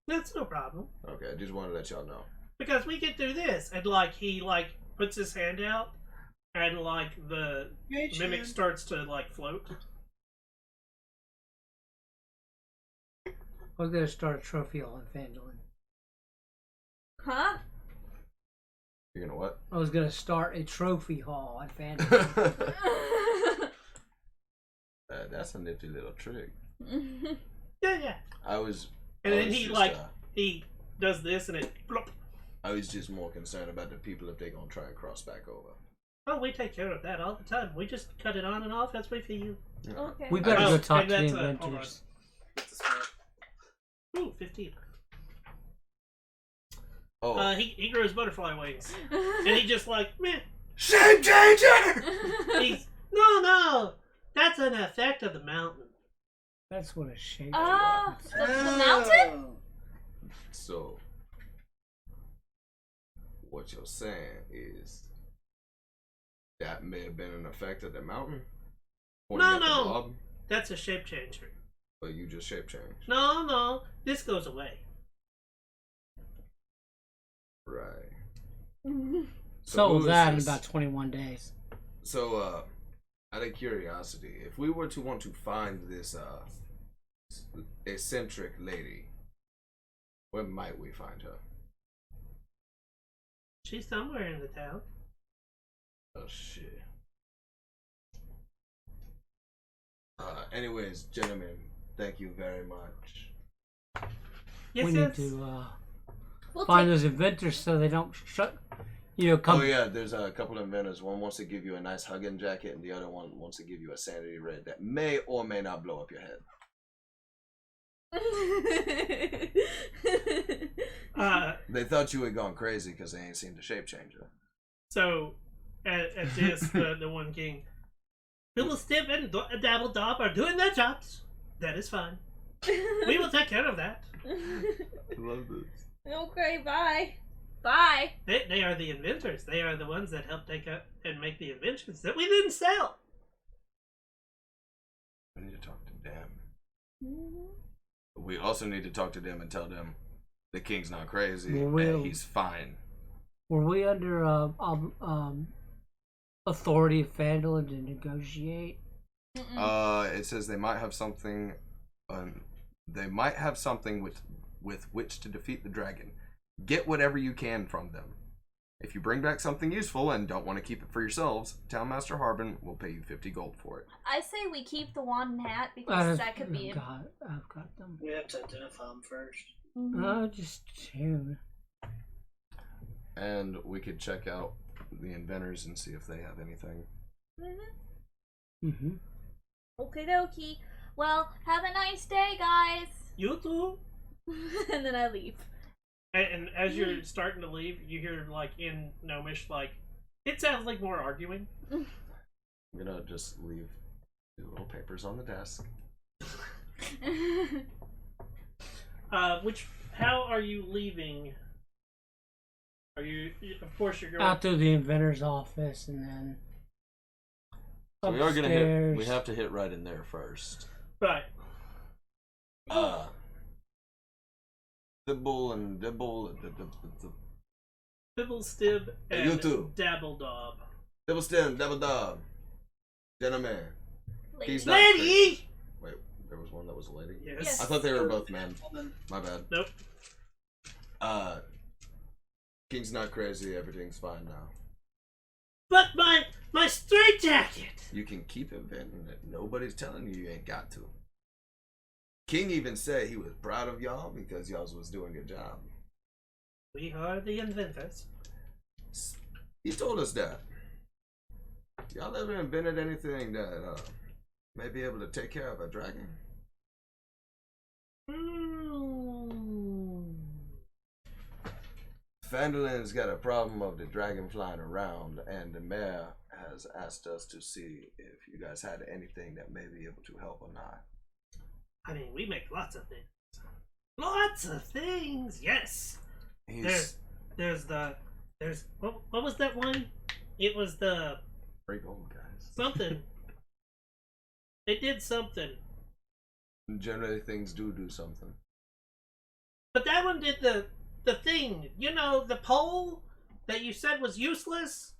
That's no problem. Okay, I just want to let y'all know. Because we can do this. And like he like puts his hand out and like the mimic starts to like float. I was gonna start a trophy hall in Vandalin. Huh? You're gonna what? I was gonna start a trophy hall at Vandalin. That's a nifty little trick. Yeah. I was. And I then was he just, like he does this and it plop. I was just more concerned about the people if they're gonna try and cross back over. Oh, we take care of that all the time. We just cut it on and off as we feel. Okay. We better Oh, go talk and to the that's, hold on. inventors. Ooh, 15. Oh, He grows butterfly wings. And he just like, meh. shape changer! He's, no. That's an effect of the mountain. That's what a shape. Oh, is. the mountain? So, what you're saying is that may have been an effect of the mountain? Pointing No, at the no. blob, That's a shape changer. but you just shape changed. No. This goes away. Right. So who is that in this? about 21 days. So, out of curiosity, if we were to want to find this eccentric lady, where might we find her? She's somewhere in the town. Oh shit. Anyways, gentlemen, thank you very much. Yes, we yes. need to We'll find take- those inventors so they don't come. Oh yeah, there's a couple of inventors. One wants to give you a nice hugging jacket, and the other one wants to give you a sanity red that may or may not blow up your head. They thought you had gone crazy because they ain't seen the shape changer. So, at this, the one king, Fiddle Stip and Dabble Dob are doing their jobs. That is fine. We will take care of that. I love this. Okay, bye. Bye. They are the inventors. They are the ones that help take up and make the inventions that we then sell. We need to talk to them. We also need to talk to them and tell them the king's not crazy and he's fine. Were we under authority of Vandalin to negotiate? It says they might have something. They might have something with which to defeat the dragon. Get whatever you can from them. If you bring back something useful and don't want to keep it for yourselves, Townmaster Harbin will pay you 50 gold for it. I say we keep the wand and hat because that could be. I've got them. We have to identify them first. Just two. And we could check out the inventors and see if they have anything. Okie dokie. Well, have a nice day, guys. You too. And then I leave. And as you're starting to leave, you hear like in Gnomish, like it sounds like more arguing. I'm gonna just leave the little papers on the desk. How are you leaving? Are you? Of course, you're going Out through the inventor's office and then. So we are gonna hit. upstairs. We have to hit right in there first. right. Dibble and Dibble. Bibble Stib Hey, you and too. Dabble Dob. Dibble Stem, Dabble Dub. Gentlemen. Lady. He's not Lady! Wait, there was one that was a lady? Yes. I thought they were both men. Woman. My bad. Nope. King's not crazy, everything's fine now. But my straitjacket! You can keep inventing it. Nobody's telling you ain't got to. King even said he was proud of y'all because y'all was doing a job. We are the inventors. He told us that. Y'all ever invented anything that may be able to take care of a dragon? Fandolin's got a problem of the dragon flying around, and the mayor has asked us to see if you guys had anything that may be able to help or not. I mean, we make lots of things. Lots of things, yes. He's There's what was that one? It was the pretty old, guys. something. It did something. Generally, things do something. But that one did the thing. You know, the pole that you said was useless?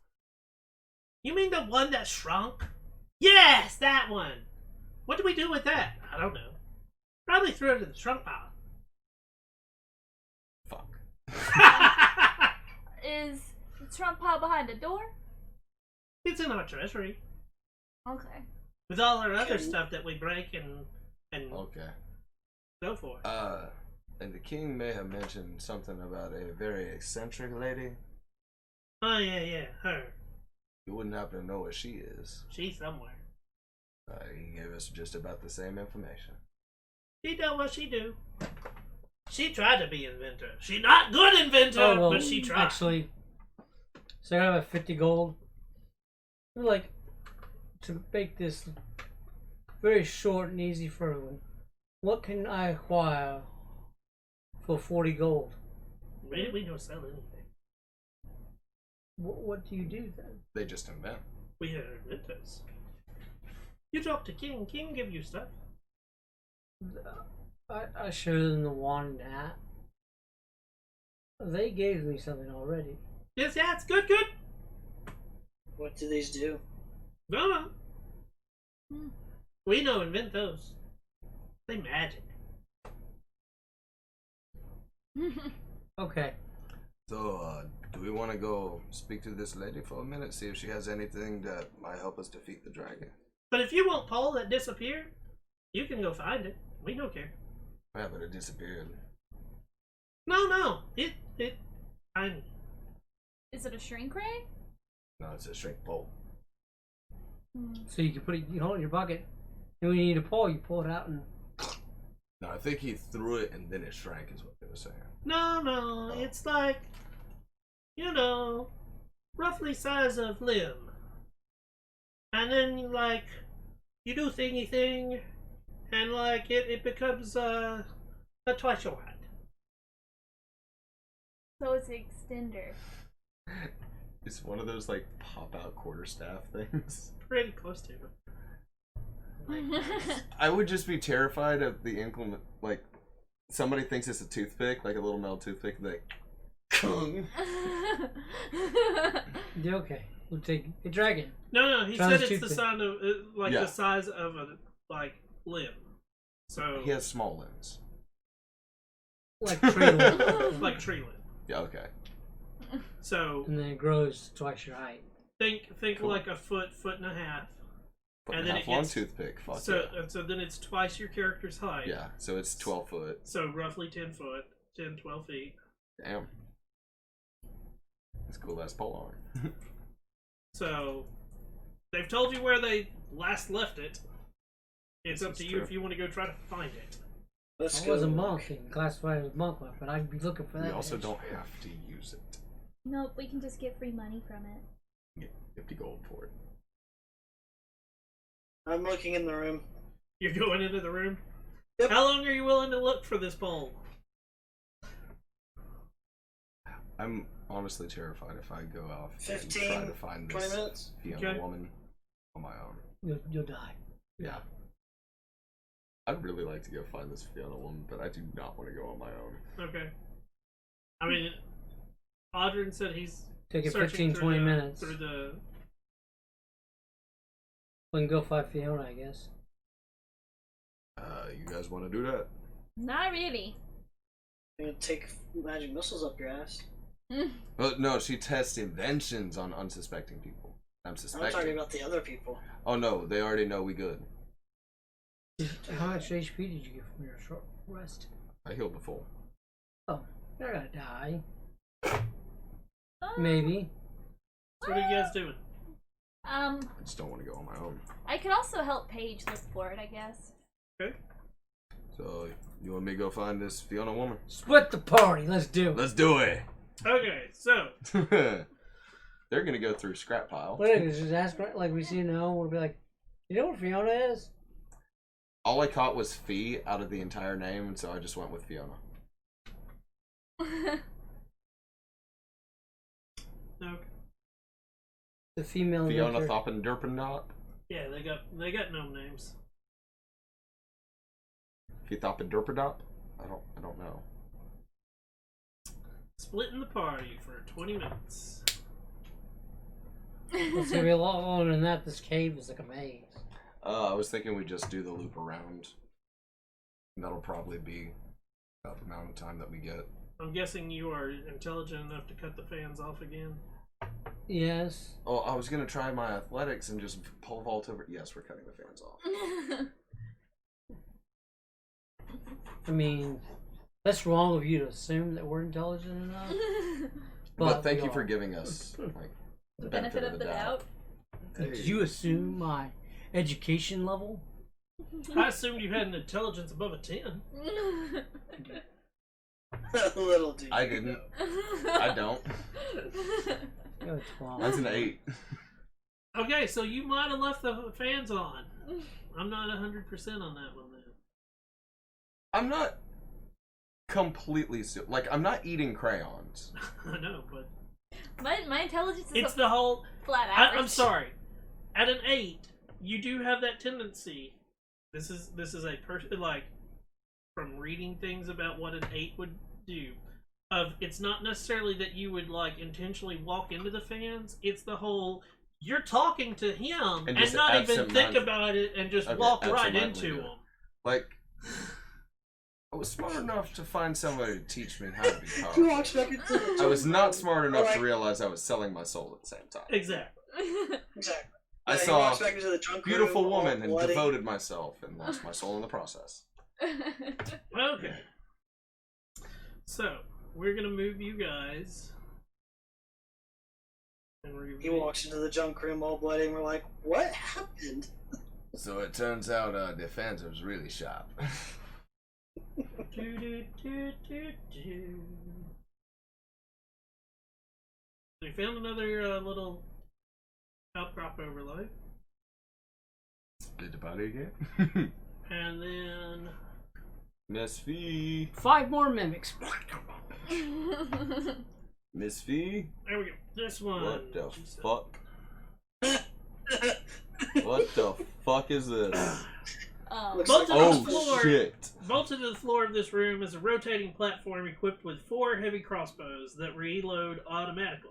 You mean the one that shrunk? Yes, that one. What do we do with that? I don't know. Probably threw it in the trunk pile. Fuck. Is the trunk pile behind the door? It's in our treasury. Okay. With all our other stuff that we break and Okay. go for. And the king may have mentioned something about a very eccentric lady. Oh, yeah, her. You wouldn't happen to know where she is. She's somewhere. He gave us just about the same information. She know what she do. She tried to be inventor. She not good inventor, but she tried. Actually, so I have 50 gold. I'd like to make this very short and easy for everyone. What can I acquire for 40 gold? We don't sell anything. What do you do then? They just invent. We are inventors. You talk to King. King give you stuff. I showed them the wand and hat. They gave me something already. Yes, yeah, it's good. What do these do? No. We know invent those. They magic. Okay. So, do we want to go speak to this lady for a minute, see if she has anything that might help us defeat the dragon? But if you want Paul that disappeared, you can go find it. We don't care. Yeah, but it disappeared. No. It. I'm. Is it a shrink ray? No, it's a shrink pole. So you can put it, you hold it in your bucket, and when you need a pull, you pull it out and. No, I think he threw it and then it shrank, is what they were saying. No. It's like, roughly size of limb. And then, you do thingy thing, and, it becomes, a twice your height. So it's an extender. It's one of those, pop-out quarterstaff things. Pretty close to it. I would just be terrified of the inclement, somebody thinks it's a toothpick, like a little metal toothpick, Kung. Okay. We'll take a dragon. No, he Try said this it's the toothpick. size of, Yeah. the size of a, limb. So, He has small limbs. Like tree limb. like tree limb. Yeah, okay. So, And then it grows twice your height. think Cool. like a foot and a half. Foot And and a then half it long gets- toothpick. Fuck So, yeah. so then it's twice your character's height. Yeah, so it's 12 foot. So roughly 10 foot, 10, 12 feet. Damn. That's a cool ass pole arm. So they've told you where they last left it. It's up This to is you true. if you want to go try to find it. Let's I go. was a monk and classified as monk life, but I'd be looking for that. We also bitch. don't have to use it. Nope, we can just get free money from it. Get 50 gold for it. I'm looking in the room. You're going into the room? Yep. How long are you willing to look for this pole? I'm honestly terrified if I go off and 15, try to find 20 this minutes? young Okay. woman on my own. You'll die. Yeah. I'd really like to go find this Fiona woman, but I do not want to go on my own. Okay. I mean, Audrin said he's Take it searching 15, 20 minutes. through the. We can go find Fiona, I guess. You guys want to do that? Not really. I'm gonna take magic missiles up your ass. Well, no, she tests inventions on unsuspecting people. I'm I'm suspecting. talking about the other people. Oh no, they already know we good. How much HP did you get from your short rest? I healed the full. Oh, they're gonna die. Maybe. So what are you guys doing? I just don't want to go on my own. I could also help Paige look for it, I guess. Okay. So, you want me to go find this Fiona woman? Split the party. Let's do it. Let's do it! Okay, so They're gonna go through scrap pile. What is it? Just ask, like we see now. We'll be like, you know what Fiona is? All I caught was Fee out of the entire name, and so I just went with Fiona. okay. The female. Fiona adventurer. Thoppin Derpendot? Yeah, they got gnome names. Fee Thoppin Derpendot? I don't know. Splitting the party for 20 minutes. It's gonna be a lot longer than that. This cave is like a maze. I was thinking we just do the loop around. And that'll probably be about the amount of time that we get. I'm guessing you are intelligent enough to cut the fans off again. Yes. Oh, I was gonna try my athletics and just pole vault over. Yes, we're cutting the fans off. I mean, that's wrong of you to assume that we're intelligent enough. But thank we you for are. giving us like The benefit of the doubt. Did you assume my education level? I assumed you had an intelligence above a 10. Little dude. I didn't. I don't. You're a 12. That's an 8. Okay, so you might have left the fans on. I'm not 100% on that one then. I'm not completely like I'm not eating crayons. I know, but My intelligence is it's a the whole. flat average. I'm sorry. At an 8, you do have that tendency. This is a person like from reading things about what an 8 would do. It's not necessarily that you would like intentionally walk into the fans. It's the whole you're talking to him and just not even think absent-minded- about it and just Okay, walk right absent-mindedly into do it. him. Like I was smart enough to find somebody to teach me how to be You powerful. walked back into the I was not smart enough Like- to realize I was selling my soul at the same time. Exactly. Exactly. I Yeah, he saw walks back into the a junk beautiful room, all woman and bloody. devoted myself and lost my soul in the process. Okay. So we're gonna move you guys. And we're He walks into the junk room all bloody, and we're like, "What happened?" So it turns out the fans was really sharp. We found another little outcrop overlay, Did the body again? and then Miss Fee. 5 more mimics. Miss Fee? there we go. This one. What the fuck? What the fuck is this? Looks Bolted like- to Oh the floor. shit. Bolted to the floor of this room is a rotating platform equipped with 4 heavy crossbows that reload automatically.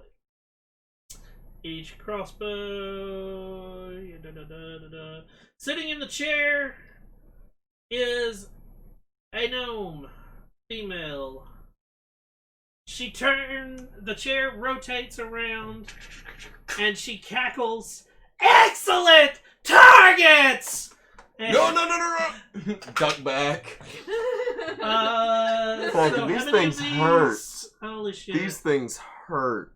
Each crossbow. Sitting in the chair is a gnome, female. The chair rotates around, and she cackles. Excellent targets! And, No! Duck back. so Fuck, how these many of things hurt. Holy shit. These things hurt.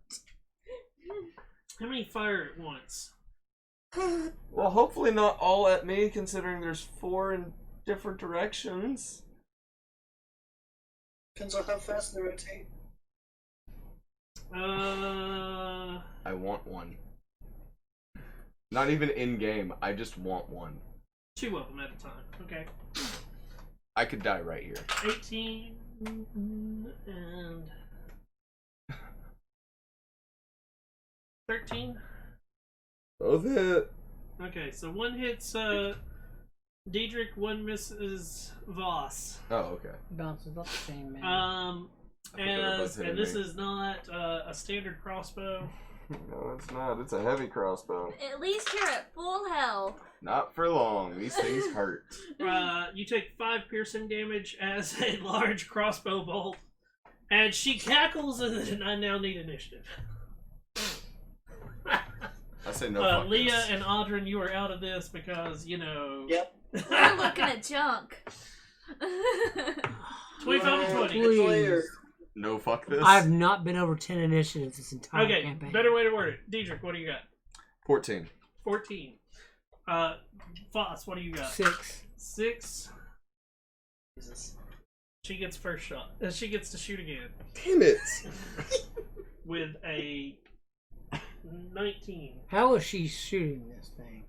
How many fire at once? Well, hopefully not all at me, considering there's 4 in different directions. Depends on how fast they rotate. I want one. Not even in game. I just want one. 2 of them at a time. Okay. I could die right here. 18 and 13. Both hit. Okay, so one hits Diedrich, 1 Mrs. Voss. Oh, okay. Bounces up the same man. I thought they were both And hitting this me. is not a standard crossbow. No, it's not. It's a heavy crossbow. At least you're at full health. Not for long. These things hurt. You take 5 piercing damage as a large crossbow bolt, and she cackles, and I now need initiative. I say no. Fuck Leah this. and Audrin, you are out of this because, you know... Yep. We're looking at junk. 25 and 20. Please. Player. No, fuck this. I have not been over 10 initiatives this entire Okay, campaign. better way to word it. Diedrich, what do you got? 14. 14. Foss, what do you got? 6. 6. Jesus. She gets first shot. She gets to shoot again Damn it. with a 19. How is she shooting this thing?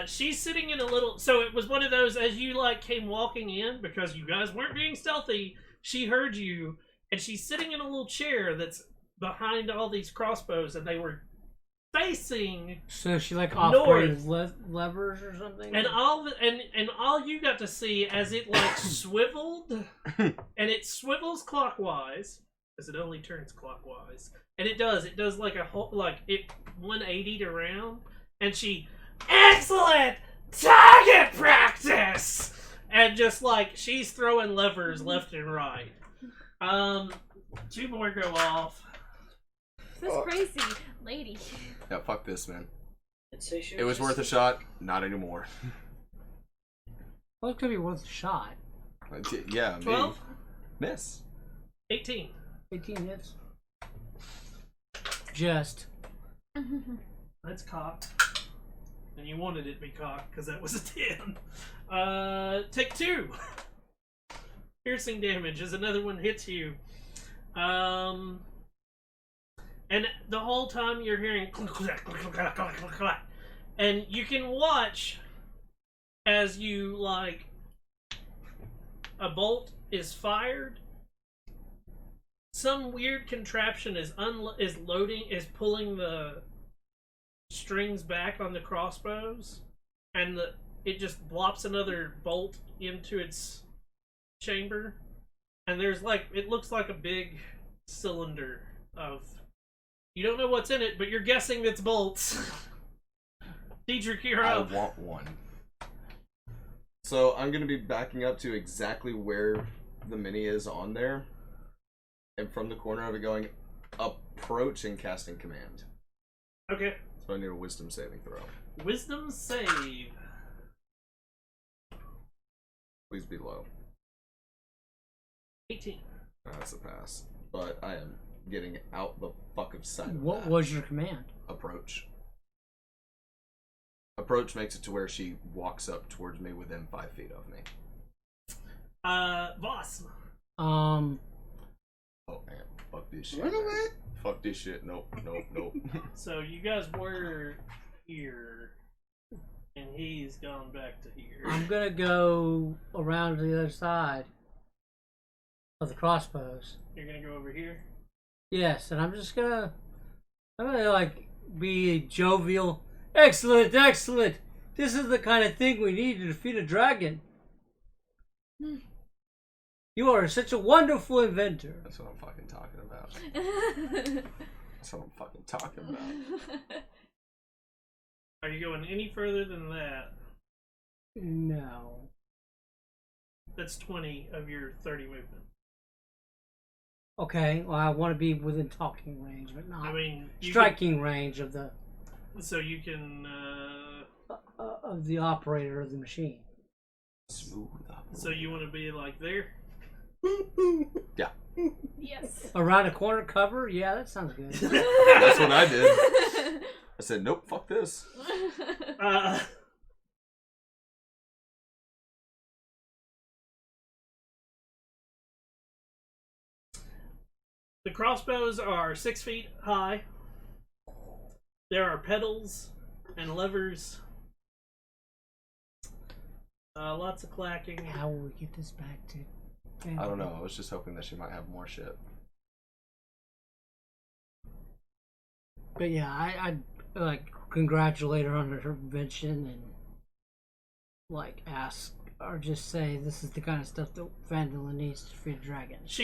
She's sitting in a little. So it was one of those, as you like came walking in, because you guys weren't being stealthy, she heard you, and she's sitting in a little chair that's behind all these crossbows, and they were facing. So she like North. operated levers or something? And all you got to see as it like swiveled, and it swivels clockwise, because it only turns clockwise, and it does like a whole, like it 180'd around, and she, excellent target practice, and just like she's throwing levers left and right. 2 more go off. This crazy lady. Yeah, fuck this, man. I'd say she It was worth a shot. Not anymore. Well, it could be worth a shot. Yeah, me. 12, Miss. 18. 18 hits. Just. That's cocked. And you wanted it to be cocked because that was a 10. Take 2. Piercing damage as another one hits you. And the whole time you're hearing click, click, click, click, click, click, click, click. And you can watch as you, like, a bolt is fired. Some weird contraption is pulling the strings back on the crossbows, and it just blops another bolt into its chamber, and there's like, it looks like a big cylinder of, you don't know what's in it, but you're guessing it's bolts. Diedrich, you're I up. want one. So I'm gonna be backing up to exactly where the mini is on there, and from the corner of it going approach and casting command. Okay. So I need a wisdom saving throw. Wisdom save. Please be low. 18. That's a pass. But I am getting out the fuck of sight of What that. was your command? Approach. Approach makes it to where she walks up towards me within 5 feet of me. Voss. Oh man, fuck this shit. Man. Fuck this shit. Nope, nope, nope. So you guys were here, and he's gone back to here. I'm gonna go around to the other side of the crossbows. You're gonna go over here? Yes, and I'm gonna like be jovial. Excellent, excellent. This is the kind of thing we need to defeat a dragon. You are such a wonderful inventor. That's what I'm fucking talking about. That's what I'm fucking talking about. Are you going any further than that? No. That's 20 of your 30 movement. Okay, well I want to be within talking range, but not I mean, striking range of the so you can. of the operator of the machine. Smooth up. So you want to be like there? Yeah. Yes. Around a corner cover? Yeah, that sounds good. That's what I did. I said, nope, fuck this. The crossbows are 6 feet high. There are pedals and levers. Lots of clacking. How will we get this back to? I don't know. I was just hoping that she might have more shit. But yeah, I like congratulate her on her invention and like ask or just say this is the kind of stuff that Vandalin needs to feed dragons?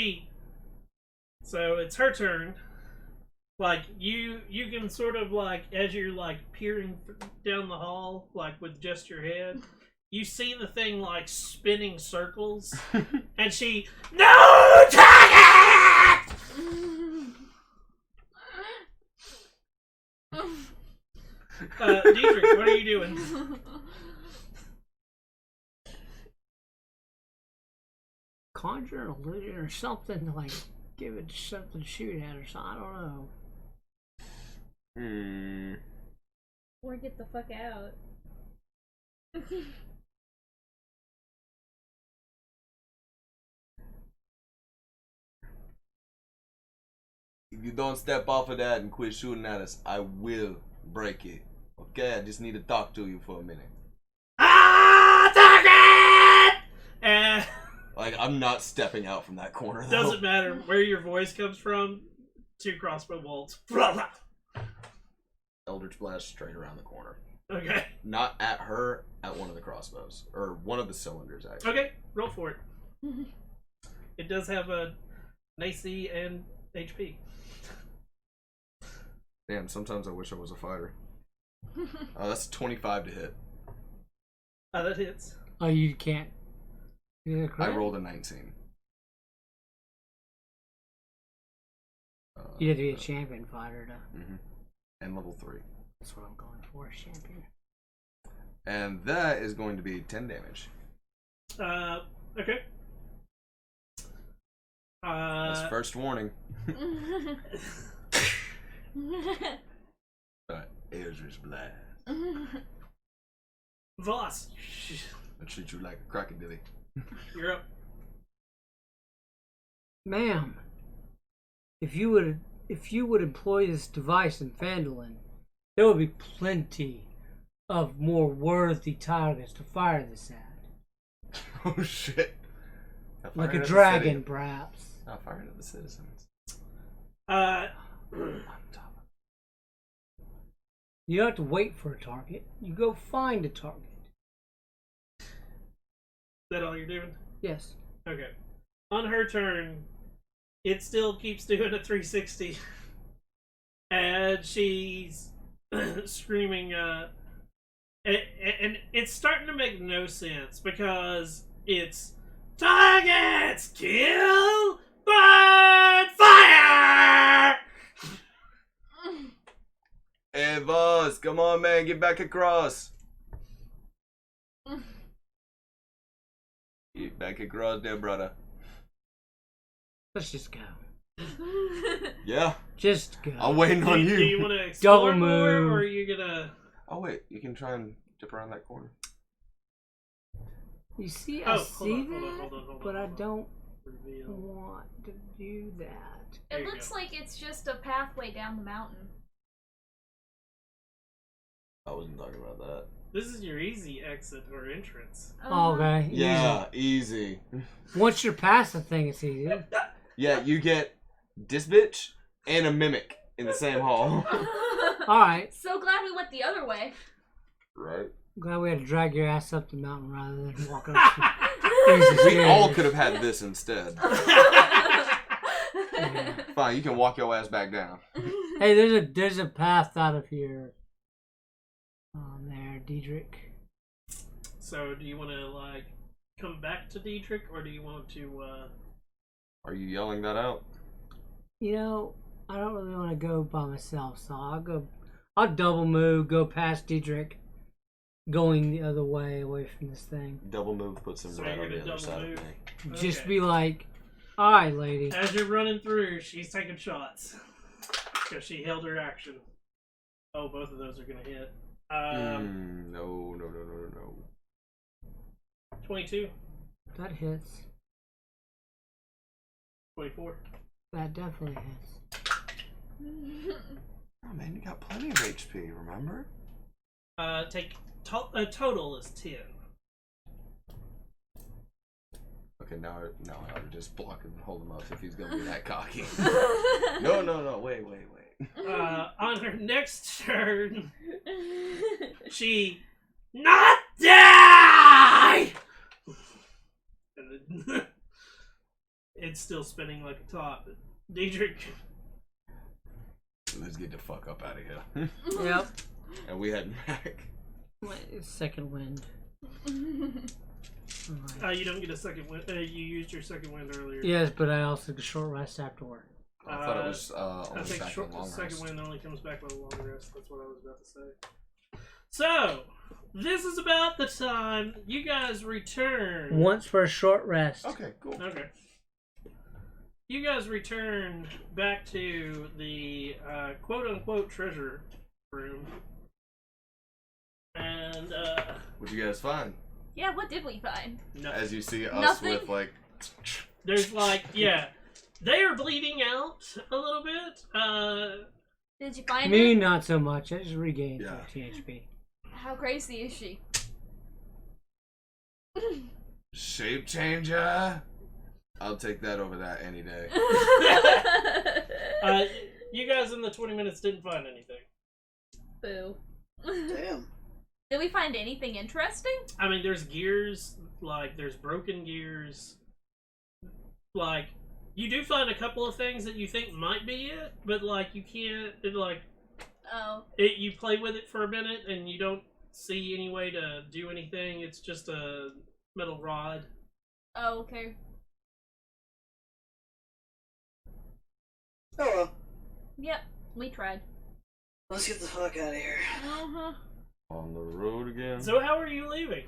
So it's her turn. Like you can sort of like as you're like peering down the hall, like with just your head, you see the thing like spinning circles, and she no target. Diedrich, what are you doing? Conjure an illusion or something to like give it something to shoot at or something. I don't know. Or get the fuck out. If you don't step off of that and quit shooting at us, I will break it. Okay, I just need to talk to you for a minute. Target! Like, I'm not stepping out from that corner, though. Doesn't matter where your voice comes from. 2 crossbow bolts. Eldritch Blast straight around the corner. Okay. Not at her, at one of the crossbows. Or one of the cylinders, actually. Okay, roll for it. It does have a AC and HP. Damn, sometimes I wish I was a fighter. That's 25 to hit. That hits. Oh, you can't. I rolled a 19. You have to be a champion fighter to. And level 3. That's what I'm going for, champion. And that is going to be 10 damage. Okay. That's first warning. Eldritch Blast. Voss, I treat you like a crocodile. you're up. Ma'am, if you would employ this device in Vandalin, there would be plenty of more worthy targets to fire this at. Oh shit. Like a dragon, perhaps. Not firing at the citizens. You don't have to wait for a target. You go find a target. Is that all you're doing? Yes. Okay. On her turn, it still keeps doing a 360. And she's screaming, and it's starting to make no sense because it's targets, kill, burn, fire! Hey, Voss, come on, man, get back across. Get back across there, brother. Let's just go. Yeah, Just go. I'm waiting on you. Do you want to explore Double more, move. or are you gonna... Oh wait, you can try and dip around that corner. You see, Oh, I hold see on, that, hold on, but I hold on. don't Reveal. want to do that. There It you looks go. like it's just a pathway down the mountain. I wasn't talking about that. This is your easy exit or entrance. Okay. Yeah, easy. Easy. Once you're past the thing, it's easy. Yeah, you get this bitch and a mimic in the same hall. All right. So glad we went the other way. Right? I'm glad we had to drag your ass up the mountain rather than walking up the We all could have had this instead. Yeah. Fine, you can walk your ass back down. Hey, there's a path out of here. There, Diedrich. So, do you want to, like, come back to Diedrich, or do you want to, Are you yelling that out? You know, I don't really want to go by myself, so I'll double move, go past Diedrich, going the other way away from this thing. Double move puts him So right you're on the gonna other double side move? of me. Just Okay. be like, alright, lady. As you're running through, she's taking shots. Because she held her action. Oh, both of those are going to hit. No. 22, That hits. 24. That definitely hits. Oh man, you got plenty of HP, remember? Take a total is 10. Okay, now I ought to just block him and hold him up if he's gonna be that cocky. No, wait. On her next turn, she not die! And then it's still spinning like a top. Diedrich. Let's get the fuck up out of here. Yep. And we heading back. Second wind. You don't get a second wind. You used your second wind earlier. Yes, but I also took a short rest afterward. I thought it was I only think back in long second rest. wind only comes back with a long rest. That's what I was about to say. So, this is about the time you guys return. Once for a short rest. Okay, cool. Okay. You guys return back to the quote-unquote treasure room. And, What'd you guys find? Yeah, what did we find? nothing. As you see us Nothing. with like, There's like, yeah. They are bleeding out a little bit. Did you find Me, her? not so much. I just regained Yeah. 15 HP. How crazy is she? shape changer. I'll take that over that any day. You guys in the 20 minutes didn't find anything. Boo. Damn. Did we find anything interesting? I mean, there's gears, like, there's broken gears. Like, you do find a couple of things that you think might be it, but, like, you can't, Oh. you play with it for a minute and you don't see any way to do anything. It's just a metal rod. Oh, okay. Oh well. Yep, we tried. Let's get the fuck out of here. Uh-huh. On the road again. So how are you leaving?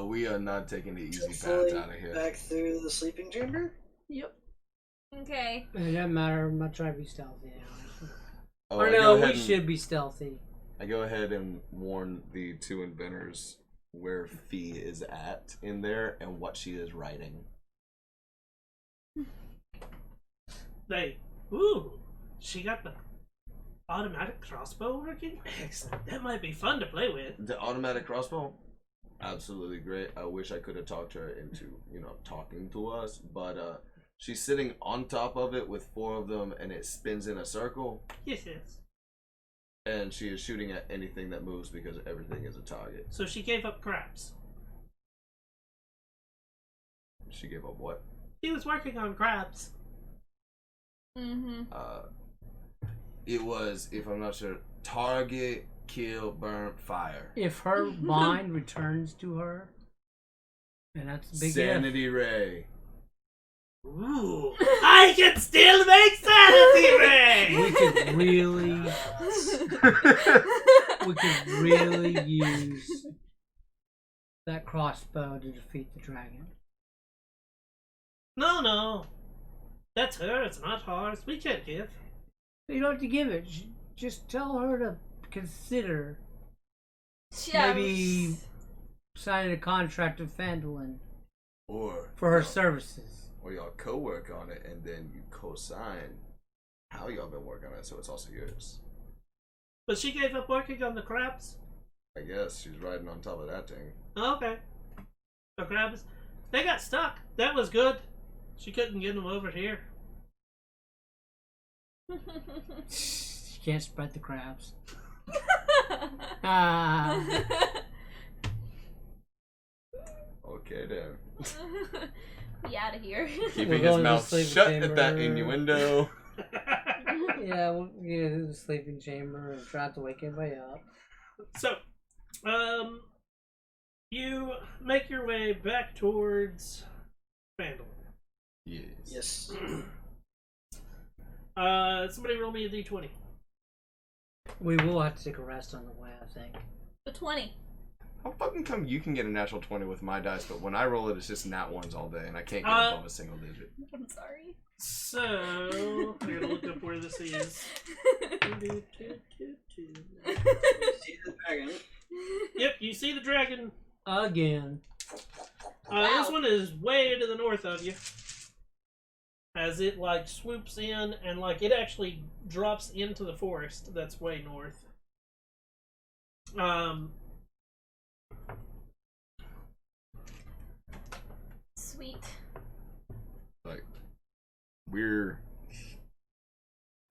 We are not taking the easy Fully path out of here. back through the sleeping chamber? Yep. Okay. It doesn't matter. I'm not trying to be stealthy. Oh, Or I no, go we ahead and- should be stealthy. I go ahead and warn the two inventors where Fee is at in there and what she is writing. Ooh, she got the automatic crossbow working? Excellent. That might be fun to play with. The automatic crossbow? Absolutely great. I wish I could have talked her into, talking to us, but she's sitting on top of it with 4 of them and it spins in a circle. Yes, yes. And she is shooting at anything that moves because everything is a target. So she gave up crabs. She gave up what? He was working on crabs. Mm-hmm. It was, if I'm not sure, target, kill, burn, fire. If her mind returns to her, and that's a big if. Sanity ray. Ooh, I can still make sanity ray! We could really use that crossbow to defeat the dragon. No. That's her, it's not ours. We can't give. You don't have to give it. Just tell her to consider Yeah. maybe signing a contract with Fandolin Or for her y'all- services. Or y'all co-work on it and then you co-sign how y'all been working on it, so it's also yours. But she gave up working on the crabs? I guess she's riding on top of that thing. Okay. The crabs, they got stuck. That was good. She couldn't get them over here. She can't spread the crabs. Ah. Okay then. Be out of here. Keeping We're his going to mouth sleep shut at that chamber. innuendo. Yeah, we'll get into the sleeping chamber and try not to wake anybody up. So, you make your way back towards Vandal. Yes. Yes. Somebody roll me a d20. We will have to take a rest on the way, I think. The 20. How fucking come you can get a natural 20 with my dice, but when I roll it, it's just nat ones all day, and I can't get above a single digit. I'm sorry. So, I gotta look up where this is. See the dragon. Yep, you see the dragon. Again. This one is way to the north of you. As it, like, swoops in and, like, it actually drops into the forest that's way north. Sweet. Like, we're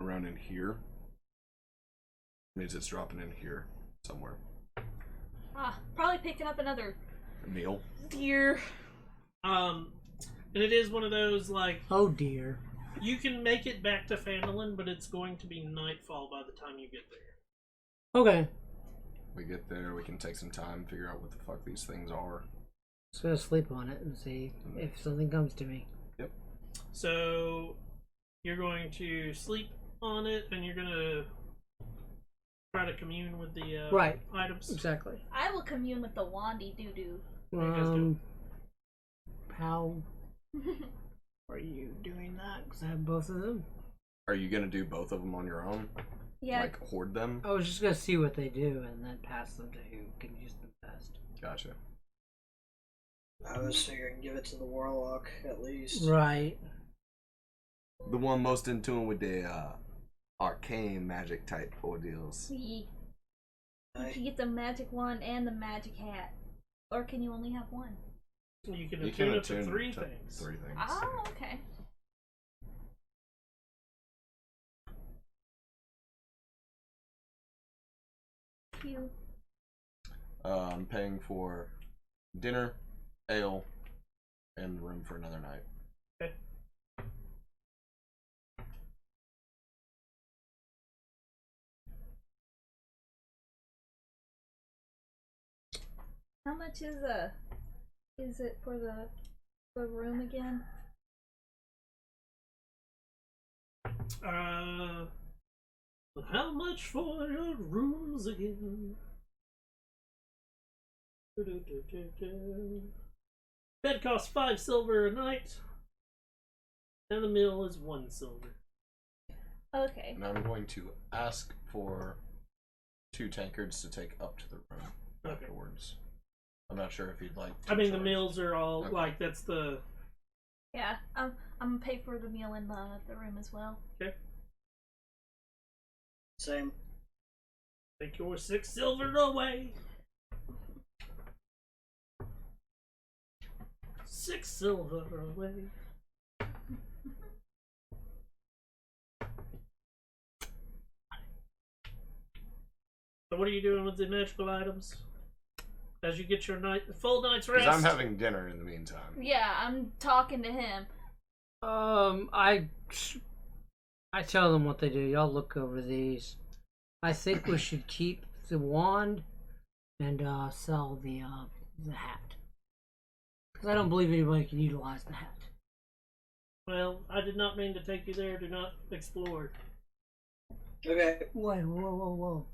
around in here. Means it's dropping in here somewhere. Probably picking up another Meal. deer. And it is one of those, like, Oh dear. you can make it back to Fandolin, but it's going to be nightfall by the time you get there. Okay. We get there, we can take some time, figure out what the fuck these things are. Just gonna sleep on it and see if something comes to me. Yep. So, you're going to sleep on it, and you're going to try to commune with the Right. items. Exactly. I will commune with the wandy doo doo. you guys do? How are you doing that? Because I have both of them. Are you gonna do both of them on your own? Yeah. Like, hoard them? I was just gonna see what they do and then pass them to who can use them best. Gotcha. I was figuring give it to the warlock at least. Right. The one most in tune with the arcane magic type ordeals. You can get the magic wand and the magic hat. Or can you only have one? You can You attune can up to attune three to things. 3 things. Oh, okay. Cute. I'm paying for dinner, ale, and room for another night. Okay. How much is it for the room again? How much for your rooms again? Bed costs 5 silver a night, and the meal is 1 silver. Okay. And I'm going to ask for 2 tankards to take up to the room afterwards. I'm not sure if you'd like to I mean, the charge. meals are all, Okay. like, that's the... Yeah, I'm gonna pay for the meal in the room as well. Okay. Same. Take your 6 silver away. 6 silver away. So what are you doing with the magical items? As you get your full night's rest? Because I'm having dinner in the meantime. Yeah, I'm talking to him. I tell them what they do. Y'all look over these. I think we should keep the wand and sell the hat. Because I don't believe anybody can utilize the hat. Well, I did not mean to take you there. Do not explore. Okay. Wait, whoa.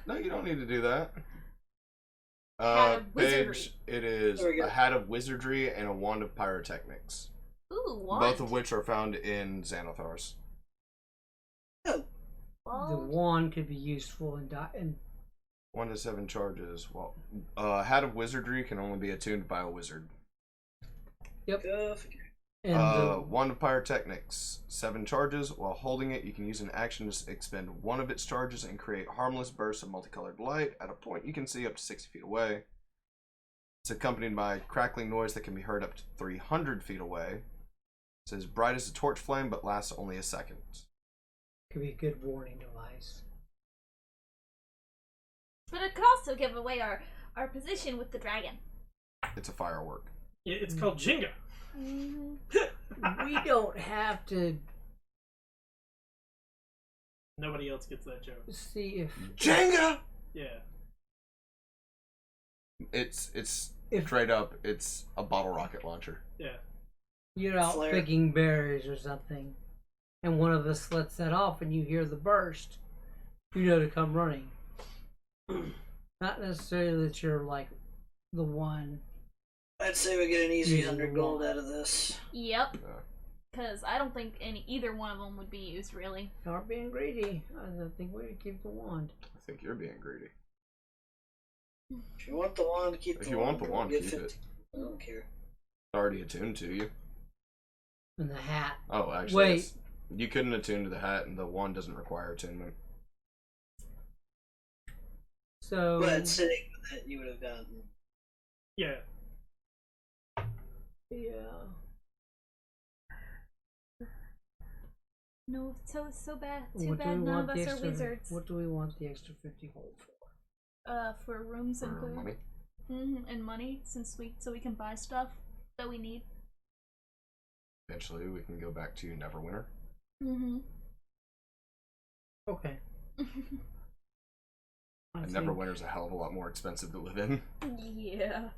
No, you don't need to do that. Hat of wizardry. Paige, it is There we go. a hat of wizardry and a wand of pyrotechnics. Ooh, what? Both of which are found in Xanathars. Oh, The wand could be useful in 1 to 7 charges. Well, hat of wizardry can only be attuned by a wizard. go figure. and Wand of pyrotechnics, 7 charges. While holding it, you can use an action to expend 1 of its charges and create harmless bursts of multicolored light at a point you can see up to 60 feet away. It's accompanied by a crackling noise that can be heard up to 300 feet away. It's as bright as a torch flame, but lasts only a second. could be a good warning device. But it could also give away our position with the dragon. It's a firework. It's called Jenga. We don't have to Nobody else gets that joke. see if Jenga! Yeah. It's If- straight up, it's a bottle rocket launcher. Yeah. you're out Flare. picking berries or something, and one of us lets that off, and you hear the burst. You know to come running. Not necessarily that you're like the one. I'd say we get an easy Using the 100 gold wand. out of this. Yep. Yeah. Because I don't think either one of them would be used, really. Not being greedy. I don't think we would keep the wand. I think you're being greedy. If you want the wand, keep If the you wand. want the wand, Get keep 50. it. I don't care. It's already attuned to you. And the hat. Oh, actually, Wait. it's- you couldn't attune to the hat, and the wand doesn't require attunement. So But sitting with it, you would have gotten. Yeah. yeah. No, so bad. Too What do bad we none want of the us are extra? wizards. What do we want the extra 50 gold for? For rooms and For food. money. And money, so we can buy stuff that we need. Eventually, we can go back to Neverwinter. Okay. I And think- Neverwinter's a hell of a lot more expensive to live in. Yeah.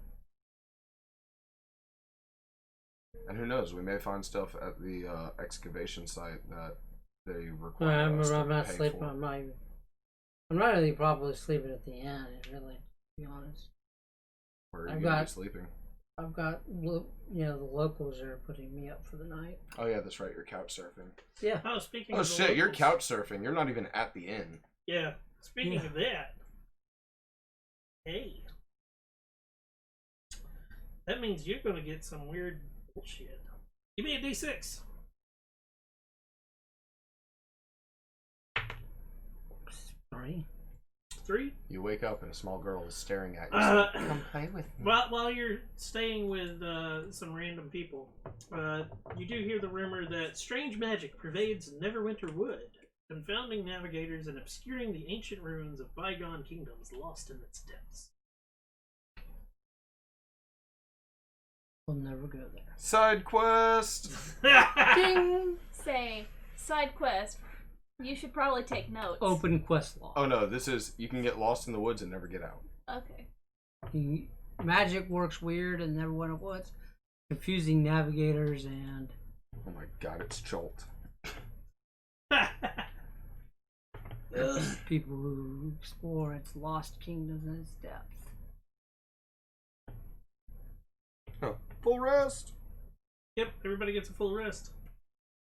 And who knows, we may find stuff at the excavation site that they require I'm us to not pay sleeping. for. I'm not really probably sleeping at the inn. Really, to be honest. Where are I've you gonna be got- sleeping? I've got the locals are putting me up for the night. Oh yeah, that's right, you're couch surfing. Yeah. Oh, speaking Oh of the shit, you're locals- couch surfing. You're not even at the inn. Yeah. Speaking Yeah. of that, hey, that means you're gonna get some weird bullshit. Give me a D6. 3. 3. You wake up and a small girl is staring at you. Come play with me. While you're staying with some random people, you do hear the rumor that strange magic pervades Neverwinter Wood, confounding navigators and obscuring the ancient ruins of bygone kingdoms lost in its depths. We'll never go there. Side quest! Ding! Say, side quest. You should probably take notes. Open quest log. Oh no, this is you can get lost in the woods and never get out. Okay. Magic works weird and never went woods. Confusing navigators and Oh my god, it's Jolt. Ugh. people who explore its lost kingdoms and its depths. Oh, full rest! Yep, everybody gets a full rest.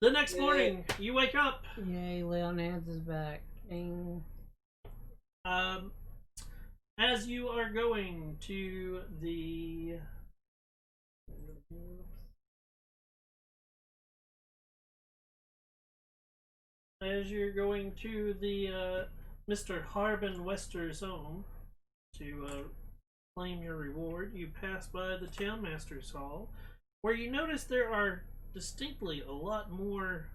The next Yay. morning, you wake up. Yay, Leon Nance is back. Ding. As you are going to the Mr. Harbin Wester's home to claim your reward, you pass by the Townmaster's Hall, where you notice there are distinctly a lot more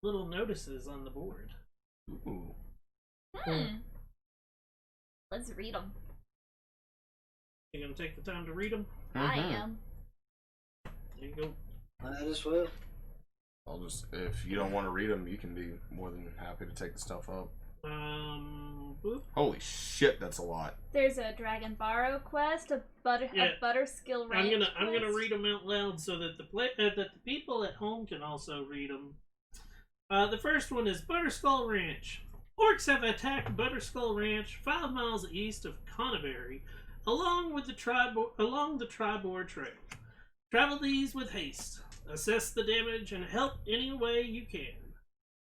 little notices on the board. Ooh. Let's read them. You gonna take the time to read them? I Mhm. am. There you go. Might as well. I'll just, if you don't want to read them, you can be more than happy to take the stuff up. Boop. Holy shit, that's a lot. There's a Dragon Borrow quest, a butter skill ranch I'm gonna quest. read them out loud so that the people at home can also read them. The first one is Butterskull Ranch. Orcs have attacked Butterskull Ranch, 5 miles east of Conneberry, along the Tribord Trail. Travel these with haste. Assess the damage and help any way you can.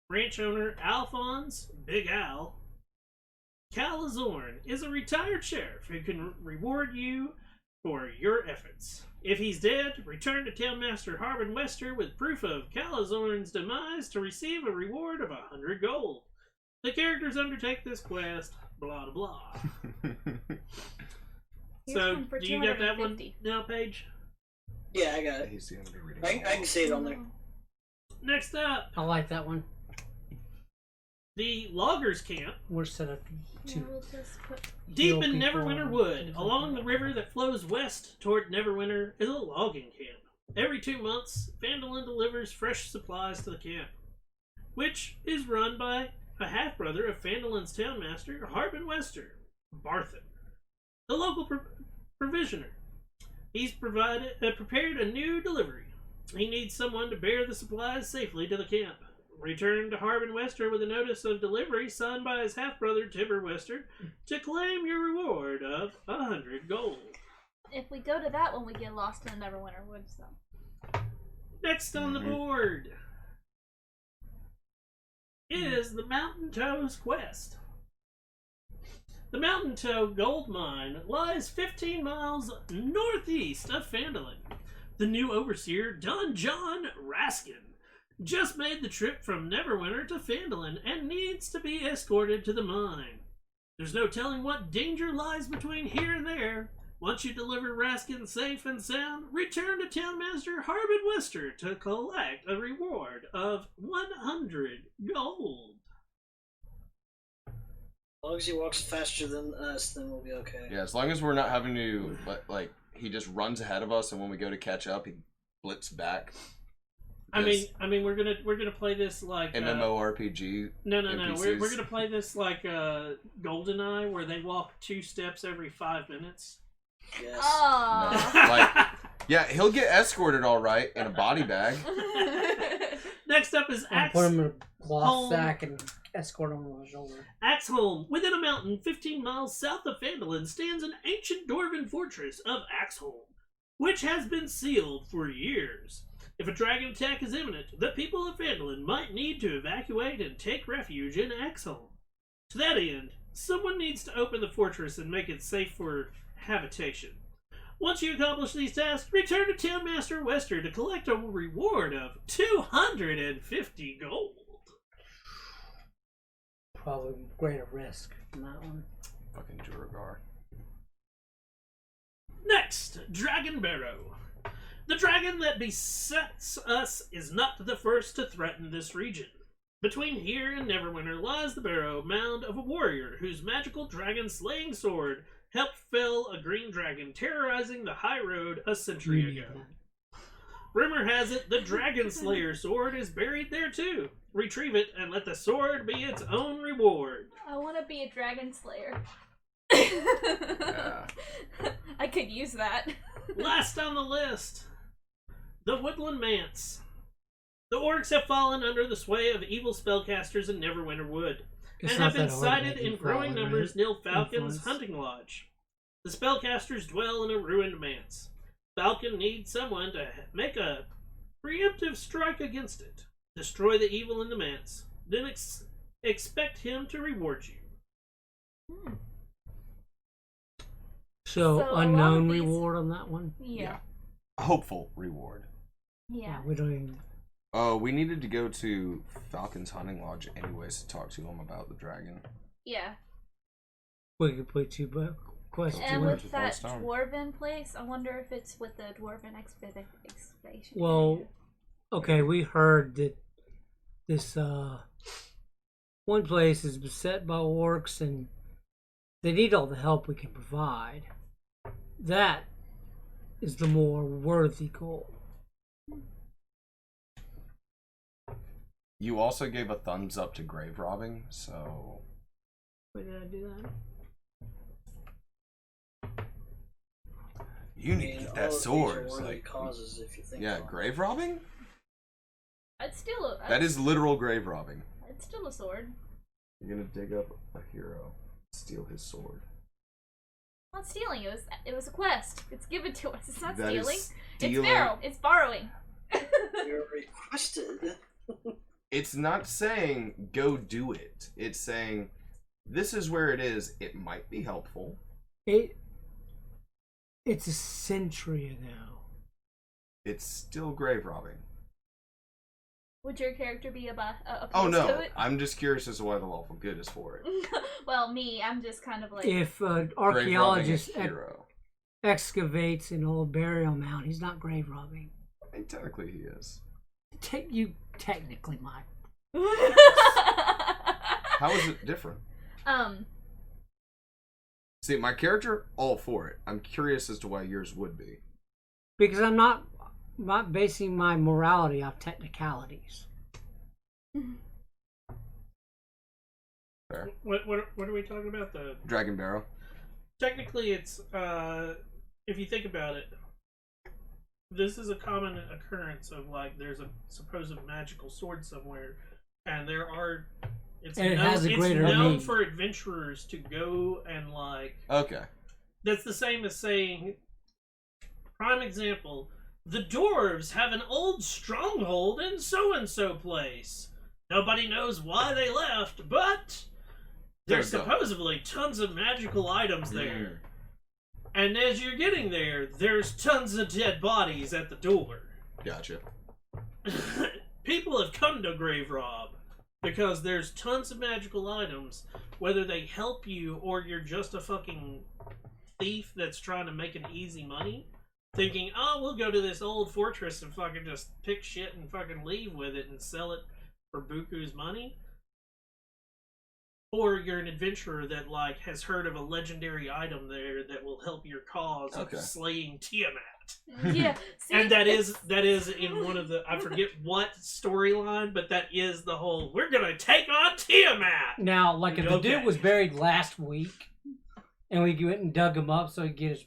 Ranch owner Alphonse, Big Al, Calazorn is a retired sheriff who can reward you for your efforts. If he's dead, return to Townmaster Harbin Wester with proof of Calazorn's demise to receive a reward of 100 gold. The characters undertake this quest, blah blah blah. Here's So, one for do you get that one 250. now, Paige? Yeah, I got it. He's the end of the reading. I can see it on there. Next up, I like that one. the Loggers Camp. We're set up Yeah, to we'll just put Deep heal in people Neverwinter and Wood, things like along that. the river that flows west toward Neverwinter, is a logging camp. Every 2 months, Phandalin delivers fresh supplies to the camp, which is run by a half-brother of Phandalin's townmaster, Harbin Wester, Barthen, the local provisioner. He's prepared a new delivery. He needs someone to bear the supplies safely to the camp. Return to Harbin Wester with a notice of delivery signed by his half-brother Tibber Wester to claim your reward of 100 gold. If we go to that one, we get lost in the Neverwinter Woods, though. Next on the board is the Mountain Toe's Quest. The Mountain Toe Gold Mine lies 15 miles northeast of Phandalin. The new overseer, Don John Raskin, just made the trip from Neverwinter to Phandalin and needs to be escorted to the mine. There's no telling what danger lies between here and there, Once you deliver Raskin safe and sound, return to Townmaster Harbin Wester to collect a reward of 100 gold. As long as he walks faster than us, then we'll be okay. Yeah, as long as we're not having to, like, he just runs ahead of us, and when we go to catch up, he blips back. I mean, we're gonna play this like MMORPG. No. NPCs. We're gonna play this like GoldenEye, where they walk 2 steps every 5 minutes. Yes. Oh. No, like, yeah, he'll get escorted all right in a body bag. Next up is I'll Axe. put him in a cloth Home. sack and escort him on my shoulder. Axholm. Within a mountain 15 miles south of Phandalin stands an ancient dwarven fortress of Axholm, which has been sealed for years. If a dragon attack is imminent, the people of Phandalin might need to evacuate and take refuge in Axholm. To that end, someone needs to open the fortress and make it safe for habitation. Once you accomplish these tasks, return to Townmaster Wester to collect a reward of 250 gold. Probably greater risk in that one. Fucking Duragar. Next, Dragon Barrow. The dragon that besets us is not the first to threaten this region. Between here and Neverwinter lies the Barrow mound of a warrior whose magical dragon-slaying sword helped fell a green dragon terrorizing the high road a century ago. Rumor has it the Dragon Slayer sword is buried there too. Retrieve it and let the sword be its own reward. I want to be a dragon slayer. Yeah. I could use that. Last on the list, the Woodland Manse. The orcs have fallen under the sway of evil spellcasters in Neverwinter Wood, and have been sighted in growing numbers near Falcon's Influence. hunting lodge. The spellcasters dwell in a ruined manse. Falcon needs someone to make a preemptive strike against it. Destroy the evil in the manse, then expect him to reward you. So, So a lot unknown of these- reward on that one? Yeah. Hopeful reward. Yeah. We don't even... Oh, we needed to go to Falcon's hunting lodge anyways to talk to him about the dragon. Yeah. We could play 2 quests. And Where with to that Falstone? dwarven place, I wonder if it's with the dwarven expedition. Well, okay, we heard that this one place is beset by orcs and they need all the help we can provide. That is the more worthy goal. You also gave a thumbs up to grave robbing, so Wait, did I do that? you need to get that sword. It's Worthy like, causes, if you think yeah, about it. grave robbing? I'd steal a. That is literal grave robbing. I'd steal a sword. You're gonna dig up a hero, steal his sword. Not stealing. It was a quest. It's given to us. It's not That is stealing. stealing. It's borrow. It's borrowing. You're requested. It's not saying go do it. It's saying this is where it is. It might be helpful. It's a century ago. It's still grave robbing. Would your character be opposed Oh no, to it? I'm just curious as to why the lawful good is for it. Well, me, I'm just kind of like. If an Grave robbing archaeologist a hero. excavates an old burial mound, he's not grave robbing. And technically he is. You technically might. How is it different? See, my character, all for it. I'm curious as to why yours would be. Because I'm not basing my morality off technicalities. Fair. What are we talking about? The Dragon Barrow. technically, it's if you think about it, this is a common occurrence of like there's a supposed magical sword somewhere, and there are. It's And it known, has a it's greater known need. for adventurers to go and like. Okay. That's the same as saying. Prime example: the dwarves have an old stronghold in so and so place. Nobody knows why they left, but there's There's a- supposedly tons of magical items Hmm. there. And as you're getting there, there's tons of dead bodies at the door. Gotcha. People have come to grave rob because there's tons of magical items, whether they help you or you're just a fucking thief that's trying to make an easy money, thinking, oh, we'll go to this old fortress and fucking just pick shit and fucking leave with it and sell it for buku's money. Or you're an adventurer that like has heard of a legendary item there that will help your cause of slaying Tiamat. Yeah, see, And that is in one of the, I forget what storyline, but that is the whole, we're gonna take on Tiamat. Now, like if the Okay. dude was buried last week, and we went and dug him up so he could get his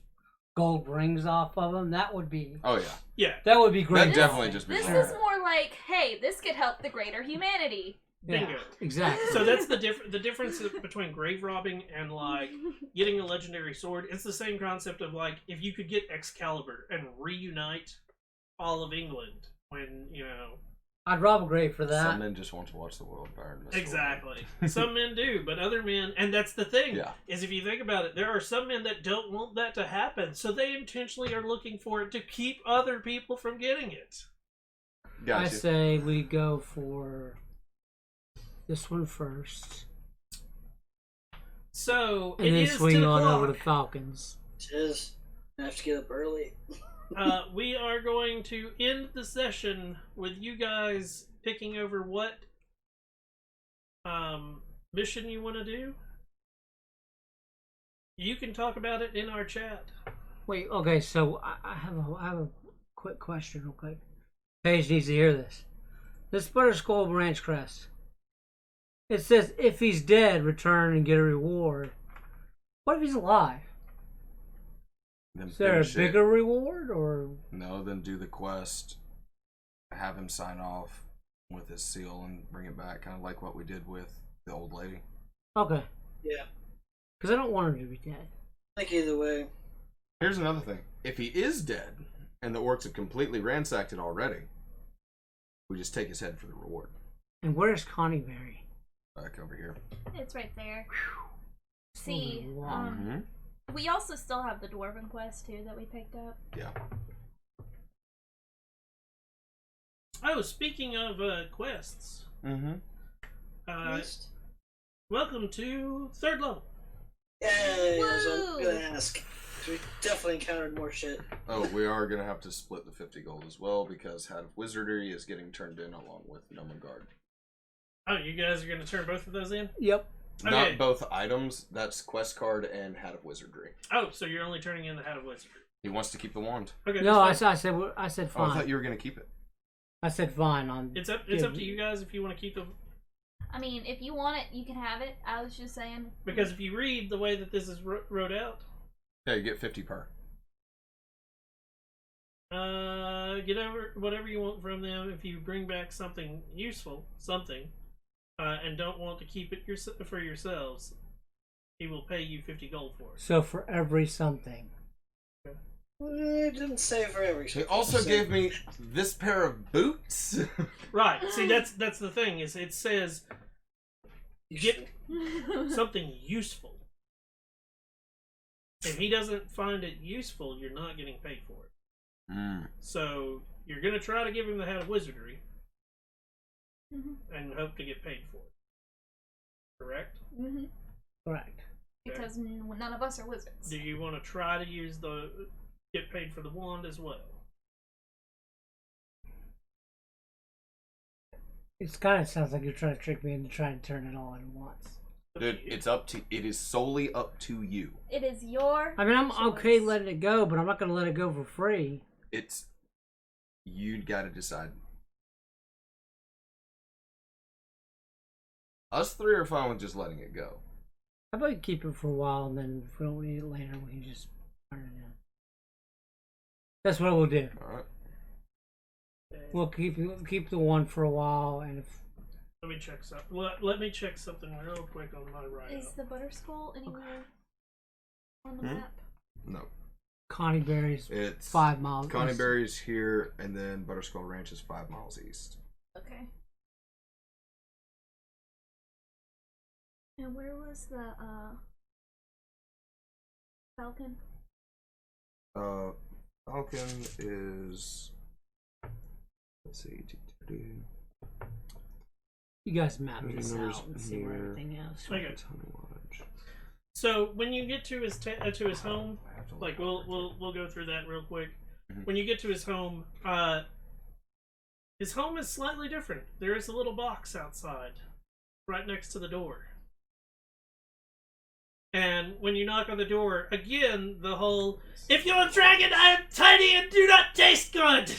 gold rings off of him, that would be Oh yeah. Yeah, that would be great. That'd definitely just be This better. is more like, hey, this could help the greater humanity. Yeah, bingo. exactly. So that's the difference between grave robbing and like getting a legendary sword. It's the same concept of like if you could get Excalibur and reunite all of England when I'd rob a grave for that. Some men just want to watch the world burn. Mr. exactly. Some men do, but other men, and that's the thing, Yeah. is if you think about it, there are some men that don't want that to happen, so they intentionally are looking for it to keep other people from getting it. I Gotcha. say we go for this one first, So and it then is swing 10 on o'clock. over to Falcons. It is. I have to get up early. We are going to end the session with you guys picking over what mission you want to do. You can talk about it in our chat. Wait, okay, so I have a quick question, real quick. Paige needs to hear this. This Butterskull Branch Crest. It says if he's dead, return and get a reward. What if he's alive? Then Is there a finish it. bigger reward, or No, then do the quest. Have him sign off with his seal and bring it back, kind of like what we did with the old lady. okay? Yeah. Because I don't want him to be dead. I think either way. Here's another thing. If he is dead, and the orcs have completely ransacked it already, we just take his head for the reward. And where's Connieberry? Back over here. It's right there. See, Oh, wow. Mm-hmm. we also still have the Dwarven quest too that we picked up. Yeah. Oh, speaking of quests, Mm-hmm. Next. welcome to 3rd level. Yay! That's what Woo! I'm gonna ask. 'Cause we definitely encountered more shit. Oh, we are going to have to split the 50 gold as well, because Hat of Wizardry is getting turned in along with Nomengard. Oh, you guys are going to turn both of those in? Yep. Okay. Not both items, that's Quest Card and Hat of Wizardry. Oh, so you're only turning in the Hat of Wizardry. He wants to keep the wand. Okay. No, I that's fine. said I said Oh, I fine. thought you were going to keep it. I said fine on. It's up to you guys if you want to keep them. I mean, if you want it, you can have it. I was just saying. Because if you read the way that this is wrote out, Yeah, you get 50 per. get over whatever you want from them. If you bring back something useful, and don't want to keep it for yourselves, he will pay you 50 gold for it. So for every something. It didn't say for every. He also gave me this pair of boots. Right. See, that's the thing is it says get something useful. If he doesn't find it useful, you're not getting paid for it. So you're gonna try to give him the Hat of Wizardry and hope to get paid for it. Correct? Mm-hmm. Correct. Because none of us are wizards. Do you want to try to use get paid for the wand as well? It kind of sounds like you're trying to trick me into trying to turn it all at once. Dude, it is solely up to you. It is your. I mean, I'm okay choice. letting it go, but I'm not going to let it go for free. It's, you gotta decide. Us three are fine with just letting it go. How about you keep it for a while, and then if we don't need it later, we can just turn it in. That's what we'll do. Alright. We'll keep the one for a while, and if Let me check something. Let me check something real quick on my write-up. Is the Butterskull anywhere on the Hmm? map? No. Connieberry's It's 5 miles. Connieberry's here, and then Butterskull Ranch is 5 miles east. Okay. And where was the Falcon? Falcon is, let's see, You guys map Maybe this numbers out and see where here. everything is. Okay. So when you get to his home, I have to look like up we'll go through that real quick. Mhm. When you get to his home is slightly different. There is a little box outside, right next to the door. And when you knock on the door, again, the whole, if you're a dragon, I am tiny and do not taste good!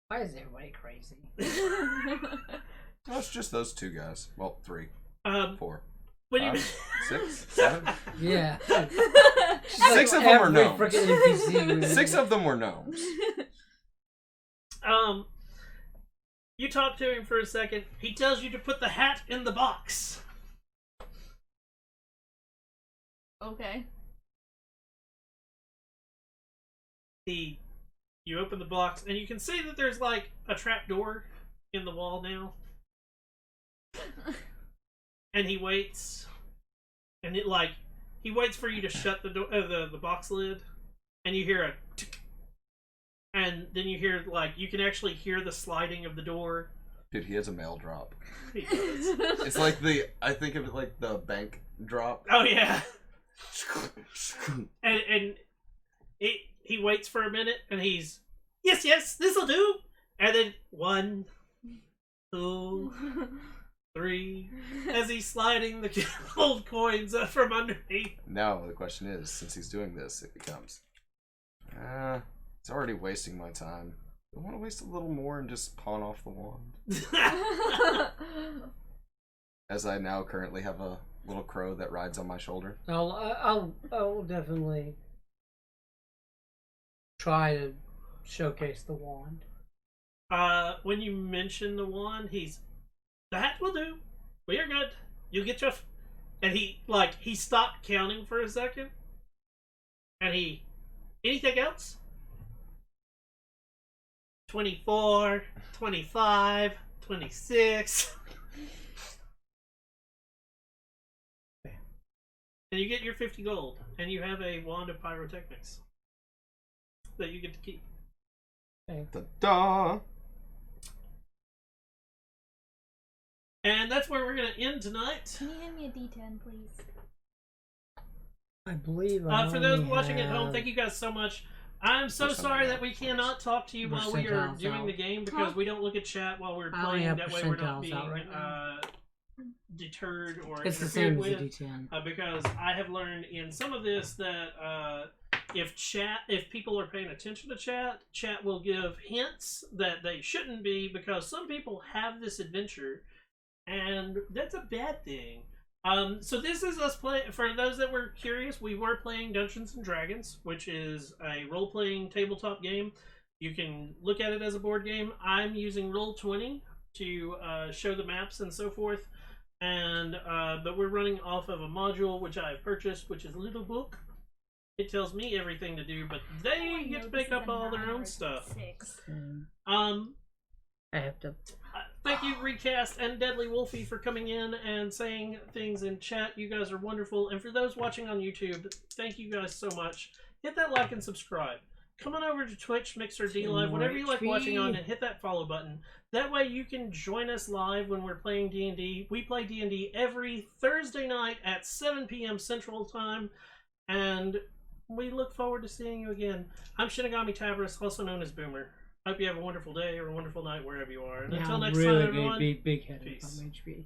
Why is everybody crazy? No, it's just those 2 guys. Well, 3, 4, When you 5, 6, 7. Yeah. 6 of them were Every gnomes. freaking NPC movie. 6 of them were gnomes. you talk to him for a second, he tells you to put the hat in the box. Okay. You open the box, and you can see that there's like a trap door in the wall now. And he waits, and he waits for you to shut the door, the box lid, and you hear a tick, and then you hear you can actually hear the sliding of the door. Dude, he has a mail drop. He does. It's like I think of it like the bank drop. Oh yeah. And he waits for a minute, and he's yes, this'll do. And then 1, 2, 3, as he's sliding the gold coins from underneath. Now the question is, since he's doing this, it becomes, it's already wasting my time. I want to waste a little more and just pawn off the wand. As I now currently have a little crow that rides on my shoulder. I'll definitely try to showcase the wand. When you mention the wand, that will do. We are good. You get your... And he stopped counting for a second. And anything else? 24, 25, 26. And you get your 50 gold. And you have a wand of pyrotechnics that you get to keep. Da-da! And that's where we're going to end tonight. Can you hand me a D10, please? I believe For those watching at home, thank you guys so much. I'm so Percentile sorry that we cannot talk to you while we are Percentiles doing out. the game, because we don't look at chat while we're I only playing. have That way we're not percentiles being out right now. deterred or It's the interfered same as with. the D10. Because I have learned in some of this that if people are paying attention to chat will give hints that they shouldn't be, because some people have this adventure, and that's a bad thing. So this is us playing. For those that were curious, we were playing Dungeons and Dragons, which is a role-playing tabletop game. You can look at it as a board game. I'm using Roll20 to show the maps and so forth, and but we're running off of a module which I have purchased, which is a little book. It tells me everything to do, but they get to make up all their own stuff. 6. I have to. Thank you, Recast and Deadly Wolfie, for coming in and saying things in chat. You guys are wonderful. And for those watching on YouTube, thank you guys so much. Hit that like and subscribe. Come on over to Twitch, Mixer, D Live, whatever you like watching on, and hit that follow button. That way you can join us live when we're playing D&D. We play D&D every Thursday night at 7 p.m. Central Time, and we look forward to seeing you again. I'm Shinigami Tabris, also known as Boomer. Hope you have a wonderful day or a wonderful night wherever you are. And until next time, everyone, big headed peace. from HP.